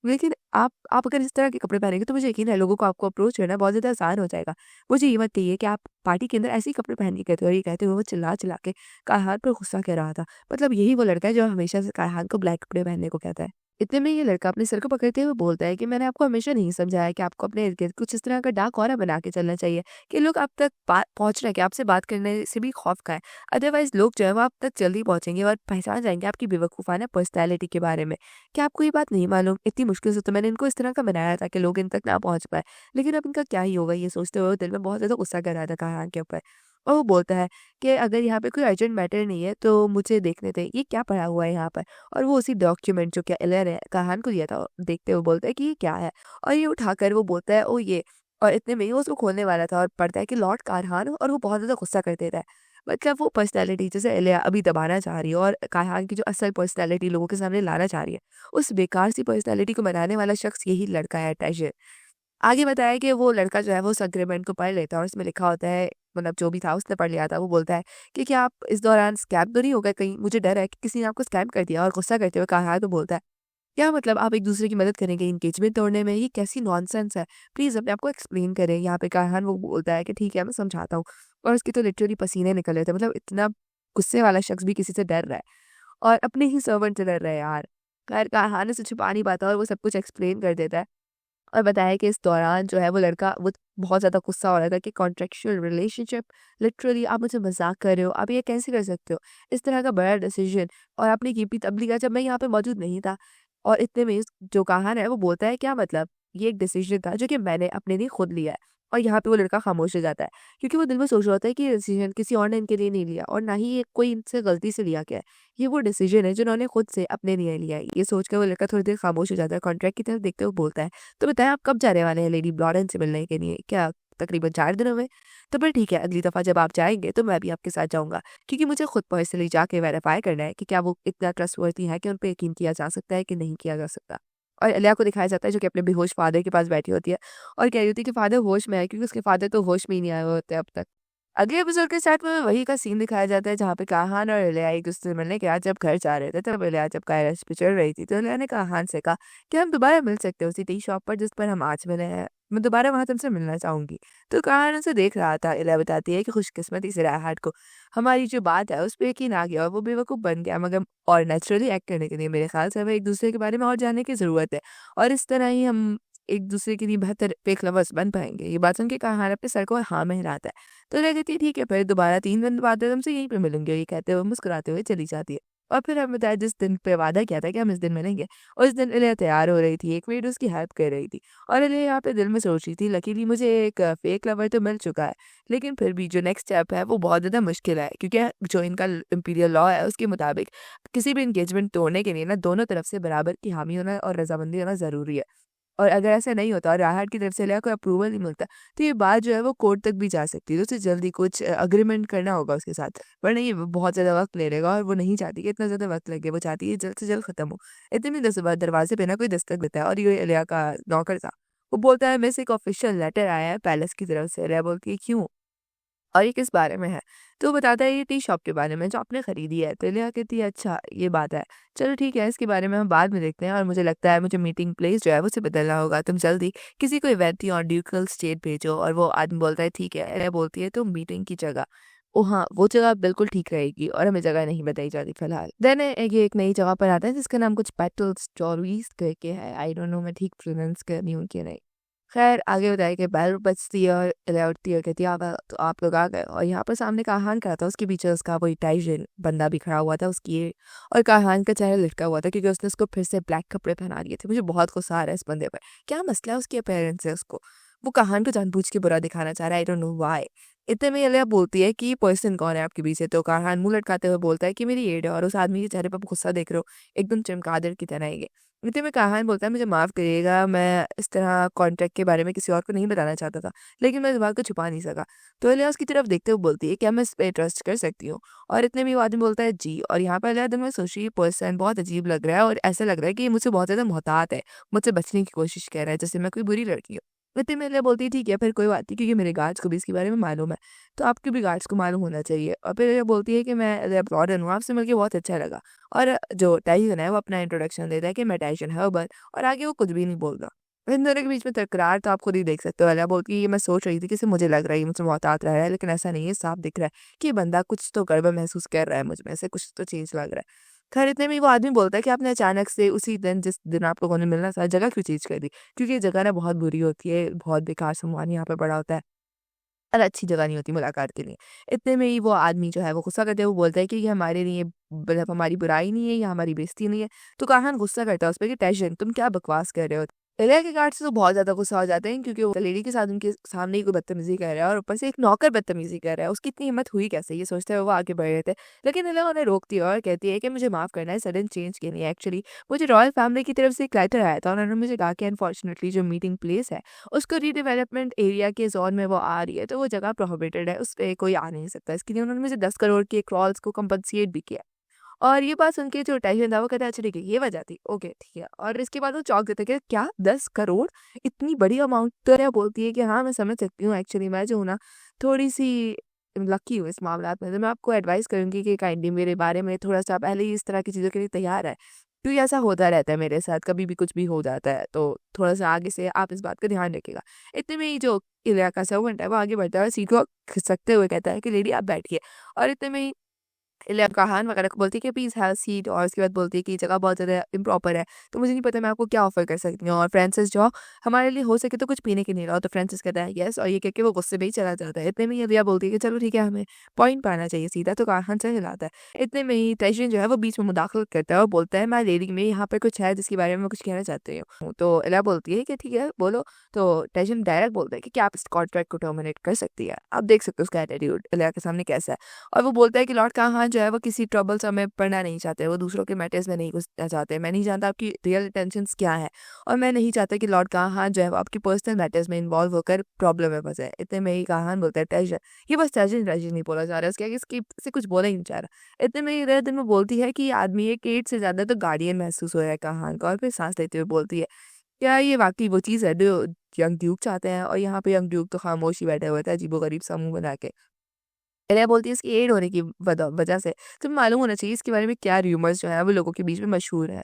लेकिन आप अगर इस तरह के कपड़े पहनेंगे तो मुझे यकीन है लोगों को आपको अप्रोच करना बहुत ज़्यादा आसान हो जाएगा। मुझे ये मत कहिए कि आप पार्टी के अंदर ऐसे ही कपड़े पहन के गए थे। और ये कहते हुए वो चिल्ला-चिल्ला के काहान पर गुस्सा कर रहा था। मतलब यही वो लड़का है जो हमेशा से काहान को ब्लैक कपड़े पहनने को कहता है। इतने में ये लड़का अपने सर को पकड़ते हुए बोलता है कि मैंने आपको हमेशा नहीं समझाया कि आपको अपने इर्द-गिर्द कुछ इस तरह का डार्क ऑरा बना के चलना चाहिए कि लोग आप तक पहुँच रहे हैं, कि आपसे बात करने से भी खौफ खाएँ। अदरवाइज़ लोग जो है वो आप तक जल्दी पहुँचेंगे और पहचान जाएँगे आपकी बेवकूफ़ाना पर्सनैलिटी के बारे में। क्या आपको ये बात नहीं मालूम? इतनी मुश्किल से तो मैंने इनको इस तरह का बनाया था कि लोग इन तक ना पहुँच पाएँ। लेकिन अब इनका क्या ही होगा, ये सोचते हुए वो दिल में बहुत ज़्यादा गुस्सा कर रहा था काहान के ऊपर। और वो बोलता है कि अगर यहाँ पे कोई अर्जेंट मैटर नहीं है तो मुझे देखने दें, ये क्या पड़ा हुआ है यहाँ पर? और वो उसी डॉक्यूमेंट जो कि एलर है काहान को दिया था, देखते हुए बोलता है कि ये क्या है? और ये उठाकर वो बोलता है, ओह ये! और इतने में ही वो उसको खोलने वाला था और पढ़ता है कि लॉर्ड कारहान, और वो बहुत ज़्यादा गुस्सा कर देता है। मतलब वो पर्सनैलिटी जैसे एलिया अभी दबाना चाह रही है और कायहान की जो असल पर्सनैलिटी लोगों के सामने लाना चाह रही है, उस बेकार सी पर्सनैलिटी को बनाने वाला शख्स यही लड़का है, टैशर। आगे बताया कि वो लड़का जो है वो उस एग्रीमेंट को पढ़ लेता है और उसमें लिखा होता है, मतलब जो भी था उसने पढ़ लिया था। वो बोलता है कि क्या आप इस दौरान स्कैम तो नहीं हो गए कहीं? मुझे डर है कि किसी ने आपको स्कैम कर दिया। और गुस्सा करते हुए कहा तो बोलता है, क्या मतलब आप एक-दूसरे की मदद करेंगे एंगेजमेंट तोड़ने में? ये कैसी नॉनसेंस है? प्लीज़ अपने आप को एक्सप्लेन करें। यहाँ पे कायहान वो बोलता है कि ठीक है, मैं समझाता हूँ। और उसके तो लिटरली पसीने निकल रहे थे। मतलब इतना गुस्से वाला शख्स भी किसी से डर रहा है और अपने ही सर्वेंट से डर रहा है यार। खैर कायहान उसे छुपा नहीं पाता और वो सब कुछ एक्सप्लेन कर देता है। और बताया कि इस दौरान जो है वो लड़का वो बहुत ज़्यादा गुस्सा हो रहा था कि कॉन्ट्रेक्चुअल रिलेशनशिप, लिटरली आप मुझसे मज़ाक कर रहे हो, आप ये कैसे कर सकते हो? इस तरह का बड़ा डिसीज़न, और आपने की भी तब लिया जब मैं यहाँ पे मौजूद नहीं था। और इतने में जो कहान है वो बोलता है, क्या मतलब? ये एक डिसीज़न था जो कि मैंने अपने लिए खुद लिया है। और यहाँ पे वो लड़का खामोश हो जाता है, क्योंकि वो दिल में सोच रहा होता है कि ये डिसीज़न किसी और ने इनके लिए नहीं लिया और ना ही ये कोई इनसे गलती से लिया गया है। ये वो डिसीज़न है जो उन्होंने खुद से अपने लिए लिया है। ये सोच कर वो लड़का थोड़ी देर खामोश हो जाता है, कॉन्ट्रैक्ट की तरफ देखते हुए बोलता है, तो बताएँ आप कब जाने वाले हैं लेडी ब्लॉडेन से मिलने के लिए? क्या तकरीबन 4 दिनों में? तो फिर ठीक है, अगली दफ़ा जब आप जाएँगे तो मैं भी आपके साथ जाऊँगा, क्योंकि मुझे खुद पर्सनली जाके वेरीफ़ाई करना है कि क्या वो इतना ट्रस्टवर्थी है कि उन पे यकीन किया जा सकता है कि नहीं किया जा सकता। और अलिया को दिखाया जाता है जो कि अपने बेहोश फ़ादर के पास बैठी होती है और कह रही होती है कि फ़ादर होश में है, क्योंकि उसके फ़ादर तो होश में ही नहीं आए हुए होते अब तक। अगले एपिसोड के स्टार्ट में वही का सीन दिखाया जाता है जहाँ पे काहान और इलिया एक-दूसरे से मिलने के बाद जब घर जा रहे थे, तब इलिया जब कायरस पे चढ़ रही थी, तो इलिया ने काहान से कहा कि हम दोबारा मिल सकते हैं उसी टी शॉप पर जिस पर हम आज मिले हैं। मैं दोबारा वहाँ तुमसे मिलना चाहूँगी। तो काहान उसे देख रहा था। इलिया बताती है कि खुशकिस्मती से राहत को हमारी जो बात है उस पे यकीन आ गया और वो बेवकूफ़ बन गया, मगर और नेचुरली एक्ट करने के लिए मेरे ख़्याल से हमें एक-दूसरे के बारे में और जानने की ज़रूरत है और इस तरह ही हम एक-दूसरे के लिए बेहतर फेक लवर्स बन पाएँगे। ये बात सुन के काहान अपने सर को हाँ में हिलाता है। तो लगा कि ठीक है, फिर दोबारा 3 दिन बाद तुमसे यहीं पे मिलूँगी, ये कहते हुए मुस्कुराते हुए चली जाती है। और फिर हमें बताया जिस दिन पे वादा किया था कि हम इस दिन मिलेंगे, उस दिन इलिया तैयार हो रही थी, एक मेड उसकी हेल्प कर रही थी और इलिया यहाँ पे दिल में सोच रही थी, लकीली मुझे एक फेक लवर तो मिल चुका है, लेकिन फिर भी जो नेक्स्ट स्टेप है वो बहुत ज़्यादा मुश्किल है, क्योंकि जो इनका इम्पीरियल लॉ है उसके मुताबिक किसी भी एंगेजमेंट तोड़ने के लिए ना दोनों तरफ से बराबर की हामी होना और रज़ामंदी होना ज़रूरी है। और अगर ऐसा नहीं होता और राहत की तरफ से लिया कोई अप्रूवल नहीं मिलता, तो ये बात जो है वो कोर्ट तक भी जा सकती है। तो उसे जल्दी कुछ एग्रीमेंट करना होगा उसके साथ, वरना ये बहुत ज़्यादा वक़्त ले लेगा और वो नहीं चाहती कि इतना ज़्यादा वक़्त लगे, वो चाहती है जल्द से जल्द खत्म हो। इतने में दरवाज़े पे ना कोई दस्तक देता है और ये इलिया का नौकर था। वो बोलता है, मिस एक ऑफिशियल लेटर आया है पैलेस की तरफ से। इलिया बोलती है, क्यों? और ये किस बारे में है? तो वो बताता है ये टी शॉप के बारे में जो आपने खरीदी है। तो लिया कहती है, अच्छा ये बात है। चलो ठीक है, इसके बारे में हम बाद में देखते हैं और मुझे लगता है मुझे मीटिंग प्लेस जो है उसे बदलना होगा। तुम जल्दी किसी को इवेंटी और ड्यूकल स्टेट भेजो। और वो आदमी बोलता है ठीक है। लिया बोलती है, तो मीटिंग की जगह। ओह हाँ, वो जगह बिल्कुल ठीक रहेगी और हमें जगह नहीं बताई जाती फ़िलहाल। देन ये एक नई जगह पर आता है जिसका नाम कुछ पेटल स्टोरीज़ करके है। आई डोंट नो मैं ठीक प्रोनाउंस कर रही हूँ कि नहीं। ख़ैर आगे बताया कि बेल बजती है और एला उठती है और कहती है तो आप लोग आ गए और यहाँ पर सामने काहान खड़ा था, उसके पीछे उसका वही टाइजन बंदा भी खड़ा हुआ था उसकी और काहान का चेहरा लटका हुआ था क्योंकि उसने उसको फिर से ब्लैक कपड़े पहना दिए थे। मुझे बहुत गुस्सा आ रहा है इस बंदे पर। क्या मसला है उसके अपीयरेंस से उसको? वो काहान को जानबूझ के बुरा दिखाना चाह रहा है, आई डोंट नो व्हाई। इतने में एलिया बोलती है कि पर्सन कौन है आपके पीछे? तो काहान मुँह लटकाते हुए बोलता है कि मेरी एड है और उस आदमी के चेहरे पे आप गुस्सा देख रहे हो, एकदम चमगादड़ की तरह है ये। इतने में काहान बोलता है मुझे माफ़ करिएगा, मैं इस तरह कॉन्ट्रैक्ट के बारे में किसी और को नहीं बताना चाहता था, लेकिन मैं इस बात को छुपा नहीं सका। तो एलिया उसकी तरफ देखते हुए बोलती है क्या मैं इस पे ट्रस्ट कर सकती हूँ? और इतने में वो आदमी बोलता है जी। और यहाँ पर एलिया दिल में सोच रही है पर्सन बहुत अजीब लग रहा है और ऐसा लग रहा है कि ये मुझसे बहुत ज़्यादा मोहतात है, मुझसे बचने की कोशिश कर रहा है जैसे मैं कोई बुरी लड़की हूँ। इतने में एलिया बोलती है ठीक है फिर कोई बात नहीं क्योंकि मेरे गार्ड्स को भी इसके बारे में मालूम है, तो आपके भी गार्ड्स को मालूम होना चाहिए। और फिर एलिया बोलती है कि मैं एलिया ब्रॉडन हूँ, आपसे मिलके बहुत अच्छा लगा। और जो टाइसन है वो अपना इंट्रोडक्शन देता है कि मैं टाइसन हर्बल और आगे वो कुछ भी नहीं बोलता। इन दोनों के बीच में तकरार तो आप खुद ही देख सकते हो। एलिया बोलती है ये मैं सोच रही थी कि इसे मुझे लग रहा है ये मुझसे मोहतात रह रहा है, लेकिन ऐसा नहीं है, साफ दिख रहा है कि ये बंदा कुछ तो गड़बड़ महसूस कर रहा है मुझ में से, कुछ तो चेंज लग रहा है। खैर इतने में वो आदमी बोलता है कि आपने अचानक से उसी दिन जिस दिन आप लोगों ने मिलना था जगह क्यों चेंज कर दी? क्योंकि ये जगह ना बहुत बुरी होती है, बहुत बेकार सामान यहाँ पे पड़ा होता है और अच्छी जगह नहीं होती मुलाकात के लिए। इतने में ही वो आदमी जो है वो गुस्सा करते हुए बोलता है कि ये हमारे लिए मतलब हमारी बुराई नहीं है या हमारी बेइज़्ज़ती नहीं है। तो काहान गुस्सा करता है उस पे कि टेंशन तुम क्या बकवास कर रहे हो? एलिया के गार्ड से तो बहुत ज़्यादा गुस्सा हो जाते हैं क्योंकि वो लेडी के साथ उनके सामने ही कोई बदतमीज़ी कर रहा है और ऊपर से एक नौकर बदतमीज़ी कर रहा है। उसकी इतनी हिम्मत हुई कैसे? ये सोचते हुए वो आगे बढ़ रहे थे। लेकिन एलिया उन्हें रोकती है और कहती है कि मुझे माफ़ करना है सडन चेंज के लिए। एक्चुअली मुझे रॉयल फैमिली की तरफ से एक लेटर आया था और उन्होंने मुझे कहा कि अनफॉर्चुनेटली जो मीटिंग प्लेस है उसको रीडेवलपमेंट एरिया के ज़ोन में वो आ रही है, तो वो जगह प्रोहिबिटेड है, उस पे कोई आ नहीं सकता। इसके लिए उन्होंने मुझे 10 करोड़ के क्लॉज़ को कंपनसेट भी किया। और ये बात सुन के जो टाइसन था वो कहता है अच्छा ठीक है, ये वजह थी, ओके ठीक है। और इसके बाद वो चौंक जाता है कि क्या 10 करोड़? इतनी बड़ी अमाउंट? तो एलिया बोलती है कि हाँ, मैं समझ सकती हूँ एक्चुअली मैं जो हूँ ना थोड़ी-सी लकी हूँ इस मामलात में, तो मैं आपको एडवाइस करूँगी कि काइंडली मेरे बारे में थोड़ा-सा पहले ही इस तरह की चीज़ों के लिए तैयार है। क्योंकि ऐसा होता रहता है मेरे साथ, कभी भी कुछ भी हो जाता है, तो थोड़ा-सा आगे से आप इस बात का ध्यान रखिएगा। इतने में ही जो एलिया का सर्वेंट है वो आगे बढ़ता है और सीट को खिसकते हुए कहता है कि लेडी आप बैठिए। और इतने में ही इलिया कहान वगैरह को बोलती है कि प्लीज़ हैव अ सीट और उसके बाद बोलती है कि ये जगह बहुत ज़्यादा इम्प्रॉपर है, तो मुझे नहीं पता मैं आपको क्या ऑफ़र कर सकती हूँ और फ्रांसिस जो हमारे लिए हो सके तो कुछ पीने के लिए लाओ। तो फ्रांसिस कहता है येस और ये कह के वो गुस्से में ही चला जाता है। इतने में ही इलिया बोलती है कि चलो ठीक है हमें पॉइंट पे आना चाहिए सीधा, तो कहान से हिलाता है। इतने में ही तैशीन जो है वो बीच में मुदाखलत करता है और बोलता है माय लेडी में यहाँ पर कुछ है जिसके बारे में मैं कुछ कहना चाहती हूँ। तो इलिया बोलती है कि ठीक है बोलो। तो तैशीन डायरेक्ट बोलता है कि क्या आप इस कॉन्ट्रैक्ट को टर्मिनेट कर सकती है? आप देख सकते हो उसका एटीट्यूड इलिया के सामने कैसा है। और वो बोलता है कि लॉर्ड काहाँ जो है वो किसी ट्रबल में पड़ना नहीं चाहते, वो दूसरों के मैटर्स में नहीं घुसना चाहते। मैं नहीं जानता आपकी रियल इंटेंशंस क्या हैं और मैं नहीं चाहता कि लॉर्ड काहाँ जो है वो आपकी पर्सनल मैटर्स में इन्वॉल्व होकर प्रॉब्लम में फँसे। इतने में ही काहान बोलता है टेंशन, ये बस टेंशन नहीं बोला जा रहा है, उसके आगे इसकी से कुछ बोला ही नहीं जा रहा। इतने में ही इधर दिन में बोलती है कि ये आदमी एक एड से ज़्यादा तो गार्डियन महसूस हो रहा है काहान का और फिर साँस लेते हुए बोलती है, क्या ये वाक़ई वो चीज़ है जो यंग ड्यूक चाहते हैं? और यहाँ पे यंग ड्यूक तो खामोश ही बैठा हुआ था अजीबो-गरीब सा मुँह बना के। एलिया बोलती है इसकी एड होने की वजह से तुम्हें मालूम होना चाहिए इसके बारे में क्या रूमर्स जो है वो लोगों के बीच में मशहूर है।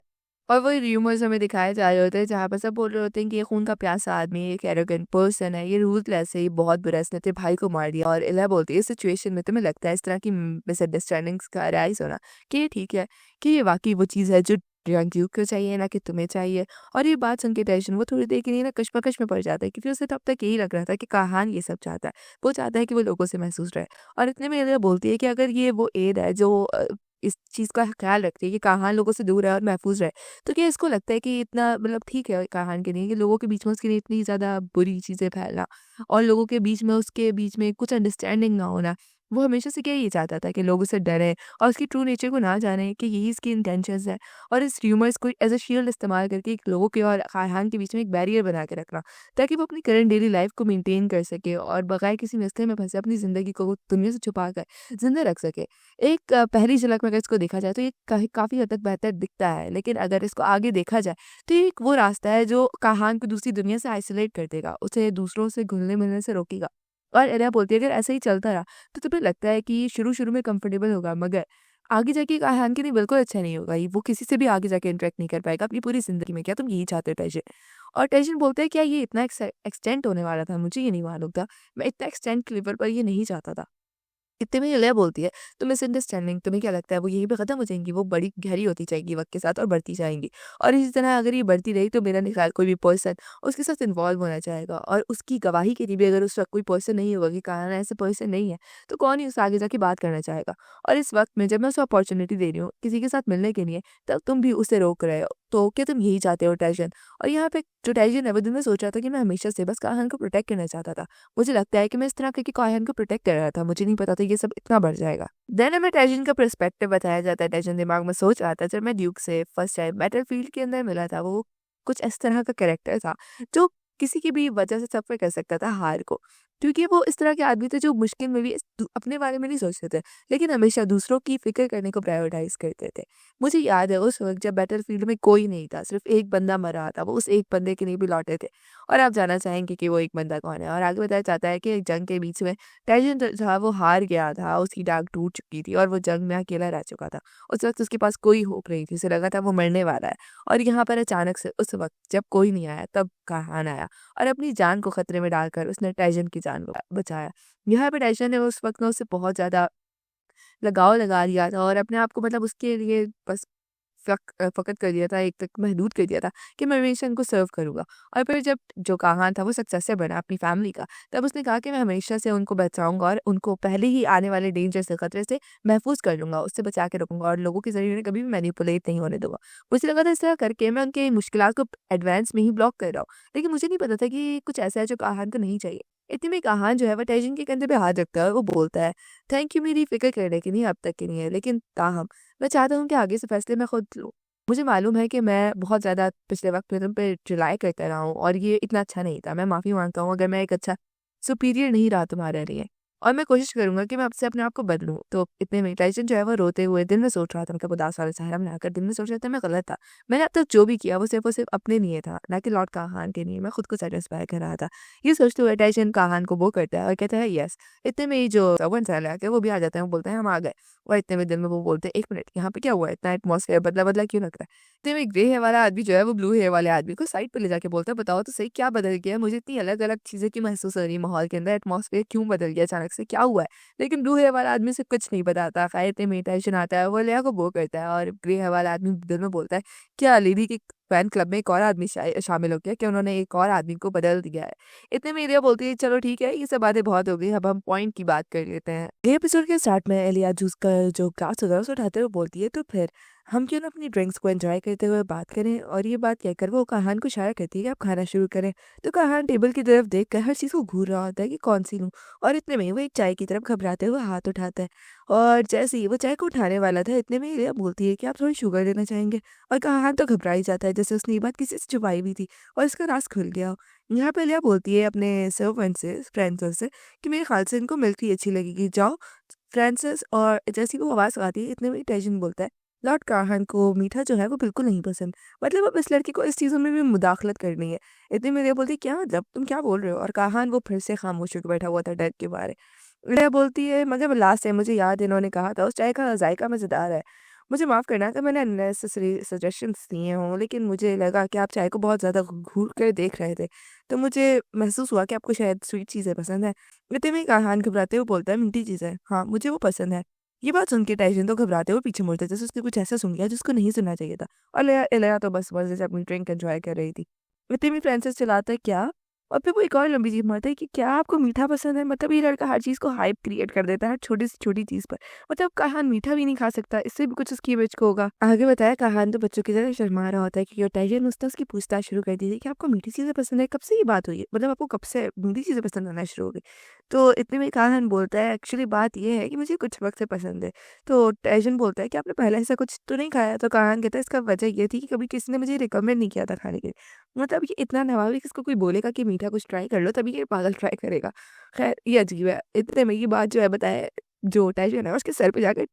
और वही रूमर्स हमें दिखाए जा रहे होते हैं जहाँ पर सब बोल रहे होते हैं कि ये खून का प्यासा आदमी है, एक एरोगेंट पर्सन है, ये रूथलेस है, ये बहुत बुरा है, इसने तेरे भाई को मार दिया। और एलिया बोलती है इस सिचुएशन में तुम्हें लगता है इस तरह की मिसअंडरस्टैंडिंग्स का राइज होना कि ये ठीक है, कि ये वाकई वो चीज़ है जो ड्यूक को चाहिए ना कि तुम्हें चाहिए। और ये बात सुन के टेंशन वो थोड़ी देर के लिए ना कश्मकश में पड़ जाता है क्योंकि उसे तब तक यही लग रहा था कि कहान ये सब चाहता है, वो चाहता है कि वो लोगों से महसूस रहे। और इतने में एलिया बोलती है कि अगर ये वो एड है जो इस चीज़ का ख़्याल रखती है कि काहान लोगों से दूर रहे और महफूज़ रहे, तो क्या इसको लगता है कि इतना मतलब ठीक है काहान के लिए कि लोगों के बीच में उसके लिए इतनी ज़्यादा बुरी चीज़ें फैलना और लोगों के बीच में उसके बीच में कुछ अंडरस्टैंडिंग ना होना। वो हमेशा से क्या ये चाहता था कि लोग उससे डरें और उसकी ट्रू नेचर को ना जानें कि यही इसकी इंटेंशंस है और इस र्यूमर्स को एज़ अ शील्ड इस्तेमाल करके एक लोगों के और काहान के बीच में एक बैरियर बना के रखना, ताकि वो अपनी करंट डेली लाइफ़ को मेंटेन कर सके और बगैर किसी मसले में फँसे अपनी ज़िंदगी को दुनिया से छुपा कर ज़िंदा रख सके। एक पहली झलक में अगर इसको देखा जाए तो ये काफ़ी हद तक बेहतर दिखता है, लेकिन अगर इसको आगे देखा जाए तो ये एक वो रास्ता है जो काहान को दूसरी दुनिया से आइसोलेट कर देगा, उसे दूसरों से घुलने-मिलने से रोकेगा। और एलिया बोलती है अगर ऐसे ही चलता रहा तो तुम्हें लगता है कि ये शुरू-शुरू में कंफर्टेबल होगा, मगर आगे जाके काहान के लिए बिल्कुल अच्छा नहीं होगा। ये वो किसी से भी आगे जाके इंटरेक्ट नहीं कर पाएगा अपनी पूरी ज़िंदगी में। क्या तुम यही चाहते हो टेंशन? और टेंशन बोलता है क्या ये इतना एक्सटेंड होने वाला था? मुझे ये नहीं मालूम था। मैं इतना एक्सटेंड के लेवल पर ये नहीं चाहता था। इतने में इलिया बोलती है, "तो मिसअंडरस्टैंडिंग तुम्हें क्या लगता है वो यहीं पे खत्म हो जाएँगी? वो बड़ी गहरी होती जाएगी वक़्त के साथ और बढ़ती जाएँगी। और इसी तरह अगर ये बढ़ती रही तो मेरा नहीं ख़्याल कोई भी पर्सन उसके साथ इन्वॉल्व होना चाहेगा और उसकी गवाही के लिए भी अगर उस वक़्त कोई पर्सन नहीं होगा कि कान्हा ऐसा पर्सन नहीं है, तो कौन ही उससे आगे जाके बात करना चाहेगा? और इस वक़्त में जब मैं उसे अपॉर्च्युनिटी दे रही हूँ किसी के साथ मिलने के लिए, तब तुम भी उसे रोक रहे हो। तो क्या तुम यही चाहते हो टैशन?" और यहाँ पे जो टैशन है वो दिन में सोच रहा था कि मैं हमेशा से बस कान्हा को प्रोटेक्ट करना चाहता था। मुझे लगता है कि मैं इस तरह करके कायन को प्रोटेक्ट कर रहा था, मुझे नहीं पता था ये सब इतना बढ़ जाएगा। देन हमें टैजिन का पर्सपेक्टिव बताया जाता है, टैजिन दिमाग में सोच रहा था जब मैं ड्यूक से फर्स्ट टाइम बैटलफील्ड के अंदर मिला था, वो कुछ इस तरह का कैरेक्टर था, जो किसी की भी वजह से सफ़र कर सकता था हार को। क्योंकि वो इस तरह के आदमी थे जो मुश्किल में भी अपने बारे में नहीं सोचते थे, लेकिन हमेशा दूसरों की फ़िक्र करने को प्रायोरिटाइज़ करते थे। मुझे याद है उस वक़्त जब बैटलफील्ड में कोई नहीं था, सिर्फ़ एक बंदा मरा था, वो उस एक बंदे के लिए भी लौटे थे। और आप जानना चाहेंगे कि वो एक बंदा कौन है? और आगे बताया जाता है कि एक जंग के बीच में टैर्जन जो था वो हार गया था, उसकी टाँग टूट चुकी थी और वो जंग में अकेला रह चुका था। उस वक़्त उसके पास कोई होप नहीं थी, उसे लगा था वो मरने वाला है और यहाँ पर अचानक से उस वक़्त जब कोई नहीं आया तब काहान आया और अपनी जान को खतरे में डालकर उसने टैर्जन की जान को बचाया। यहाँ पे टैर्जन ने उस वक़्त में उससे बहुत ज़्यादा लगाव लगा लिया था और अपने आप को मतलब उसके लिए बस फ़क़त कर दिया था, एक तक महदूद कर दिया था कि मैं हमेशा इनको सर्व करूँगा। और फिर जब जो काहान था वो सक्सेसर बना अपनी फ़ैमिली का, तब उसने कहा कि मैं हमेशा से उनको बचाऊँगा और उनको पहले ही आने वाले डेंजर से, खतरे से महफ़ूज़ कर लूँगा, उससे बचा के रखूँगा और लोगों के ज़रिए उन्हें कभी भी मैनिपुलेट नहीं होने दूँगा। मुझे लगा था इस तरह करके मैं उनकी मुश्किलात को एडवांस में ही ब्लॉक कर रहा हूँ, लेकिन मुझे नहीं पता था कि कुछ ऐसा है जो काहान को नहीं चाहिए। इतने में काहान जो है वो टैर्जन के कंधे पे हाथ रखता है और वो बोलता है, "थैंक यू मेरी फ़िक्र करने के लिए, अब तक के लिए, लेकिन ताहम मैं चाहता हूँ कि आगे से फ़ैसले मैं खुद लूँ। मुझे मालूम है कि मैं बहुत ज़्यादा पिछले वक़्त में तुम पे रिलाय करता रहा हूँ और ये इतना अच्छा नहीं था। मैं माफ़ी माँगता हूँ अगर मैं एक अच्छा सुपीरियर नहीं रहा तुम्हारे लिए और मैं कोशिश करूँगा कि मैं अब से अपने आप को बदलूँ। तो इतने में टाइसन जो है वो रोते हुए दिल में सोच रहा था, मतलब उदास वाला चेहरा बनाकर दिल में सोच रहा था मैं गलत था। मैंने अब तक जो भी किया वो सिर्फ़ और सिर्फ़ अपने लिए था, ना कि लॉर्ड काहान के लिए। मैं खुद को सैटिस्फाई कर रहा था। ये सोचते हुए टाइसन काहान को वो करता है और कहता है यस। इतने में ही जो सर्वेंट्स हैं आके वो भी आ जाते हैं, वो बोलते हैं हम आ गए। और इतने में दिल में वो बोलते हैं 1 मिनट यहाँ पे क्या हुआ है? इतना एटमॉस्फेयर बदला-बदला क्यों लग रहा है? इतने में ग्रे हेयर वाला आदमी जो है वो ब्लू हेयर वाले आदमी को साइड पे ले जाके बोलता है बताओ तो सही क्या बदल गया है? मुझे इतनी अलग-अलग चीज़ें क्यों महसूस हो रही है माहौल के अंदर? एटमॉस्फेयर क्यों बदल गया अचानक से? क्या हुआ है? लेकिन ब्लू हेयर वाला आदमी उसे कुछ नहीं बताता। खैर इतने में टेंशन आता है, वो लिया को वो करता है और ग्रे हेयर वाला आदमी दिल में बोलता है, क्या लेडी के फैन क्लब में एक और आदमी शामिल हो गया? क्या उन्होंने एक और आदमी को बदल दिया है? इतने में एलिया बोलती है चलो ठीक है, ये सब बातें बहुत हो गई, अब हम पॉइंट की बात कर लेते हैं। ये एपिसोड के स्टार्ट में एलिया जूस का जो ग्लास होता है उसे उठाते हुए बोलती है तो फिर हम क्यों ना अपनी ड्रिंक्स को एंजॉय करते हुए बात करें और ये बात कहकर वो काहान को इशारा करती है कि आप खाना शुरू करें। तो काहान टेबल की तरफ देखकर हर चीज़ को घूर रहा होता है कि कौन सी लूँ और इतने में वो एक चाय की तरफ घबराते हुए हाथ उठाता है और जैसे ही वो चाय को उठाने वाला था इतने में एलिया बोलती है कि आप थोड़ी शुगर लेना चाहेंगे और काहान तो घबरा ही जाता है जैसे उसने ये बात किसी से छुपाई हुई थी और इसका राज खुल गया हो। यहाँ पे एलिया बोलती है अपने सर्वेंट से फ्रांसिस से कि मेरे ख्याल से इनको मिल्क ही अच्छी लगेगी, जाओ फ्रांसिस। और जैसे ही वो आवाज़ आती है इतने में टेजन बोलता है लॉर्ड काहन को मीठा जो है वो बिल्कुल नहीं पसंद, मतलब अब इस लड़की को इस चीज़ों में भी मुदाखलत करनी है। इतने में एलिया बोलती है क्या मतलब तुम क्या बोल रहे हो? और काहन वो फिर से खामोश होकर बैठा हुआ था डर के मारे। एलिया बोलती है मगर लास्ट टाइम मुझे याद है इन्होंने कहा था उस चाय का जायका मज़ेदार है। मुझे माफ़ करना कि मैंने अननेसेसरी सजेशंस दिए हों, लेकिन मुझे लगा कि आप चाय को बहुत ज़्यादा घूर कर देख रहे थे, तो मुझे महसूस हुआ कि आपको शायद स्वीट चीज़ें पसंद हैं। इतने में काहान घबराते हुए बोलता है मीठी चीज़ें, हाँ, मुझे वो पसंद है। ये बात सुन के टाइसन तो घबराते हुए पीछे मुड़ता है, जैसे उसने कुछ ऐसा सुन लिया जिसको नहीं सुनना चाहिए था और एलिया एलिया तो बस मज़े से अपनी ड्रिंक एन्जॉय कर रही थी। इतने में फ्रांसिस चिल्लाता है क्या? और फिर वो एक और लंबी चीख मारता है कि क्या आपको मीठा पसंद है? मतलब ये लड़का हर चीज़ को हाइप क्रिएट कर देता है, हर छोटी से छोटी चीज़ पर। मतलब काहान मीठा भी नहीं खा सकता, इससे भी कुछ उसकी इमेज को होगा। आगे बताया काहान तो बच्चों की तरह शर्मा रहा होता है क्योंकि टाइजन उसने उसकी पूछताछ शुरू कर दी थी कि आपको मीठी चीज़ें पसंद है, कब से ये बात हुई है? मतलब आपको कब से मीठी चीज़ें पसंद आना शुरू हो गई? तो इतने में काहान बोलता है एक्चुअली बात ये है कि मुझे कुछ वक़्त से पसंद है। तो टाइजन बोलता है कि आपने पहले ऐसा कुछ तो नहीं खाया? तो काहान कहता है इसका वजह ये थी कि कभी किसी ने मुझे रिकमेंड नहीं किया था खाने के लिए। मतलब ये इतना नवाबी कि इसको कोई बोलेगा कि मीठा कुछ ट्राई कर लो तभी ये पागल ट्राई करेगा। ख़ैर ये अजीब है। इतने में ये बात जो है बताए जो टैशन है उसके सर पे जाकर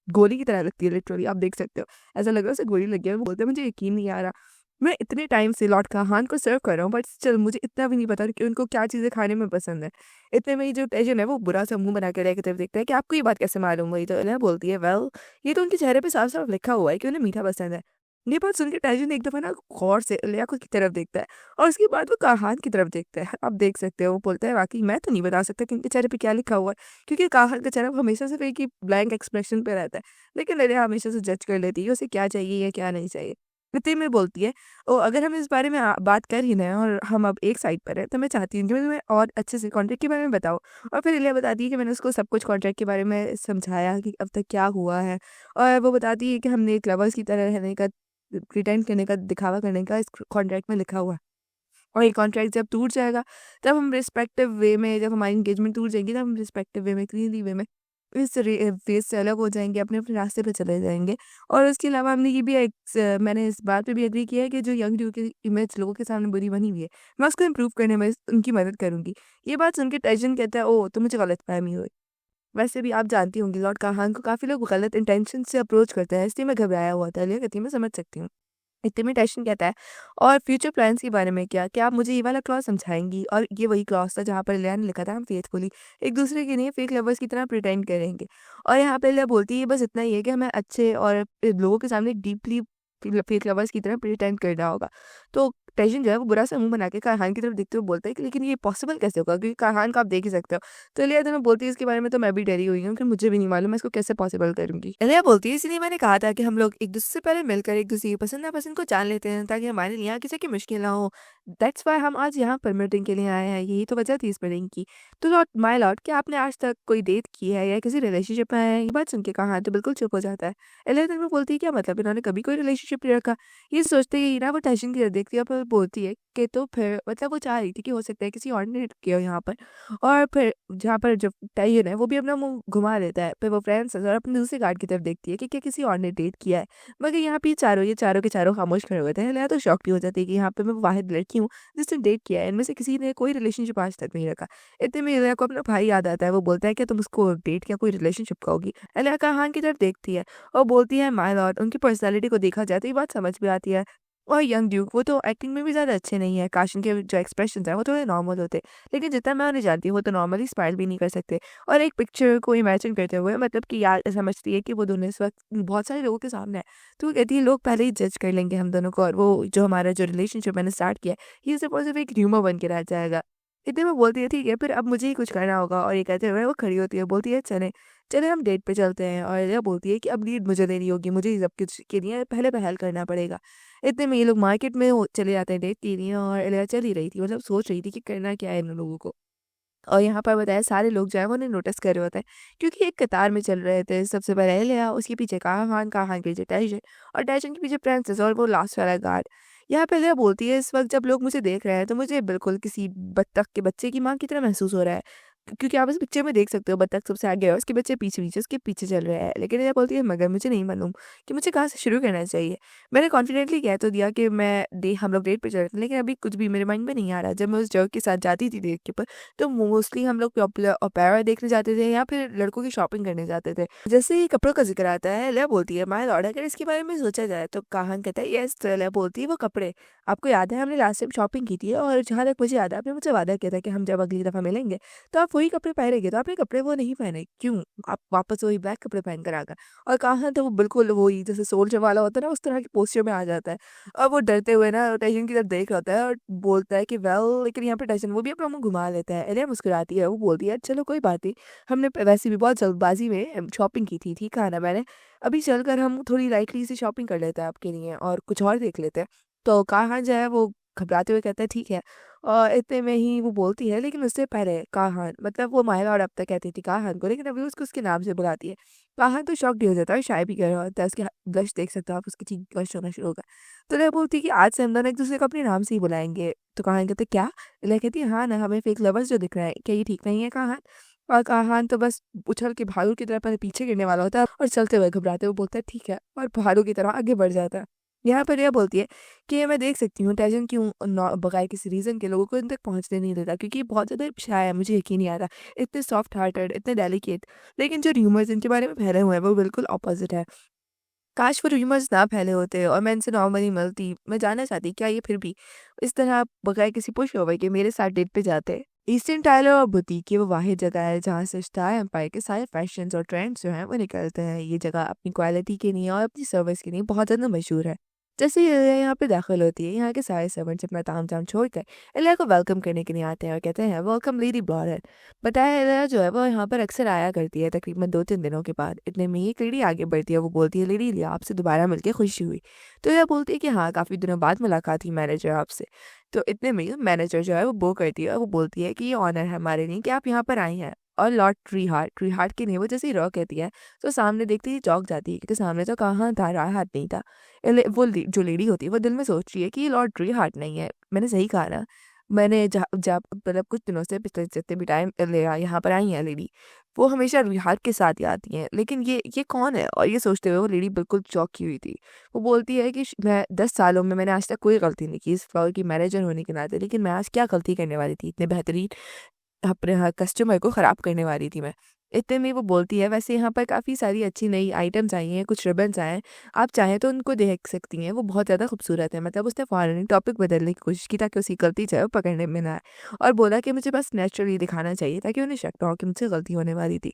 गोली की तरह लगती है लिटरली आप देख सकते हो। ऐसा लग रहा है उसे गोली लगी है। वो बोलता है मुझे यकीन नहीं आ रहा। मैं इतने टाइम से लॉर्ड काहान को सर्व कर रहा हूँ बट स्टिल मुझे इतना भी नहीं पता कि उनको क्या चीज़ें खाने में पसंद है। इतने में ये जो टैशन है वो बुरा सा मुँह बना के एलिया की तरफ देखता है कि आपको ये बात कैसे मालूम हुई? तो एलिया बोलती है वेल ये तो उनके चेहरे पे साफ-साफ लिखा हुआ है कि उन्हें मीठा पसंद है। ये बात सुन के टैशन एक दफ़ा ना गौर से इलियाको की तरफ देखता है और उसके बाद वो काहान की तरफ देखता है। आप देख सकते हो वो बोलता है वाक़ई मैं तो नहीं बता सकता कि इनके चेहरे पे क्या लिखा हुआ है, क्योंकि काहान का चेहरा हमेशा सिर्फ़ एक ही ब्लैंक एक्सप्रेशन पे रहता है। लेकिन इलिया हमेशा से जज कर लेती है उसे क्या चाहिए या क्या नहीं चाहिए। इतने में बोलती है, "ओह! अगर हम इस बारे में बात कर ही रहे हैं और हम अब एक साइड पर हैं, तो मैं चाहती हूँ कि मैं तुम्हें और अच्छे से कॉन्ट्रैक्ट के बारे में बताऊँ।" और फिर इलिया बताती है कि मैंने उसको सब कुछ कॉन्ट्रैक्ट के बारे में समझाया कि अब तक क्या हुआ है। और वो बताती है कि हमने एक लवर्स की तरह रहने का प्रिटेंड करने का, दिखावा करने का इस कॉन्ट्रैक्ट में लिखा हुआ है। और ये कॉन्ट्रैक्ट जब टूट जाएगा, तब हम रिस्पेक्टिव वे में, जब हमारी एंगेजमेंट टूट जाएगी, तब हम रिस्पेक्टिव वे में, क्लीनली वे में इस फेज़ से अलग हो जाएँगे, अपने-अपने रास्ते पे चले जाएँगे। और उसके अलावा हमने ये भी मैंने इस बात पे भी एग्री किया है कि जो यंग ड्यू की इमेज लोगों के सामने बुरी बनी हुई है, मैं उसको इम्प्रूव करने में उनकी मदद करूँगी। ये बात सुन के टर्जन कहता है, "ओह! तो मुझे गलतफ़हमी हुई।" वैसे भी आप जानती होंगी लॉर्ड काहान को काफ़ी लोग गलत इंटेंशन से अप्रोच करते हैं, इसलिए मैं घबराया हुआ था। लिया कहती है, "मैं समझ सकती हूँ।" इतने में टैशन कहता है, "और फ्यूचर प्लान्स के बारे में क्या? क्या आप मुझे ये वाला क्लॉज़ समझाएँगी?" और ये वही क्लॉज़ था जहाँ पर लिया ने लिखा था, "हम फेथफुली एक-दूसरे के लिए फेक लवर्स की तरह प्रिटेंड करेंगे।" और यहाँ पे लिया बोलती है, "बस इतना ही है कि हमें अच्छे और लोगों के सामने डीपली फेक लवर्स की तरह प्रिटेंड करना होगा।" तो टैशन जो है वो बुरा-सा मुँह बना के काहान की तरफ देखते हुए बोलता है कि, "लेकिन ये पॉसिबल कैसे होगा? क्योंकि काहान को आप देख ही सकते हो।" तो लिया तुम्हें बोलती है, "इसके बारे में तो मैं भी डरी हुई हूँ कि मुझे भी नहीं मालूम मैं इसको कैसे पॉसिबल करूँगी।" लिया बोलती है, "इसीलिए मैंने कहा था कि हम लोग एक-दूसरे से पहले मिलकर एक-दूसरे की पसंद-नापसंद को जान लेते हैं, ताकि हमारे लिए यहाँ किसी की मुश्किल ना हो। दैट्स व्हाई हम आज यहाँ पर मीटिंग के लिए आए हैं, यही तो वजह थी इस मीटिंग की। तो लॉर्ड माय लॉर्ड, क्या आपने आज तक कोई डेट की है या किसी रिलेशनशिप में आए हैं?" ये बात सुन के काहान तो बिल्कुल चुप हो जाता है। एलिया तुम्हें बोलती है, "क्या मतलब इन्होंने कभी कोई रिलेशनशिप नहीं रखा?" ये सोचते ही ना वो टैशन की तरफ देखती है और फिर बोलती है कि तो फिर मतलब वो चाह रही थी कि हो सकता है किसी और ने किया हो यहाँ पर। और फिर जहाँ पर जब टैशन है वो भी अपना मुँह घुमा देता है। फिर वो फ्रेंड्स और अपने दूसरे गार्ड की तरफ देखती है कि क्या किसी और ने डेट किया है। मगर यहाँ पे ये चारों के चारों खामोश खड़े होते हैं। लया तो शॉक भी हो जाती है कि यहाँ पे मैं वाहिद लड़की हूँ जिसने डेट किया है। इनमें से किसी ने कोई रिलेशनशिप आज तक नहीं रखा। इतने में लया को अपना भाई याद आता है। वो बोलता है, "क्या तुम उसको डेट या कोई रिलेशनशिप कहोगी?" लया काहान की तरफ देखती है और बोलती है, "माय लॉर्ड।" उनकी पर्सनैलिटी को देखा जाए तो ये बात समझ भी आती है। और यंग ड्यूक वो तो एक्टिंग में भी ज़्यादा अच्छे नहीं है। काशिन के जो एक्सप्रेशंस हैं वो थोड़े नॉर्मल होते हैं। लेकिन जितना मैं उन्हें जानती हूँ वो तो नॉर्मली स्माइल भी नहीं कर सकते। और एक पिक्चर को इमेजिन करते हुए मतलब कि यार समझती है कि वो दोनों इस वक़्त बहुत सारे लोगों के सामने हैं। तो वो कहती है लोग पहले ही जज कर लेंगे हम दोनों को और वो जो हमारा जो रिलेशनशिप मैंने स्टार्ट किया है ये सिर्फ़ और सिर्फ़ एक र्यूमर बन के रह जाएगा। इतने में बोलती है ठीक है फिर अब मुझे ही कुछ करना होगा और ये कहते हुए वो खड़ी होती है बोलती है चलें, चलें हम डेट पे चलते हैं और ये बोलती है कि अब लीड मुझे लेनी होगी, मुझे ही सब कुछ के लिए पहले पहल करना पड़ेगा। इतने में ये लोग मार्केट में हो चले जाते हैं डेट के लिए और इलिया चल ही रही थी मतलब सोच रही थी कि करना क्या है इन लोगों को। और यहाँ पर बताया सारे लोग जो हैं वो उन्हें नोटिस कर रहे होते हैं क्योंकि एक कतार में चल रहे थे। सबसे पहले इलिया, उसके पीछे काहान के पीछे टैशन और टैशन के पीछे फ्रांसिस और वो लास्ट वाला गार्ड। यहाँ पे इलिया बोलती है इस वक़्त जब लोग मुझे देख रहे हैं तो मुझे बिल्कुल किसी बत्तख के बच्चे की माँ की तरह महसूस हो रहा है। क्योंकि आप इस पिक्चर में देख सकते हो बत्तख सबसे आगे है और उसके बच्चे पीछे-पीछे उसके पीछे चल रहे हैं। लेकिन इलिया बोलती है मगर मुझे नहीं मालूम कि मुझे कहाँ से शुरू करना चाहिए। मैंने कॉन्फिडेंटली कह तो दिया कि हम लोग डेट पे चल रहे थे लेकिन अभी कुछ भी मेरे माइंड में नहीं आ रहा। जब मैं उस जर्क के साथ जाती थी डेट के ऊपर तो मोस्टली हम लोग पॉपुलर ओपेरा देखने जाते थे या फिर लड़कों की शॉपिंग करने जाते थे। जैसे ही कपड़ों का ज़िक्र आता है, लिया बोलती है माय लॉर्ड अगर इसके बारे में सोचा जाए तो काहान कहता है यस। तो लिया बोलती है वो कपड़े, आपको याद है हमने लास्ट टाइम शॉपिंग की थी और जहाँ तक मुझे याद है आपने मुझसे वादा किया था कि हम जब अगली दफ़ा मिलेंगे तो आप वही कपड़े पहनेंगे। तो आपने कपड़े वो नहीं पहने, क्यों? आप वापस वही ब्लैक कपड़े पहन कर आ गए। और काहान तो वो बिल्कुल वही जैसे सोल्जर वाला होता है ना उस तरह के पोस्चर में आ जाता है। और वो डरते हुए ना टैशन की तरफ देख रहा होता है और बोलता है कि वेल लेकिन यहाँ पे टैशन वो भी अपना मुँह घुमा लेता है। इलिया मुस्कुराती है, वो बोलती है चलो कोई बात नहीं, हमने वैसे भी बहुत जल्दबाज़ी में शॉपिंग की थी, ठीक कहा ना मैंने। अभी चलकर हम थोड़ी लाइटली सी शॉपिंग कर लेते हैं आपके लिए और कुछ और देख लेते हैं। तो काहान जो है वो घबराते हुए कहता है ठीक है। और इतने में ही वो बोलती है लेकिन उससे पहले काहान मतलब वो माहिरा और अब तक कहती थी काहान को लेकिन अभी उसको उसके नाम से बुलाती है। काहान तो शॉक्ड ही हो जाता है और शाय भी कर रहा होता है, उसकी ब्लश देख सकते हो आप, उसकी चीक ब्लश होना शुरू हो गया। तो लया बोलती है कि आज से हम दोनों एक-दूसरे को अपने नाम से ही बुलाएँगे। तो काहान कहते क्या? लया कहती है हाँ ना, हमें फेक लवर्स जो दिख रहा है, क्या ये ठीक नहीं है काहान? और काहान तो बस उछल के भालू की तरह पहले पीछे गिरने वाला होता है और चलते हुए घबराते हुए बोलता है ठीक है और भालू की तरह आगे बढ़ जाता है। यहाँ पर यह बोलती है कि मैं देख सकती हूँ टैजन क्यों बगैर किसी रीज़न के लोगों को इन तक पहुँचने नहीं देता क्योंकि ये बहुत ज़्यादा शाय है, मुझे यकीन नहीं आ रहा। इतने सॉफ्ट हार्टेड, इतने डेलिकेट, लेकिन जो र्यूमर्स इनके बारे में फैले हुए हैं वो बिल्कुल ऑपोज़िट है। काश वो र्यूमर्स ना फैले होते और मैं इनसे नॉर्मली मिलती। मैं जानना चाहती क्या ये फिर भी इस तरह बगैर किसी पुश ओवर के मेरे साथ डेट पे जाते? ईस्टर्न टाइलर और बुटीक ये वो वाहिद जगह है जहाँ से स्टार एम्पायर के सारे फैशंस और ट्रेंड्स जो हैं वो निकलते हैं। ये जगह अपनी क्वालिटी के लिए और अपनी सर्विस के लिए बहुत ज़्यादा मशहूर है। जैसे ही इलिया यहाँ पे दाखिल होती है, यहाँ के सारे सर्वेंट्स अपना तामझाम छोड़कर इलिया को वेलकम करने के लिए आते हैं और कहते हैं वेलकम लेडी ब्लॉरर। बताया इलिया जो है वो यहाँ पर अक्सर आया करती है तकरीबन 2-3 दिनों के बाद। इतने में ही एक लेडी आगे बढ़ती है, वो बोलती है लेडी इलिया आपसे दोबारा मिलकर खुशी हुई। तो इलिया बोलती है कि हाँ काफ़ी दिनों बाद मुलाकात हुई मैनेजर आपसे। तो इतने में ही मैनेजर जो है वो करती है और वो बोलती है कि ये ऑनर है हमारे लिए कि आप यहाँ पर आई हैं। और लॉर्ड ट्री हार्ट की नहीं, वो जैसे ही रॉ कहती है तो सामने देखते ही चौंक जाती है क्योंकि सामने तो कहाँ था, राह हाथ नहीं था। जो लेडी होती है वो दिल में सोच रही है कि ये लॉर्ड ट्री हार्ट नहीं है, मैंने सही कहा ना। मैंने जहाँ जब मतलब कुछ दिनों से पिछले जितने भी टाइम यहाँ पर आई है लेडी, वो हमेशा ट्री हार्ट के साथ ही आती हैं, लेकिन ये कौन है? और ये सोचते हुए वो लेडी बिल्कुल चौंकी हुई थी। वो बोलती है कि मैं 10 सालों में मैंने आज तक कोई गलती नहीं की इस फ्लोर की मैनेजर होने के नाते, लेकिन मैं आज क्या गलती करने वाली थी, इतने बेहतरीन अपने कस्टमर को ख़राब करने वाली थी मैं। इतने में वो बोलती है वैसे यहाँ पर काफ़ी सारी अच्छी नई आइटम्स आई हैं, कुछ रिबन्स आए हैं, आप चाहें तो उनको देख सकती हैं, वो बहुत ज़्यादा खूबसूरत है। मतलब उसने फ़ौरन टॉपिक बदलने की कोशिश की ताकि उसकी गलती जो है वो पकड़ने में ना आए, और बोला कि मुझे बस नेचुरली दिखाना चाहिए ताकि उन्हें शक ना हो कि मुझसे गलती होने वाली थी।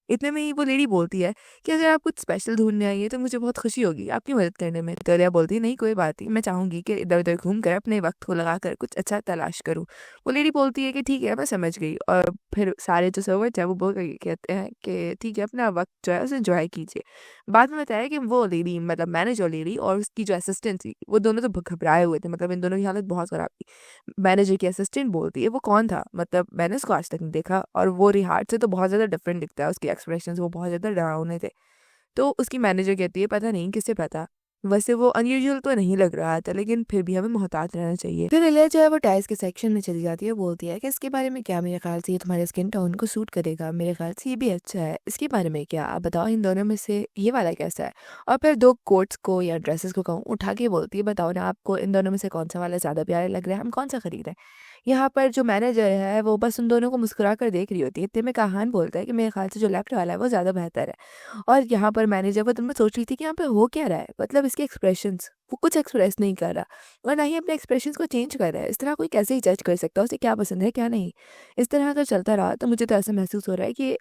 इतने में ही वो लेडी बोलती है कि अगर आप कुछ स्पेशल ढूँढने आई हैं तो मुझे बहुत खुशी होगी आपकी मदद करने में। तो लिया बोलती है नहीं कोई बात नहीं, मैं चाहूँगी कि इधर-उधर घूम कर अपने वक़्त को लगाकर कुछ अच्छा तलाश करूँ। वो लेडी बोलती है कि ठीक है मैं समझ गई, और फिर सारे जो सर्वेंट्स हैं वो बोल कर कहते हैं कि ठीक है अपना वक़्त जो है उसे एन्जॉय कीजिए। बाद में बताया कि वो लेडी मतलब मैनेजर लेडी और उसकी जो असिस्टेंट थी वो दोनों तो घबराए हुए थे, मतलब इन दोनों की हालत बहुत ख़राब थी। मैनेजर की असिस्टेंट बोलती है वो कौन था? मतलब मैंने उसको आज तक नहीं देखा और वो रिहार्ड से तो बहुत ज़्यादा डिफरेंट दिखता है, उसके एक्सप्रेशंस वो बहुत ज़्यादा डरावने थे। तो उसकी मैनेजर कहती है पता नहीं किसे पता, वैसे वो अनयूजुअल तो नहीं लग रहा था लेकिन फिर भी हमें मोहतात रहना चाहिए। फिर इलिया जो है वो टाइल्स के सेक्शन में चली जाती है, बोलती है कि इसके बारे में क्या, मेरे ख्याल से ये तुम्हारे स्किन टोन को सूट करेगा, मेरे ख्याल से ये भी अच्छा है, इसके बारे में क्या, आप बताओ इन दोनों में से ये वाला कैसा है? और फिर 2 कोट्स को या ड्रेसेस को कहूँ उठा के बोलती है बताओ ना आपको इन दोनों में से कौन-सा वाला ज़्यादा प्यारा लग रहा है, हम कौन-सा खरीदें? यहाँ पर जो मैनेजर है वो बस उन दोनों को मुस्कुरा कर देख रही होती है। इतने में काहान बोलता है कि मेरे ख्याल से जो लेफ्ट वाला है वो ज़्यादा बेहतर है। और यहाँ पर मैनेजर वो दिन में सोच रही थी कि यहाँ पे हो क्या रहा है? मतलब इसके एक्सप्रेशंस, वो कुछ एक्सप्रेस नहीं कर रहा और ना ही अपने एक्सप्रेशंस को चेंज कर रहा है। इस तरह कोई कैसे ही जज कर सकता है उसे क्या पसंद है, क्या नहीं? इस तरह अगर चलता रहा तो मुझे तो ऐसा महसूस हो रहा है कि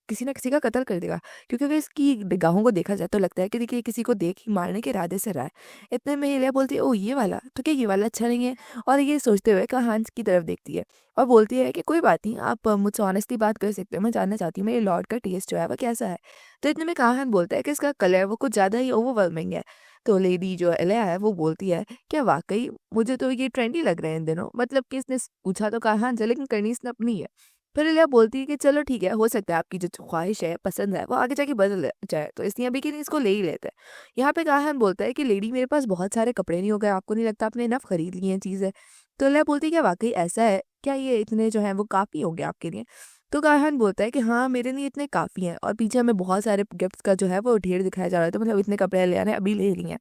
किसी न किसी का कत्ल कर देगा, क्योंकि अगर इसकी निगाहों को देखा जाए तो लगता है कि देखिए किसी को देख ही मारने के इरादे से रहा है। इतने में हिलिया बोलती है ओह ये वाला, तो क्या ये वाला अच्छा नहीं है? और ये सोचते हुए कहान की तरफ देखती है और बोलती है कि कोई बात नहीं, आप मुझसे ऑनेस्टली बात कर सकते हो, मैं जानना चाहती हूँ मेरे लॉर्ड का टेस्ट जो है वो कैसा है? तो इतने में कहान बोलता है कि इसका कलर वो कुछ ज़्यादा ही ओवरवेलमिंग है। तो लेडी जो इलिया है वो बोलती है क्या वाक़ई? मुझे तो ये ट्रेंडी लग रहे हैं इन दिनों। मतलब कि इसने पूछा तो कहान से, लेकिन करनी इसने अपनी है। फिर इलिया बोलती है कि चलो ठीक है, हो सकता है आपकी जो ख्वाहिश है, पसंद है, वो आगे जाके बदल जाए, तो इसलिए अभी के लिए इसको ले ही लेते हैं। यहाँ पे काहन बोलता है कि लेडी मेरे पास बहुत सारे कपड़े नहीं हो गए, आपको नहीं लगता आपने इनफ खरीद ली हैं चीज़ें? तो इलिया बोलती है क्या वाक़ई ऐसा है? क्या ये इतने जो हैं वो काफ़ी होंगे आपके लिए? तो काहन बोलता है कि हाँ, मेरे लिए इतने काफ़ी हैं, और पीछे हमें बहुत सारे गिफ्ट्स का जो है वो ढेर दिखाया जा रहा है, तो मतलब इतने कपड़े ले आने अभी ले लिए हैं।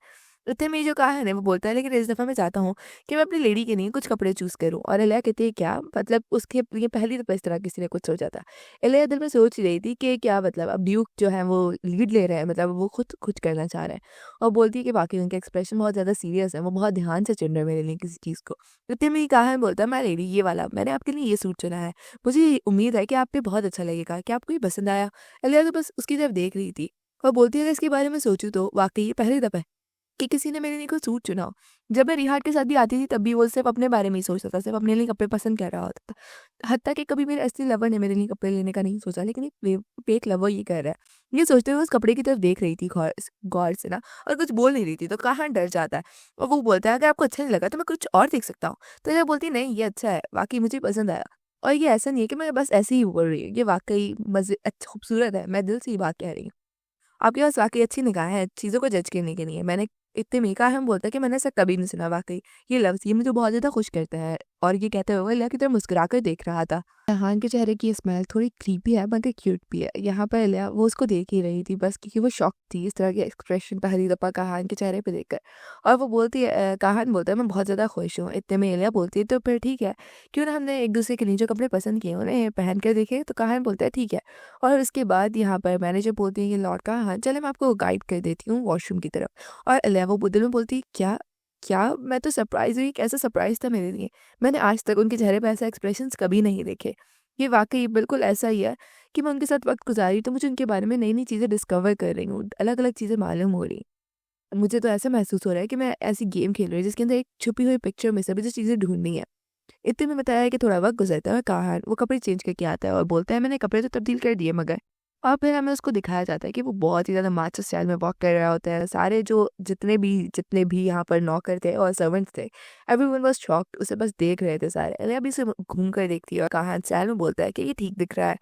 इतने में ये जो काहन है वो बोलता है लेकिन इस दफ़ा मैं चाहता हूँ कि मैं अपनी लेडी के लिए कुछ कपड़े चूज़ करूँ, और इलिया कहती है क्या? मतलब उसके लिए पहली दफ़ा इस तरह किसी ने कुछ सोचा था। इलिया दिल में सोच रही थी कि क्या मतलब अब ड्यूक जो है वो लीड ले रहे हैं, मतलब वो खुद कुछ करना चाह रहे हैं, और बोलती है कि वाक़ई उनके एक्सप्रेशन बहुत ज़्यादा सीरियस है, वो बहुत ध्यान से चुन रहे हैं मेरे लिए किसी चीज़ को। इतने में ही काहन बोलता है मैं लेडी ये वाला, मैंने आपके लिए ये सूट चुना है, मुझे उम्मीद है कि आप पे बहुत अच्छा लगेगा, क्या आपको ये पसंद आया? इलिया तो बस उसकी तरफ देख रही थी और बोलती है अगर इसके बारे में सोचूँ तो वाक़ई ये पहली दफ़ा है कि किसी ने मेरे लिए कोई सूट चुना हो। जब मैं रिहाट के साथ भी आती थी तब भी वो सिर्फ़ अपने बारे में ही सोचता था, सिर्फ़ अपने लिए कपड़े पसंद कर रहा होता था। हत्ता कि कभी मेरे असली लवर ने मेरे लिए कपड़े लेने का नहीं सोचा, लेकिन एक फेक लवर ये कर रहा है। ये सोचते हुए उस कपड़े की तरफ देख रही थी गौर से ना, और कुछ बोल नहीं रही थी, तो कहाँ डर जाता है। और वो बोलता है अगर आपको अच्छा नहीं लगा तो मैं कुछ और देख सकता हूँ। तो ये बोलती है नहीं ये अच्छा है, वाक़ई मुझे पसंद आया। और ये ऐसा नहीं है कि मैं बस ऐसे ही बोल रही हूँ, ये वाक़ई खूबसूरत है, मैं दिल से ये बात कह रही हूँ। आपके पास वाक़ई अच्छी निगाह है चीज़ों को जज करने के लिए। मैंने इतने में कहा हम बोलता है कि मैंने ऐसा कभी नहीं सुना वाक़ई। ये लफ्ज़ ये मुझे बहुत ज़्यादा खुश करता है, और ये कहते हुए वो इलिया की तरफ मुस्कुरा कर देख रहा था। रेहान के चेहरे की स्माइल थोड़ी क्रीपी है मगर क्यूट भी है। यहाँ पर इलिया वो उसको देख ही रही थी बस, क्योंकि वो शॉक्ड थी इस तरह के एक्सप्रेशन पहली दफ़ा कहान के चेहरे पे देखकर। और वो बोलती है कहान बोलता है मैं बहुत ज़्यादा खुश हूँ। इतने में इलिया बोलती है तो फिर ठीक है, क्यों ना हमने एक-दूसरे के लिए जो कपड़े पसंद किए उन्हें पहन कर देखें? तो कहान बोलता है ठीक है। और उसके बाद यहाँ पर मैनेजर बोलती है कि लौट कहा हाँ, चले मैं आपको गाइड कर देती हूँ वॉशरूम की तरफ। और इलिया वो दिल में बोलती है क्या? क्या? मैं तो सरप्राइज़ हुई, कैसा सरप्राइज़ था मेरे लिए। मैंने आज तक उनके चेहरे पे ऐसे एक्सप्रेशंस कभी नहीं देखे। ये वाक़ई बिल्कुल ऐसा ही है कि मैं उनके साथ वक़्त गुज़ारी तो मुझे उनके बारे में नई-नई चीज़ें डिस्कवर कर रही हूँ, अलग-अलग चीज़ें मालूम हो रही। मुझे तो ऐसा महसूस हो रहा है कि मैं ऐसी गेम खेल रही हूँ जिसके अंदर एक छुपी हुई पिक्चर में से मुझे चीज़ें ढूँढनी है। इतने में बताया कि थोड़ा वक़्त गुज़रता है और कहा वो कपड़े चेंज करके आता है और बोलता है मैंने कपड़े तो तब्दील कर दिए मगर। और फिर हमें उसको दिखाया जाता है कि वो बहुत ही ज़्यादा माचो स्टाइल में वॉक कर रहा होता है। सारे जो जितने भी यहाँ पर नौकर थे और सर्वेंट्स थे, एवरीवन वाज़ शॉक्ड, उसे बस देख रहे थे सारे। अलिया भी उसे घूम कर देखती है और कहा स्टाइल में बोलता है कि ये ठीक दिख रहा है।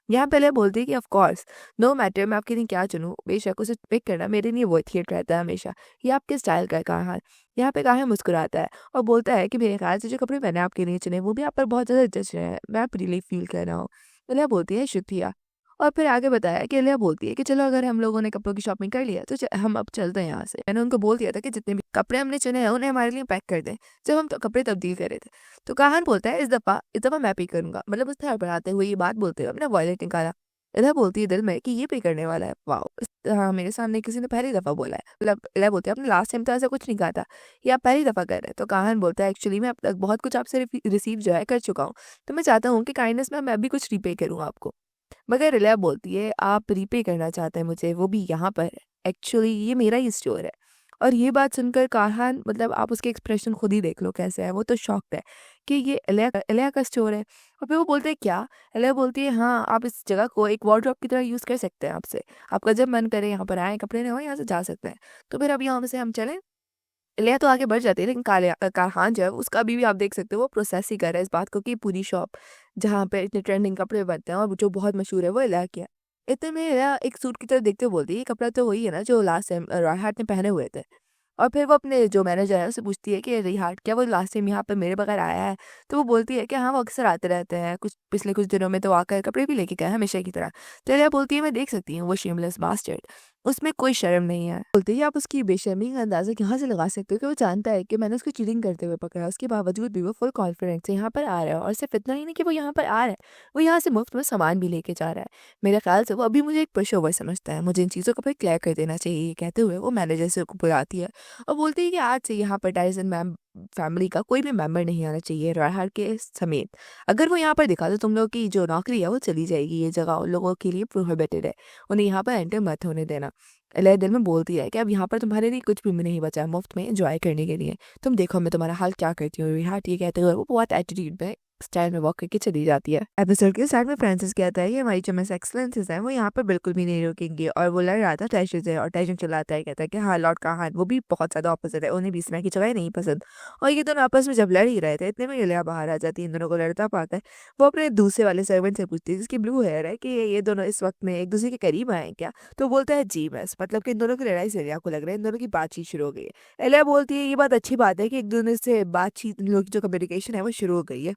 यहाँ पहले बोलती है कि ऑफ कोर्स, नो मैटर मैं आपके लिए क्या चुनूँ, बेशक उसे पिक करना मेरे लिए वर्थ इट रहता है हमेशा। ये आपके स्टाइल का है कहा। यहाँ पे काहे मुस्कुराता है और बोलता है कि मेरे ख्याल से जो कपड़े मैंने आपके लिए चुने वो भी आप पर बहुत ज़्यादा जच रहे हैं। मैं आप रिलीफ फ़ील कर रहा हूँ। इलिया बोलती है शुक्रिया। और फिर आगे बताया कि इलिया बोलती है कि चलो अगर हम लोगों ने कपड़ों की शॉपिंग कर लिया तो हम अब चलते हैं यहाँ से। मैंने उनको बोल दिया था कि जितने भी कपड़े हमने चुने हैं उन्हें हमारे लिए पैक कर दें, जब हम तो कपड़े तब्दील कर रहे थे। तो काहन बोलता है इस दफ़ा मैं पे करूँगा। मतलब उस थड़पड़ाते हुए ये बात बोलते हुए अपना वॉलेट निकाला। इला बोलती है दिल में कि ये पे करने वाला है। वाओ! हाँ, मेरे सामने किसी ने पहली दफ़ा बोला है। मतलब इला बोलती है आपने लास्ट टाइम तो ऐसा कुछ नहीं कहा था। ये आप पहली दफ़ा कर रहे हैं। तो काहन बोलता है एक्चुअली मैं अब तक बहुत कुछ आपसे रिसीव जो है कर चुका हूँ। तो मैं चाहता हूँ कि काइंडनेस में मैं भी कुछ रीपे करूँ आपको। मगर रिला बोलती है आप रीपे करना चाहते हैं मुझे वो भी यहाँ पर। एक्चुअली ये मेरा ही स्टोर है। और ये बात सुनकर काहान मतलब आप उसके एक्सप्रेशन खुद ही देख लो कैसे है, वो तो शॉक्ड है कि ये इलिया का स्टोर है। और फिर वो बोलते हैं क्या? इलिया बोलती है हाँ, आप इस जगह को एक वार्डरोब की तरह यूज़ कर सकते हैं आपसे। आपका जब मन करे यहाँ पर आएँ, कपड़े लें यहाँ से जा सकते हैं। तो फिर अब यहाँ से हम चलें? लिया तो आगे बढ़ जाती है लेकिन कारहान जो है उसका अभी भी आप देख सकते हो वो प्रोसेस ही कर रहा है इस बात को कि पूरी शॉप जहाँ पे इतने ट्रेंडिंग कपड़े बनते हैं और जो बहुत मशहूर है वो इलिया की है। इतने में इलिया एक सूट की तरफ देखते हुए बोलती है ये कपड़ा तो वही है ना जो लास्ट टाइम राहत ने पहने हुए थे। और फिर वो अपने जो मैनेजर है उससे पूछती है कि रिहाट क्या वो लास्ट टाइम यहाँ पे मेरे बगैर आया है? तो वो बोलती है कि हाँ, वो अक्सर आते रहते हैं, कुछ पिछले कुछ दिनों में तो आकर कपड़े भी लेके गए हमेशा की तरह। तो इलिया बोलती है मैं देख सकती हूँ वो शेमलेस बास्टर्ड, उसमें कोई शर्म नहीं है। बोलती है आप उसकी बेशर्मी का अंदाज़ा यहाँ से लगा सकते हो कि वो जानता है कि मैंने उसको चीटिंग करते हुए पकड़ा, उसके बावजूद भी वो फुल कॉन्फिडेंस से यहाँ पर आ रहा है और सिर्फ इतना ही नहीं कि वो यहाँ पर आ रहा है, वो यहाँ से मुफ्त में सामान भी लेके जा रहा है। मेरे ख्याल से वो अभी मुझे एक पुशओवर समझता है, मुझे इन चीज़ों को फिर क्लियर कर देना चाहिए। ये कहते हुए वो मैनेजर से को बुलाती है और बोलती है कि आज से यहाँ पर टाइसन मैम फैमिली का कोई भी मेंबर नहीं आना चाहिए राहर के समेत। अगर वो यहाँ पर दिखा तो तुम लोग की जो नौकरी है वो चली जाएगी। ये जगह उन लोगों के लिए प्रोहिबिटेड है, उन्हें यहाँ पर एंटर मत होने देना। इलिया दिल में बोलती है कि अब यहाँ पर तुम्हारे लिए कुछ भी नहीं बचा है मुफ्त में एंजॉय करने के लिए। तुम देखो मैं तुम्हारा हाल क्या करती हूँ। रिहाट ये कहते हुए वो बहुत एटीट्यूड में स्टाइल में वॉक करके चली जाती है। एपिसोड के स्टार्ट में फ्रांसिस कहता है कि हमारी जो मिस एक्सलेंसेस हैं वो यहाँ पर बिल्कुल भी नहीं रुकेंगी और वो लड़ रहा था टैशन से और टैशन चिल्लाता है कहता है कि हाँ लॉर्ड काहान वो भी बहुत ज़्यादा ऑपोजिट है, उन्हें भी इस तरह की जगह नहीं पसंद। और ये दोनों आपस में जब लड़ ही रहे थे इतने में इलिया बाहर आ जाती है, इन दोनों को लड़ता पाता है। वो अपने दूसरे वाले सर्वेंट से पूछती है जिसकी ब्लू हेयर है कि ये दोनों इस वक्त में एक दूसरे के करीब आए हैं क्या? तो बोलता है जी बस, मतलब कि इन दोनों की लड़ाई से इलिया को लग रहा है इन दोनों की बातचीत शुरू हो गई है। इलिया बोलती है ये बात अच्छी बात है कि एक दूसरे से बातचीत, इन लोगों की जो कम्युनिकेशन है वो शुरू हो गई है,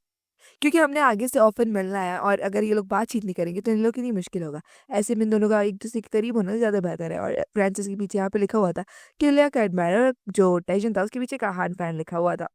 क्योंकि हमने आगे से ऑफ़र मिलना है और अगर ये लोग बातचीत नहीं करेंगे तो इन लोगों के लिए मुश्किल होगा। ऐसे में इन दोनों का एक-दूसरे के करीब होना ज़्यादा बेहतर है। और फ्रांसिस के पीछे यहाँ पे लिखा हुआ था कि इलिया का एडमायरर जो टेंशन था उसके पीछे काहान फैन लिखा हुआ था।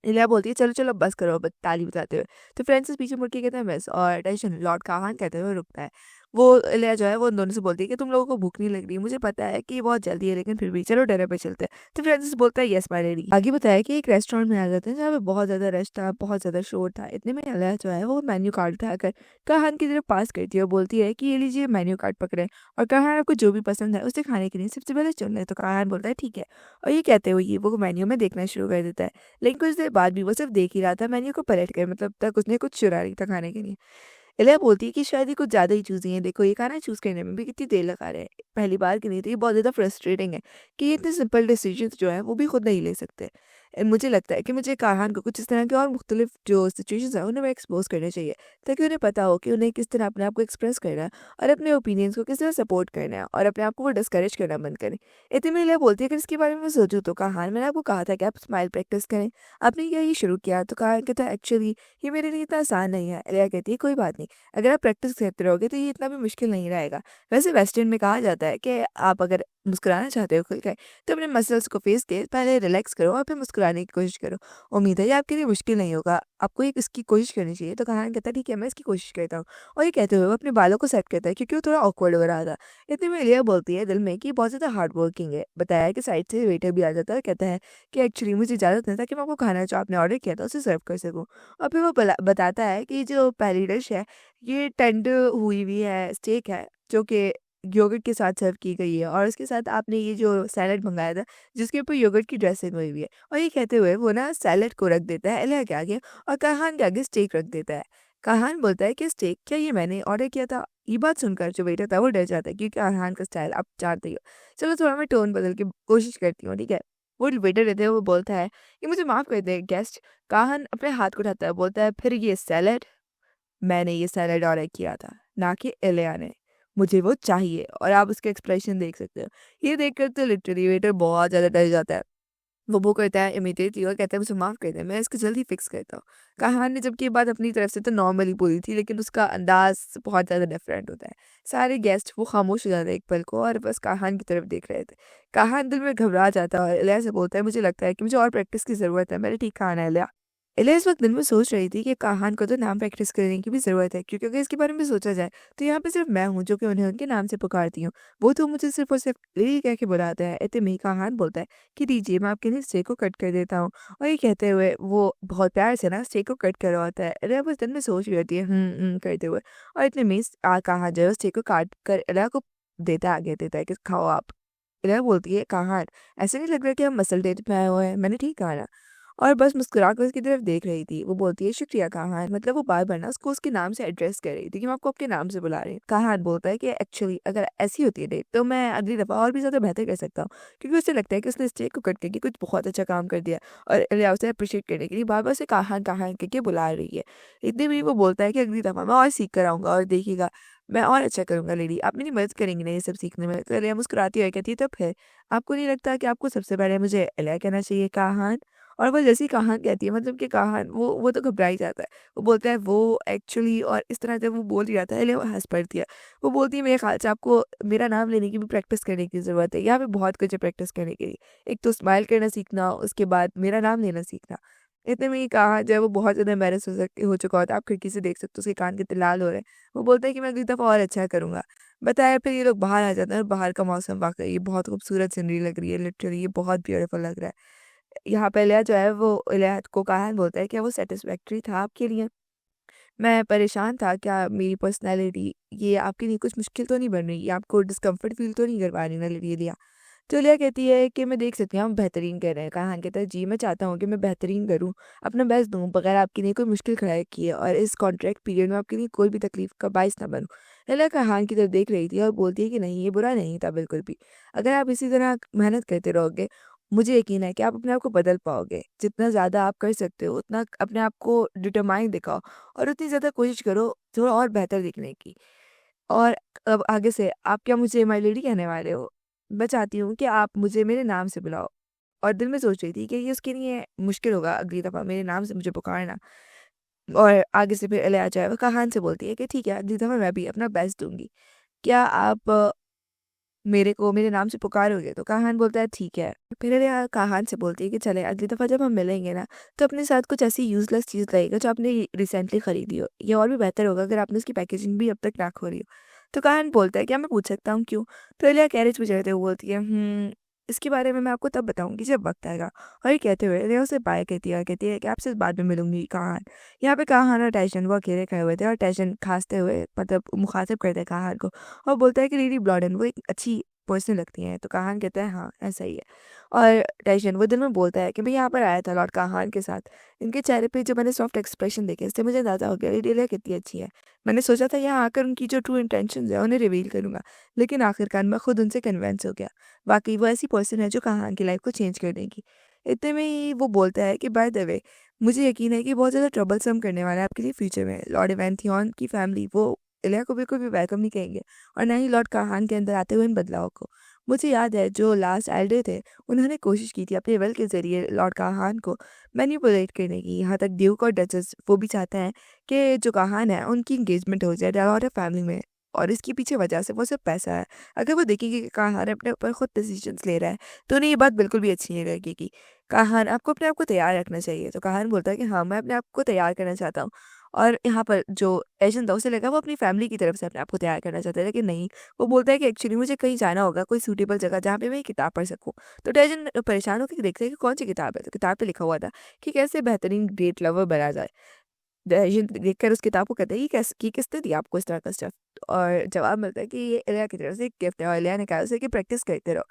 इलिया बोलती है चलो, चलो बस करो ताली बजाते हुए। तो फ्रांसिस पीछे मुड़ के कहता है मिस और टेंशन लॉर्ड काहान कहते हुए रुकता है। वो इलिया जो है वो उन दोनों से बोलती है कि तुम लोगों को भूख नहीं लग रही? मुझे पता है कि बहुत जल्दी है लेकिन फिर भी चलो डिनर पे चलते हैं। तो फ्रांसिस बोलता है यस माय लेडी। आगे बताया कि एक रेस्टोरेंट में आ जाते हैं जहाँ पे बहुत ज़्यादा रश था, बहुत ज़्यादा शोर था। इतने में इलिया जो है वो मेन्यू कार्ड उठाकर काहान की तरफ पास करती है और बोलती है कि ये लीजिए मेन्यू कार्ड पकड़ें और काहान आपको जो भी पसंद है उसे खाने के लिए सबसे पहले चुन लें। तो काहान बोलता है ठीक है। और ये कहते हुए ये वो मेन्यू में देखना शुरू कर देता है। लेकिन कुछ देर बाद भी वो सिर्फ देख ही रहा था मेन्यू को पलट कर, मतलब तक उसने कुछ चुरा नहीं था खाने के लिए। इलिया बोलती है कि शायद ये कुछ ज़्यादा ही चूज़ी है, देखो ये खाना चूज़ करने में भी कितनी देर लगा रहे हैं। पहली बार की नहीं तो ये बहुत ज़्यादा फ्रस्ट्रेटिंग है कि ये इतने सिंपल डिसीजंस जो है वो भी खुद नहीं ले सकते। मुझे लगता है कि मुझे कारहान को कुछ इस तरह के और मुख्तलिफ जो सिचुएशंस हैं उन्हें मैं एक्सपोज़ करने चाहिए ताकि उन्हें पता हो कि उन्हें किस तरह अपने आप को एक्सप्रेस करना है और अपने ओपिनियंस को किस तरह सपोर्ट करना है और अपने आप को वो डिस्करेज करना बंद करें। इतने में इलिया बोलती है कि इसके बारे में मैं सोचूँ तो कारहान मैंने आपको कहा था कि आप स्माइल प्रैक्टिस करें, आपने क्या ये शुरू किया? तो कारहान कहता है एक्चुअली ये मेरे लिए इतना आसान नहीं है। इलिया कहती है कोई बात नहीं, अगर आप प्रैक्टिस करते रहोगे तो ये इतना भी मुश्किल नहीं रहेगा। वैसे वेस्टर्न में कहा जाता है कि आप अगर मुस्कुराना चाहते हो खुलकर तो अपने मसल्स को फेस के पहले रिलैक्स करो और फिर मुस्कुराने की कोशिश करो। उम्मीद है ये आपके लिए मुश्किल नहीं होगा, आपको एक इसकी कोशिश करनी चाहिए। तो कहान कहता है ठीक है मैं इसकी कोशिश करता हूँ। और ये कहते हुए वो अपने बालों को सेट करता है क्योंकि वो थोड़ा ऑकवर्ड हो रहा था। इतने में लिया बोलती है दिल में कि बहुत ज़्यादा हार्ड वर्किंग है। बताया कि साइड से वेटर भी आ जाता है और कहता है कि एक्चुअली मुझे इजाज़त नहीं था कि मैं आपको खाना जो आपने ऑर्डर किया था उसे सर्व कर सकूँ। और फिर वो बताता है कि जो पहली डिश है ये टेंडर हुई हुई है स्टेक है जो कि योगर्ट के साथ सर्व की गई है और उसके साथ आपने ये जो सैलेड मंगाया था जिसके ऊपर योगर्ट की ड्रेसिंग हुई हुई है। और ये कहते हुए वो ना सैलेड को रख देता है एलिया के आगे और काहान के आगे स्टेक रख देता है। काहान बोलता है कि स्टेक क्या ये मैंने ऑर्डर किया था? ये बात सुनकर जो वेटर था वो डर जाता है क्योंकि काहान का स्टाइल आप जानते ही हो। चलो थोड़ा मैं टोन बदल के कोशिश करती हूँ, ठीक है? वो वेटर रहते हैं वो बोलता है कि मुझे माफ़ कर दें गेस्ट। काहान अपने हाथ को उठाता है, बोलता है फिर ये सैलेड? मैंने ये सैलेड ऑर्डर किया था, ना कि इलिया ने। मुझे वो चाहिए और आप उसके एक्सप्रेशन देख सकते हो। ये देखकर तो लिटरली वेटर बहुत ज़्यादा डर जाता है। वो करता है इमीडिएटली और कहता है मुझे माफ़ कर दें, मैं इसको जल्द ही फिक्स करता हूँ। कहान ने जबकि ये बात अपनी तरफ से तो नॉर्मली बोली थी लेकिन उसका अंदाज़ बहुत ज़्यादा डिफरेंट होता है। सारे गेस्ट वो खामोश हो जाते हैं एक पल को और बस कहान की तरफ देख रहे थे। कहान दिल में घबरा जाता है और इलिया से बोलता है मुझे लगता है कि मुझे और प्रैक्टिस की ज़रूरत है, मैंने ठीक कहा ना इलिया? इलिया इस वक्त दिल में सोच रही थी कि काहान को तो नाम प्रैक्टिस करने की भी ज़रूरत है क्योंकि अगर इसके बारे में सोचा जाए तो यहाँ पे सिर्फ मैं हूँ जो कि उन्हें उनके नाम से पुकारती हूँ। वो तो मुझे सिर्फ और सिर्फ लिली कह के बुलाता है। इतने में ही काहान बोलता है कि दीजिए मैं आपके लिए स्टेक को कट कर देता हूँ। और ये कहते हुए वो बहुत प्यार से ना स्टेक को कट करवाता है। इलिया बस दिल में सोच रही होती है करते हुए और इतने में ही काहान जो है स्टेक को काट कर इलिया को देता है, आगे देता है कि खाओ आप। इलिया बोलती है काहान ऐसे नहीं लग रहा कि हम मसल डेट पे आए हुए हैं, मैंने ठीक कहा ना? और बस मुस्कुराकर उसकी तरफ देख रही थी। वो बोलती है शुक्रिया काहान, मतलब वो बार-बार ना उसको उसके नाम से एड्रेस कर रही थी कि मैं आपको आपके नाम से बुला रही हूँ। काहान बोलता है कि एक्चुअली अगर ऐसी होती है डेट तो मैं अगली दफ़ा और भी ज़्यादा बेहतर कर सकता हूँ क्योंकि उसे लगता है कि उसने स्टेक को कट करके कुछ बहुत अच्छा काम कर दिया और इलिया उसे अप्रिशिएट करने के लिए बार-बार उसे काहान काहान करके बुला रही है। इतने में ही वो बोलता है कि अगली दफ़ा मैं और सीख कर आऊँगा और देखिएगा मैं और अच्छा करूँगा लेडी, आप मेरी मदद करेंगी ना ये सब सीखने में? तो इलिया मुस्कुराती हुई कहती है तो फिर आपको नहीं लगता कि आपको सबसे पहले मुझे इलिया कहना चाहिए काहान? और वो जैसे ही कहान कहती है मतलब कि कहान वो तो घबरा ही जाता है। वो बोलता है वो एक्चुअली और इस तरह जब वो बोल ही जाता है इसलिए वो हँस पड़ती है। वो बोलती है मेरे ख़्याल से आपको मेरा नाम लेने की भी प्रैक्टिस करने की ज़रूरत है। यहाँ पे बहुत कुछ है प्रैक्टिस करने के लिए। एक तो स्माइल करना सीखना, उसके बाद मेरा नाम लेना सीखना। इतने में ही कहा जब वो बहुत ज़्यादा एम्बैरेस हो चुका होता है, आप खिड़की से देख सकते हो उसके कान कितने लाल हो रहे हैं। वो बोलता है कि मैं अगली दफ़ा और अच्छा करूँगा। बताया फिर ये लोग बाहर आ जाते हैं और बाहर का मौसम वाक़ई बहुत खूबसूरत सीनरी लग रही है, लिटरली ये बहुत ब्यूटीफुल लग रहा है। यहाँ पे इलिया जो है वो इलिया को काहन बोलता है क्या वो सैटिस्फैक्टरी था आपके लिए? मैं परेशान था क्या मेरी पर्सनैलिटी ये आपके लिए कुछ मुश्किल तो नहीं बन रही? ये आपको डिस्कम्फर्ट फ़ील तो नहीं करवा रही ना इलिया? तो इलिया कहती है कि मैं देख सकती हूँ आप बेहतरीन कर रहे हैं। काहन कहता है जी मैं चाहता हूँ कि मैं बेहतरीन करूँ, अपना बेस्ट दूँ बगैर आपके लिए कोई मुश्किल खड़ा किए और इस कॉन्ट्रैक्ट पीरियड में आपके लिए कोई भी तकलीफ़ का बाइस ना बनूँ। इलिया काहन की तरफ देख रही थी और बोलती है कि नहीं ये बुरा नहीं था बिल्कुल भी। अगर आप इसी तरह मेहनत करते रहोगे मुझे यकीन है कि आप अपने आप को बदल पाओगे। जितना ज़्यादा आप कर सकते हो, उतना अपने आप को डिटरमाइन दिखाओ और उतनी ज़्यादा कोशिश करो थोड़ा और बेहतर दिखने की। और अब आगे से आप क्या मुझे माय लेडी कहने वाले हो? मैं चाहती हूँ कि आप मुझे मेरे नाम से बुलाओ। और दिल में सोच रही थी कि ये उसके लिए मुश्किल होगा अगली दफ़ा मेरे नाम से मुझे पुकारना। और आगे से फिर इलिया जो है वो काहान से बोलती है कि ठीक है, अगली दफ़ा मैं भी अपना बेस्ट दूँगी। क्या आप मेरे को मेरे नाम से पुकारोगे? तो काहान बोलता है ठीक है। फिर इलिया काहान से बोलती है कि चले अगली दफ़ा जब हम मिलेंगे ना तो अपने साथ कुछ ऐसी यूज़लेस चीज़ लाइएगा जो आपने रिसेंटली खरीदी हो। ये और भी बेहतर होगा अगर आपने उसकी पैकेजिंग भी अब तक ना खोली हो। तो काहान बोलता है क्या मैं पूछ सकता हूँ क्यों? तो इलिया कैरेज में चढ़ते हुए बोलती है इसके बारे में मैं आपको तब बताऊँगी जब वक़्त आएगा। और ये कहते हुए इलिया उसे बाय कहती है और कहती है कि आपसे बाद में मिलूँगी काहान। यहाँ पे काहान और टैशन वो अकेले खड़े हुए थे और टैशन खाँसते हुए मतलब मुख़ातिब करता है काहान को और बोलता है कि लेडी ब्लॉडेन वो एक अच्छी पर्सन लगती हैं। तो काहान कहता है हाँ, ऐसा ही है। और टैशन वो दिल में बोलता है कि मैं यहाँ पर आया था लॉर्ड काहान के साथ। इनके चेहरे पे जो मैंने सॉफ्ट एक्सप्रेशन देखे इससे मुझे अंदाज़ा हो गया ये डीलिया कितनी अच्छी है। मैंने सोचा था यहाँ आकर उनकी जो ट्रू इंटेंशंस है उन्हें रिवील करूँगा। लेकिन आखिरकार मैं खुद उनसे कन्विंस हो गया। वाक़ई वो ऐसी पर्सन है जो काहान की लाइफ़ को चेंज कर देगी। इतने में ही वो बोलता है कि बाय द वे मुझे यकीन है कि बहुत ज़्यादा ट्रबलसम करने वाला है आपके लिए फ्यूचर में। लॉर्ड इवैंथियॉन की फैमिली वो इलिया को बिल्कुल भी वेलकम नहीं कहेंगे और ना ही लॉर्ड काहान के अंदर आते हुए इन बदलाव को। मुझे याद है जो लास्ट एल्डर थे उन्होंने कोशिश की थी अपने विल के ज़रिए लॉर्ड काहान को मैनिपुलेट करने की। यहाँ तक ड्यूक और डचेस वो भी चाहते हैं कि जो काहान है उनकी एंगेजमेंट हो जाए लॉर्ड फैमिली में। और इसके पीछे वजह से वो सिर्फ पैसा है। अगर वो देखेंगे कि काहान अपने ऊपर खुद डिसीजंस ले रहा है तो उन्हें ये बात बिल्कुल भी अच्छी नहीं लगेगी। काहान आपको अपने आप को तैयार रखना चाहिए। तो काहान बोलता है कि हाँ मैं अपने आप को तैयार करना चाहता हूँ। और यहाँ पर जो एजेंट था उसे लगा वो अपनी फैमिली की तरफ से अपने आप को तैयार करना चाहता है लेकिन नहीं। वो बोलता है कि एक्चुअली मुझे कहीं जाना होगा कोई सूटेबल जगह जहाँ पे मैं ये किताब पढ़ सकूँ। तो टर्जन परेशान होकर देखते हैं कि कौन सी किताब है। तो किताब पे लिखा हुआ था कि कैसे बेहतरीन ग्रेट लवर बना जाए। दर्जन देखकर उस किताब को कहता है, ये किसने दिया आपको इस तरह का स्टफ? और जवाब मिलता है कि ये इलिया की तरफ से एक गिफ्ट है और इलिया ने कहा उसे कि प्रैक्टिस करते रहो।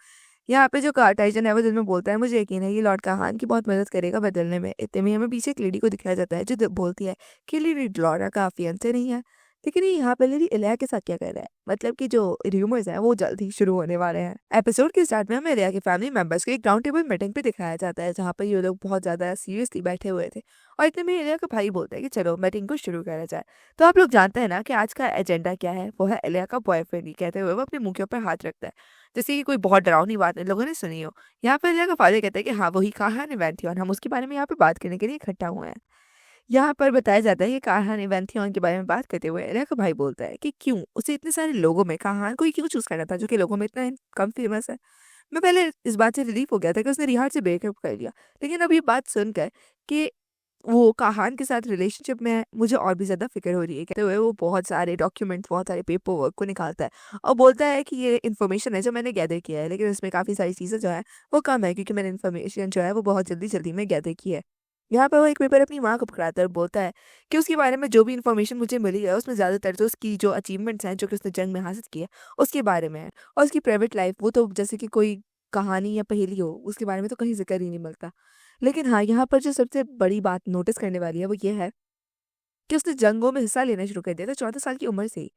यहाँ पे जो कार्टाइजन है वो दिल में बोलता है, मुझे यकीन है ये लॉर्ड काहान की बहुत मदद करेगा बदलने में। इतने में हमें पीछे एक लेडी को दिखाया जाता है जो बोलती है कि लेडी लॉरा का फियांसे नहीं है। लेकिन ये यहाँ पे लेडी इलिया के साथ क्या कर रहा है? मतलब कि जो र्यूमर्स हैं वो जल्द ही शुरू होने वाले हैं। एपिसोड के स्टार्ट में हमें इलिया के फैमिली मेंबर्स को एक राउंड टेबल मीटिंग पे दिखाया जाता है जहाँ पर ये लोग बहुत ज़्यादा सीरियसली बैठे हुए थे। और इतने में इलिया का भाई बोलता है कि चलो मीटिंग को शुरू करा जाए। तो आप लोग जानते हैं ना कि आज का एजेंडा क्या है? वो है इलिया का बॉयफ्रेंड। ये कहते हुए वो अपने मुंह के ऊपर हाथ रखता है जैसे कि कोई बहुत डरावनी बात इन लोगों ने सुनी हो। यहाँ पर इलिया का फादर कहता है कि हाँ वही कहान इवेंथियन, हम उसके बारे में यहाँ पे बात करने के लिए इकट्ठा हुए हैं। यहाँ पर बताया जाता है कि काहान इवेंथियन के बारे में बात करते हुए इलिया का भाई बोलता है कि क्यों उसे इतने सारे लोगों में काहान को ही क्यों चूज करना था जो कि लोगों में इतना कम फेमस है। मैं पहले इस बात से रिलीफ हो गया था कि उसने रिहार से ब्रेकअप कर लिया, लेकिन अब ये बात सुनकर कि वो काहान के साथ रिलेशनशिप में है, मुझे और भी ज़्यादा फ़िक्र हो रही है। कहते हुए वो बहुत सारे डॉक्यूमेंट्स, बहुत सारे पेपर वर्क को निकालता है और बोलता है कि ये इन्फॉर्मेशन है जो मैंने गैदर किया है, लेकिन इसमें काफ़ी सारी चीज़ें जो है वो कम है क्योंकि मैंने इन्फॉर्मेशन जो है वो बहुत जल्दी-जल्दी में गैदर की है। यहाँ पे वो एक पेपर अपनी माँ को पकड़ाता है और बोलता है कि उसके बारे में जो भी इन्फॉर्मेशन मुझे मिली है उसमें ज़्यादातर तो उसकी जो अचीवमेंट्स हैं जो कि उसने जंग में हासिल की है उसके बारे में है। और उसकी प्राइवेट लाइफ वो तो जैसे कि कोई कहानी या पहेली हो, उसके बारे में तो कहीं ज़िक्र ही नहीं मिलता। लेकिन हाँ, यहाँ पर जो सबसे बड़ी बात नोटिस करने वाली है वो ये है कि उसने जंगों में हिस्सा लेना शुरू कर दिया था 14 साल की उम्र से ही।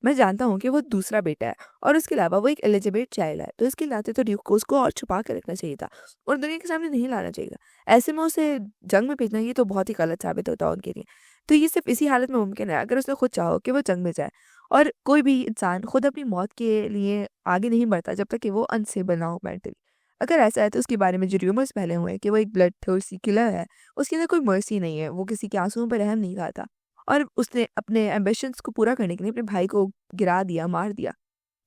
मैं जानता हूँ कि वो दूसरा बेटा है और उसके अलावा वो एक एलिजिबेट चाइल्ड है, तो इसके नाते तो ड्यूक को उसको और छुपा के रखना चाहिए था और दुनिया के सामने नहीं लाना चाहिए था। ऐसे में उसे जंग में भेजना ये तो बहुत ही गलत साबित होता है उनके लिए। तो ये सिर्फ इसी हालत में मुमकिन है अगर उसने खुद चाहो कि वो जंग में जाए। और कोई भी इंसान खुद अपनी मौत के लिए आगे नहीं बढ़ता जब तक कि वो अनस्टेबल ना हो मेंटली। अगर ऐसा है तो उसके बारे में जो र्यूमर्स फैले हुए हैं कि वो एक ब्लड थर्स्टी किलर है, उसके अंदर कोई मर्सी नहीं है, वो किसी के आंसुओं पर रहम नहीं खाता और उसने अपने एम्बिशंस को पूरा करने के लिए अपने भाई को गिरा दिया, मार दिया।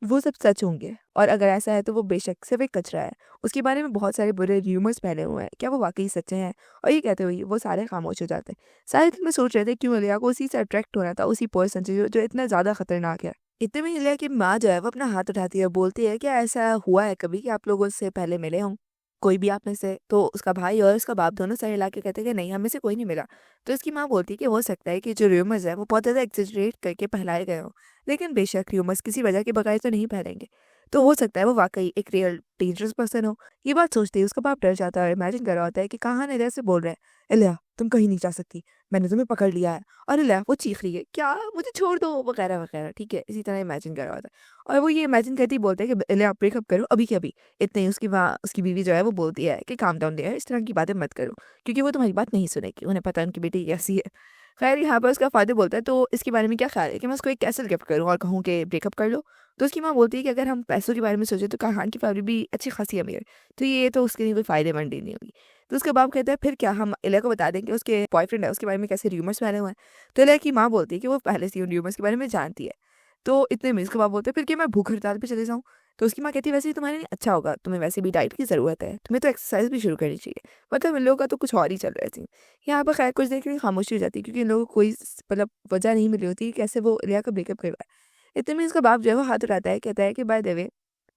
वो सब सच होंगे और अगर ऐसा है तो वो बेशक सिर्फ़ एक कचरा है। उसके बारे में बहुत सारे बुरे र्यूमर्स फैले हुए हैं। क्या वो वाक़ई सच्चे हैं? और ये कहते हुए वो सारे खामोश हो जाते हैं। सारे दिल में सोच रहे थे क्यों इलिया को उसी से अट्रैक्ट होना था, उसी पर्सन से जो इतना ज़्यादा खतरनाक है। इतने में इलिया की माँ जो है वो अपना हाथ उठाती है और बोलती है, क्या ऐसा हुआ है कभी कि आप लोग उससे पहले मिले हों? कोई भी आप में से? तो उसका भाई और उसका बाप दोनों सर हिला के कहते हैं कि नहीं, हमें से कोई नहीं मिला। तो इसकी माँ बोलती है कि हो सकता है कि जो र्यूमर्स हैं वो बहुत ज़्यादा एक्ज़ैजरेट करके फैलाए गए हों। लेकिन बेशक र्यूमर्स किसी वजह के बगैर तो नहीं फैलेंगे। तो हो सकता है वो वाक़ई एक रियल डेंजरस पर्सन हो। ये बात सोचते ही उसका बाप डर जाता है और इमेजिन कर रहा होता है कि काहान इलिया से बोल रहे हैं, "इलिया, तुम कहीं नहीं जा सकती। मैंने तुम्हें पकड़ लिया है।" और इलिया वो चीख रही है, "क्या? मुझे छोड़ दो" वगैरह-वगैरह, ठीक है? इसी तरह इमेजिन कर रहा होता है। और वो ये इमेजिन करते ही बोलता है कि इलिया ब्रेकअप करो अभी के अभी। इतने ही उसकी माँ, उसकी बीवी जो है वो बोलती है कि काम डाउन डियर, इस तरह की बातें मत करो, क्योंकि वो तुम्हारी बात नहीं सुनेगी। उन्हें पता है उनकी बेटी कैसी है। खैर यहाँ पर उसका फ़ादर बोलता है, तो इसके बारे में क्या ख़्याल है कि मैं उसको एक कैसल गिफ्ट करूँ और कहूँ कि ब्रेकअप कर लो? तो उसकी माँ बोलती है कि अगर हम पैसों के बारे में सोचें तो काहान की फैमिली भी अच्छी खासी अमीर है, तो ये तो उसके लिए कोई फ़ायदेमंद ही नहीं होगी। तो उसका बाप कहता है, फिर क्या हम इलिया को बता दें कि उसके बॉयफ्रेंड है, उसके बारे में कैसे र्यूमर्स फैले हुए हैं? तो इलिया की माँ बोलती है कि वो पहले से ही उन र्यूमर्स के बारे में जानती है। तो इतने में उसका बाप बोलता है, फिर क्या मैं भूख हड़ताल पे चले जाऊँ? तो उसकी माँ कहती है, वैसे ही तुम्हारे लिए अच्छा होगा, तुम्हें वैसे भी डाइट की ज़रूरत है, तुम्हें तो एक्सरसाइज़ भी शुरू करनी चाहिए। मतलब इन लोगों का तो कुछ और ही चल रहा है सीन। यहाँ पर खैर कुछ देर के लिए खामोशी हो जाती है क्योंकि इन लोगों को कोई मतलब वजह नहीं मिली होती कि कैसे वो इलिया का ब्रेकअप करवाए। इतने में इसका बाप जो है वो हाथ उठाता है, कहता है कि बाय द वे,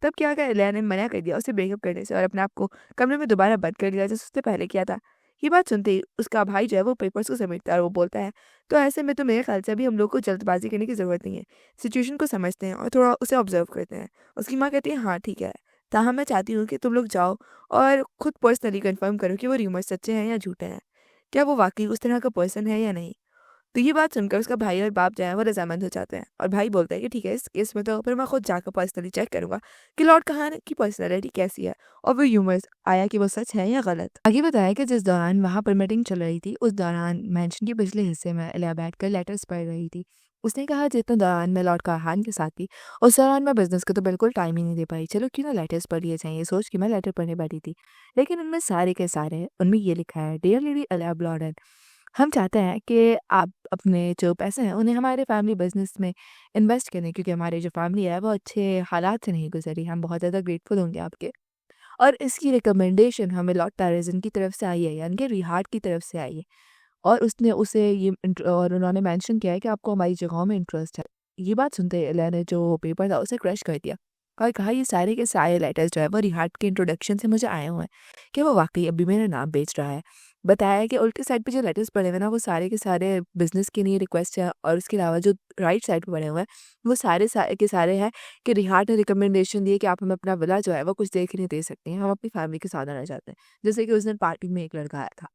तब क्या अगर इलिया ने मना कर दिया उसे ब्रेकअप करने से और अपने आप को कमरे में दोबारा बंद कर लिया जैसे उसने पहले किया था। ये बात सुनते ही उसका भाई जो है वो पेपर्स को समेटता है और वो बोलता है, तो ऐसे में तो मेरे ख्याल से अभी हम लोग को जल्दबाजी करने की ज़रूरत नहीं है। सिचुएशन को समझते हैं और थोड़ा उसे ऑब्जर्व करते हैं। उसकी माँ कहती है, हाँ ठीक है, ताहम मैं चाहती हूँ कि तुम लोग जाओ और खुद पर्सनली कंफर्म करो कि वो र्यूमर्स सच्चे हैं या झूठे हैं। क्या वो वाक़ई उस तरह का पर्सन है या नहीं? तो ये बात सुनकर उसका भाई और बाप जो है वो रज़ामंद हो जाते हैं और भाई बोलता है कि ठीक है, इस केस में तो फिर मैं खुद जाकर पर्सनली चेक करूँगा कि लॉर्ड कहान की पर्सनैलिटी कैसी है और वो ह्यूमर्स आया कि वो सच है या गलत। आगे बताया कि जिस दौरान वहाँ पर मीटिंग चल रही थी उस दौरान मैंशन के पिछले हिस्से में इलिया बैठकर लेटर्स पढ़ रही थी। उसने कहा, जितने दौरान मैं लॉर्ड कहान के साथ थी उस दौरान मैं बिजनेस को तो बिल्कुल टाइम ही नहीं दे पाई। चलो क्यों ना लेटर्स पढ़ लिए जाएं, ये सोच के मैं लेटर पढ़ने बैठी थी। लेकिन उनमें सारे के सारे उनमें ये लिखा है, डियर लेडी इलिया ब्लॉडन, हम चाहते हैं कि आप अपने जो पैसे हैं उन्हें हमारे फैमिली बिजनेस में इन्वेस्ट करें क्योंकि हमारी जो फैमिली है वो अच्छे हालात से नहीं गुजरी। हम बहुत ज़्यादा ग्रेटफुल होंगे आपके। और इसकी रिकमेंडेशन हमें लॉर्ड टारेजन की तरफ से आई है, यानी कि रिहार्ड की तरफ से आई है। और उसने उसे ये और उन्होंने मेंशन किया है कि आपको हमारी जगहों में इंटरेस्ट है। ये बात सुनते ही इलिया ने जो पेपर था उसे क्रश कर दिया और कहा, ये सारे के सारे लेटर्स जो है वो रिहार्ड के इंट्रोडक्शन से मुझे आए हुए हैं कि वो वाकई अभी मेरा नाम बेच रहा है। बताया कि उल्टी साइड पे जो लेटर्स पड़े हुए हैं ना, वो सारे के सारे बिज़नेस के लिए रिक्वेस्ट है और उसके अलावा जो राइट साइड पे पड़े हुए हैं, वो सारे हैं कि रिहाट ने रिकमेंडेशन दी है कि आप हमें अपना विला जो है वो कुछ देर के लिए दे सकती हैं, हम अपनी फैमिली के साथ आना चाहते हैं। जैसे कि उस दिन पार्टी में एक लड़का आया था।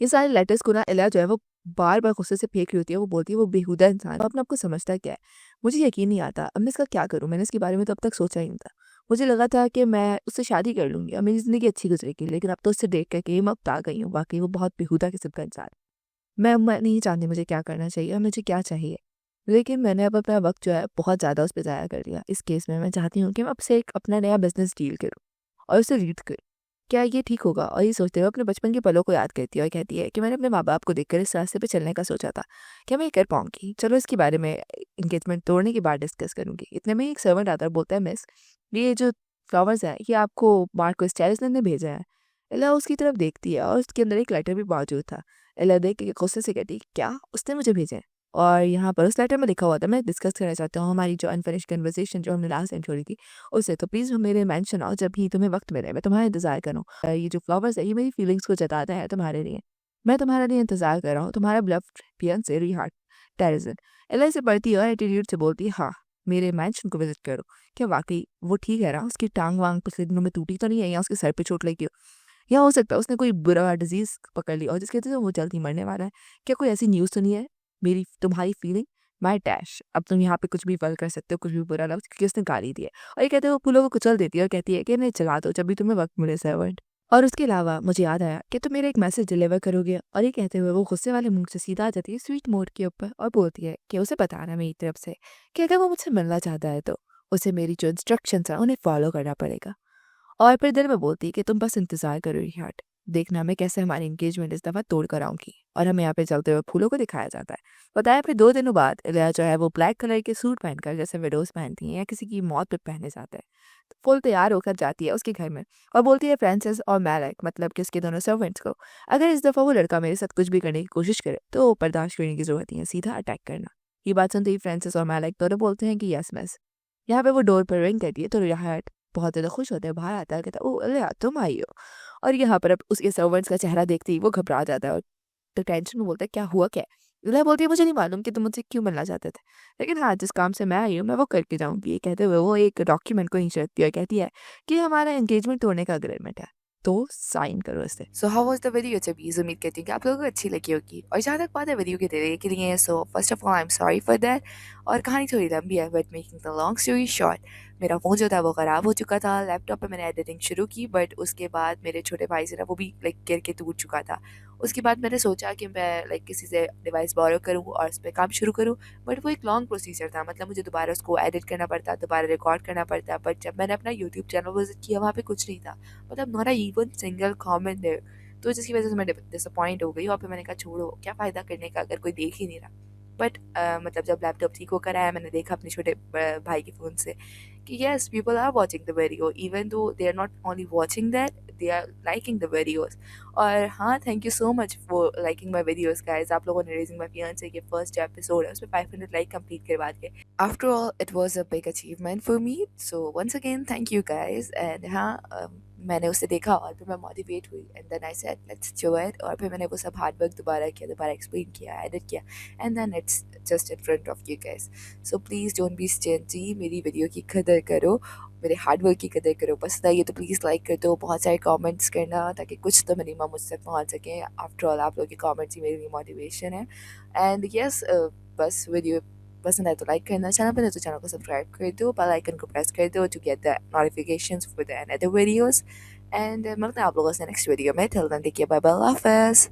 ये सारे लेटर्स को ना इला जो है वो बार-बार गुस्से से फेंक रही होती है, वो बोलती है वो बेहुदा इंसान है, वो अपने आप को समझता क्या है? मुझे यकीन नहीं आता, अब मैं इसका क्या करूँ? मैंने इसके बारे में तो अब तक सोचा ही नहीं था। मुझे लगा था कि मैं उससे शादी कर लूँगी और मेरी ज़िंदगी अच्छी गुज़रेगी, लेकिन अब तो उससे देख कर के मैं उकता गई हूँ, वाक़ई वो बहुत बेहुदा किस्म का इंसान है। मैं नहीं जानती मुझे क्या करना चाहिए और मुझे क्या चाहिए। लेकिन मैंने अब अपना वक़्त जो है बहुत ज़्यादा उस पे ज़ाया कर दिया। इस केस में मैं चाहती हूँ कि मैं अब से एक अपना नया बिज़नेस डील करूँ और उसे रीड करूँ। क्या ये ठीक होगा? और ये सोचते हुए अपने बचपन के पलों को याद करती है और कहती है कि मैंने अपने माँ-बाप को देखकर इस रास्ते पे चलने का सोचा था। क्या मैं ये कर पाऊँगी? चलो इसके बारे में एंगेजमेंट तोड़ने के बाद डिस्कस करूँगी। इतने में ही एक सर्वेंट आता है और बोलता है, मिस, ये जो फ्लावर्स हैं ये आपको मार्क्वेस चैरिसन ने भेजा है। एला उसकी तरफ देखती है और उसके अंदर एक लेटर भी मौजूद था। एला देख के गुस्से से कहती है, क्या? उसने मुझे भेजे हैं? और यहाँ पर उस लेटर में लिखा हुआ था, मैं डिस्कस करना चाहता हूँ हमारी जो अनफिनिश्ड कन्वर्सेशन जो हमने लास्ट टाइम छोड़ी थी, उससे। तो प्लीज़ मेरे मेंशन आओ जब भी तुम्हें वक़्त मिले, मैं तुम्हारा इंतज़ार करूँ। ये जो फ्लावर्स है ये मेरी फीलिंग्स को जताता है तुम्हारे लिए। मैं तुम्हारे लिए इंतज़ार कर रहा हूँ, तुम्हारा बिलव्ड फियांसे रिहार्ट टेरिज़न। एला इसे पढ़ती है और एटीट्यूड से बोलती है, हाँ, मेरे मेंशन को विज़िट करो। क्या वाक़ई वो ठीक है ना? उसकी टाँग-वाँग पिछले दिनों में टूटी तो नहीं है या उसके सर पे चोट लगी हो? या हो सकता है उसने कोई बुरा डिज़ीज़ पकड़ लिया और जिसकी वजह से वो जल्द ही मरने वाला है। क्या कोई ऐसी न्यूज़ तो नहीं है? मेरी तुम्हारी फीलिंग माय डैश। अब तुम यहाँ पे कुछ भी फल कर सकते हो, कुछ भी बुरा लफ्ज़, क्योंकि उसने गाली दी है। और ये कहते हुए वो फूलों को कुचल देती है और कहती है कि इन्हें जला दो जब भी तुम्हें वक़्त मिले सर्वेंट। और उसके अलावा मुझे याद आया कि तुम मेरा एक मैसेज डिलीवर करोगे, और ये कहते हुए वो गुस्से वाले मुँह से सीधा आ जाती है स्वीट मोड के ऊपर और बोलती है कि उसे बताना मेरी तरफ से कि अगर वो मुझसे मिलना चाहता है तो उसे मेरी जो इंस्ट्रक्शंस हैं उन्हें फ़ॉलो करना पड़ेगा। और फिर दिल में बोलती कि तुम बस इंतज़ार करो रिहाट, देखना मैं कैसे हमारी एंगेजमेंट इस दफ़ा तोड़ कर आऊँगी। और हमें यहाँ पे चलते हुए फूलों को दिखाया जाता है। बताया फिर 2 दिनों बाद इलिया जो है वो ब्लैक कलर के सूट पहनकर, जैसे विडोज़ पहनती हैं या किसी की मौत पे पहने जाते हैं, तो फुल तैयार होकर जाती है उसके घर में और बोलती है फ्रांसिस और मैलेक, मतलब कि उसके दोनों सर्वेंट्स को, अगर इस दफ़ा वो लड़का मेरे साथ कुछ भी करने की कोशिश करे तो बर्दाश्त करने की ज़रूरत नहीं है, सीधा अटैक करना। ये बात सुनते ही फ्रांसिस और मैलेक दोनों बोलते हैं कि यस मिस। यहाँ पे वो डोर पर रिंग करती है तो रिहाट बहुत ज़्यादा खुश होता है, बाहर आता है, कहता है, ओह अलिया तुम आई हो। और यहाँ पर अब उसके सर्वेंट्स का चेहरा देखते ही वो घबरा जाता है और तो टेंशन में बोलता है, क्या हुआ क्या है? इलिया बोलती है, मुझे नहीं मालूम कि तुम मुझसे क्यों मिलना चाहते थे, लेकिन हाँ, जिस काम से मैं आई हूँ मैं वो करके जाऊँगी। ये कहते हुए वो एक डॉक्यूमेंट को खींच रखती है और कहती है कि ये हमारा एंगेजमेंट तोड़ने का एग्रीमेंट है, तो साइन करो इसे। So how was the video चबीज़? उम्मीद करती हूँ कि आप लोगों को अच्छी लगी होगी। और जहाँ तक बात है वीडियो के देने के लिए, so first of all I am sorry for that. और कहानी थोड़ी लंबी है, but making the long story short, मेरा फ़ोन जो था वो ख़राब हो चुका था। लैपटॉप पे मैंने एडिटिंग शुरू की, बट उसके बाद मेरे छोटे भाई से ना वो भी लाइक गिर के टूट चुका था। उसके बाद मैंने सोचा कि मैं लाइक किसी से डिवाइस बोरो करूँ और उस पर काम शुरू करूँ, बट वो एक लॉन्ग प्रोसीजर था। मतलब मुझे दोबारा उसको एडिट करना पड़ता, दोबारा रिकॉर्ड करना पड़ता। बट जब मैंने अपना यूट्यूब चैनल विजिट किया, वहाँ पे कुछ नहीं था, मतलब not a even single comment there. तो जिसकी वजह से मैं डिसअपॉइंट हो गई और फिर मैंने कहा छोड़ो, क्या फ़ायदा करने का अगर कोई देख ही नहीं रहा। बट मतलब जब लैपटॉप ठीक होकर आया, मैंने देखा अपने छोटे भाई के फ़ोन से कि yes, people are watching the video, even though they are not only watching that, they are liking the videos. और हाँ, thank you so much for liking my videos guys. आप लोगों ने रेजिंग माय फियांसे के first episode है, उसमें 500 like complete करवा के, after all it was a big achievement for me. So once again thank you guys. And हाँ, मैंने उसे देखा और फिर मैं मोटिवेट हुई and then I said let's do it. और फिर मैंने वो सब हार्ड वर्क दोबारा किया, दोबारा एक्सप्लेन किया, एडिट किया, and then it's just in front of you guys. So please don't be stingy, मेरी वीडियो की कदर करो, मेरे हार्ड वर्क की कदर करो। पसंद आई है तो प्लीज़ लाइक कर दो, बहुत सारे कमेंट्स करना ताकि कुछ तो मिनिमम मुझ तक पहुँच सकें। आफ्टर ऑल आप लोगों के कमेंट्स ही मेरे लिए मोटिवेशन है। एंड यस, बस वीडियो पसंद आए तो लाइक करना, चैनल पर नहीं तो चैनल को सब्सक्राइब कर दो, बेल आइकन को प्रेस कर दो to get the notifications for the another videos. And मिलते हैं आप लोगों से नेक्स्ट वीडियो में। Till then take care, bye bye, अल्लाह हाफिज़।